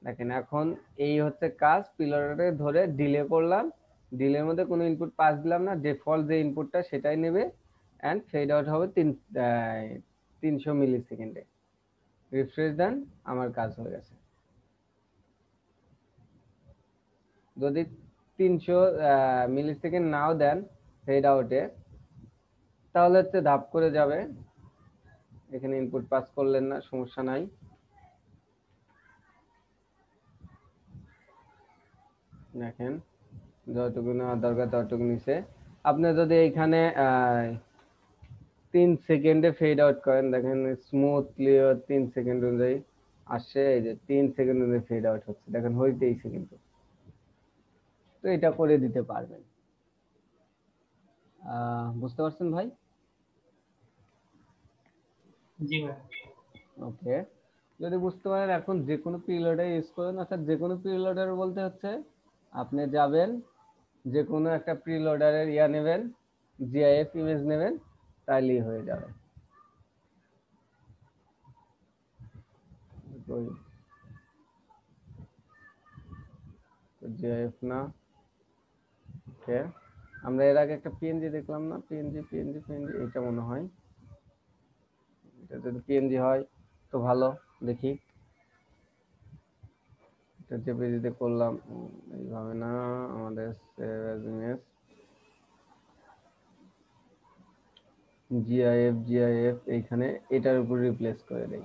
[SPEAKER 2] দেখেন এখন এই হচ্ছে কাজ, প্রিলোডারে ধরে ডিলে করলাম, ডিলের মধ্যে কোনো ইনপুট পাস দিলাম না, ডিফল্ট যে ইনপুটটা সেটাই নেবে, অ্যান্ড ফেড আউট হবে 300 মিলি সেকেন্ডে। রিফ্রেশ দেন, আমার কাজ হয়ে গেছে। যদি 300 মিলি সেকেন্ড নাও দেন ফেড আউটে, তাহলে হচ্ছে ধাপ করে যাবে, এখানে ইনপুট পাস করলেন না, সমস্যা নাই। দেখেন যতটুকু নেওয়ার দরকার ততটুকু নিছে। আপনি যদি এখানে 3 সেকেন্ডে ফেড আউট করেন, দেখেন স্মুথলি 3 সেকেন্ড অনুযায়ী আসছে, এই যে 3 সেকেন্ড অনুযায়ী ফেড আউট হচ্ছে, দেখেন হইতেইছে কিন্তু। তো এটা করে দিতে পারবেন। বুঝতে পারছেন ভাই?
[SPEAKER 3] জি ভাই।
[SPEAKER 2] ওকে, যদি বুঝতে পারেন এখন যে কোনো প্রিলোডার ইউজ করেন, অর্থাৎ যে কোনো প্রিলোডার বলতে হচ্ছে আপনি যাবেন যে কোনো একটা প্রিলোডারের নেবেন, জিআইএফ ইমেজ নেবেন, তাইলেই হয়ে যাবে। জিআইএফ না, ওকে। আমরা এর আগে একটা পিএনজি দেখলাম না, পিএনজি পিএনজি পিএনজি, এটা মনে হয়। এটা যদি পিএনজি হয় তো ভালো, দেখি এটা জেপিজিতে করলাম এইভাবে না, আমাদের save as image, GIF GIF এইখানে এটার উপর রিপ্লেস করে দেই।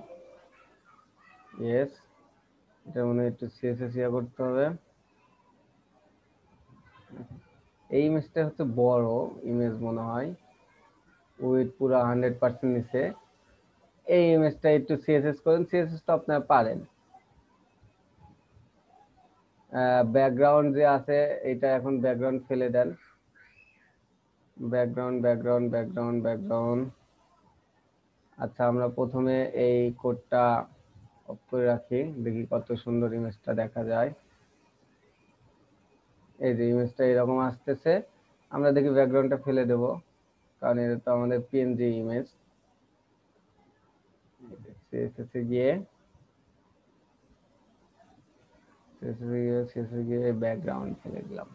[SPEAKER 2] ইয়েস, এটা মনে হয় একটু সিএসএস করতে হবে। এই ইমেজটা হচ্ছে বড় ইমেজ মনে হয়, উইথ পুরো 100% নিচে। এই ইমেজটা একটু সিএসএস করেন, সিএসএস তো আপনারা পারেন। ব্যাকগ্রাউন্ড যে আছে এটা এখন ব্যাকগ্রাউন্ড ফেলে দেন, ব্যাকগ্রাউন্ড ব্যাকগ্রাউন্ড ব্যাকগ্রাউন্ড ব্যাকগ্রাউন্ড। আচ্ছা, আমরা প্রথমে এই কোডটা অফ করে রাখি, দেখি কত সুন্দর ইমেজটা দেখা যায়। এই যে ইমেজটা এরকম আসতেছে, আমরা দেখি ব্যাকগ্রাউন্ডটা ফেলে দেব, কারণ এটা তো আমাদের পিএনজি ইমেজ। সিএসএস গিয়ে ব্যাকগ্রাউন্ড ফেলে দিলাম।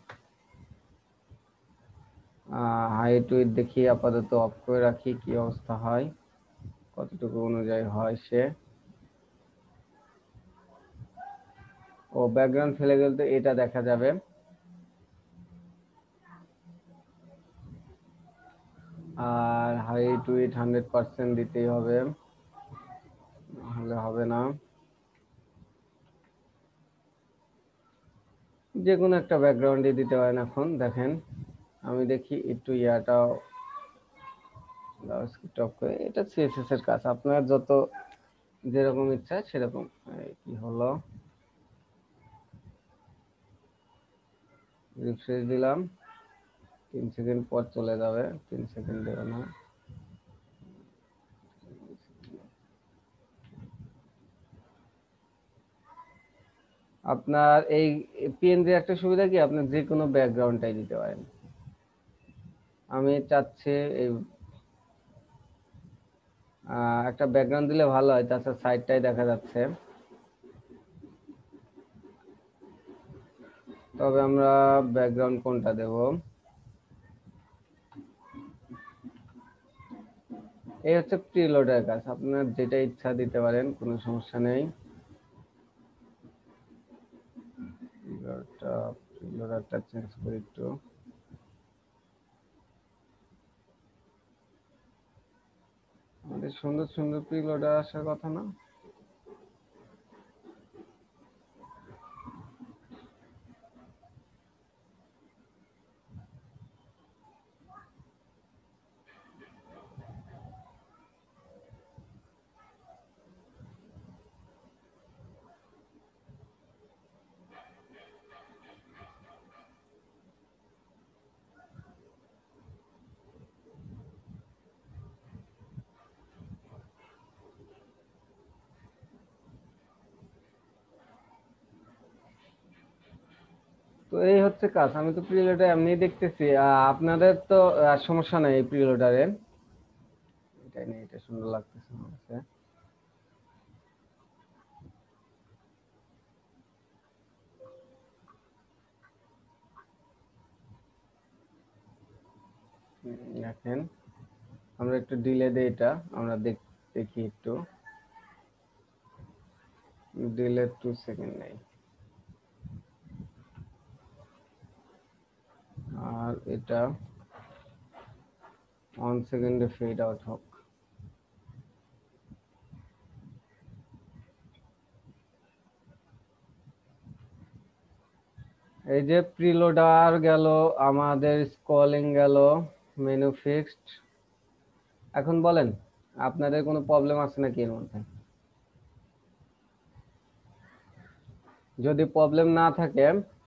[SPEAKER 2] হাইট উইথ দেখি আপাতত অফ করে রাখি, কি অবস্থা হয়, কতটুকু অনুযায়ী হয় সে। ও ব্যাকগ্রাউন্ড ফেলে গেলে তো এটা দেখা যাবে। আর হাইট উইথ 100% দিতেই হবে, নাহলে হবে না। যে কোনো একটা ব্যাকগ্রাউন্ডে দিতে পারেন। এখন দেখেন আমি দেখি একটু ইয়াটাও টপ করে, এটা সিএসএস এর কাজ, আপনার যত যেরকম ইচ্ছা সেরকম। কি হলো, রিফ্রেশ দিলাম, 3 সেকেন্ড পর চলে যাবে, 3 সেকেন্ড দেবে না। আপনার এই পিএনজি একটা সুবিধা কি, আপনি যে কোনো ব্যাকগ্রাউন্ডটাই দিতে পারেন। আমি চাচ্ছি এই একটা ব্যাকগ্রাউন্ড দিলে ভালো হয়, তাছাড়া সাইডটাই দেখা যাচ্ছে। তবে আমরা ব্যাকগ্রাউন্ড কোনটা দেব, এই হচ্ছে প্রিলোডের কাজ, আপনার যেটা ইচ্ছা দিতে পারেন, কোনো সমস্যা নেই। প্রিলোডারটা চেঞ্জ করি একটু, আমাদের সুন্দর সুন্দর প্রিলোডার আসার কথা না। তো এই হচ্ছে কাজ, আমি তো প্রিলোডার এমনি দেখতেছি। আপনাদের তো সমস্যা নাই এই প্রিলোডারের, এটাই নেই, এটা সুন্দর লাগতেছে আমার কাছে। দেখেন আমরা একটু ডিলে দিই, এটা আমরা দেখি একটু, ডিলে 2 সেকেন্ড নেই, আর এটা 1 সেকেন্ডে ফেড আউট হোক। এই যে প্রিলোডার গেল, আমাদের স্ক্রলিং গেল, মেনু ফিক্সড। এখন বলেন আপনাদের কোনো প্রবলেম আছে নাকি এর মধ্যে? যদি প্রবলেম না থাকে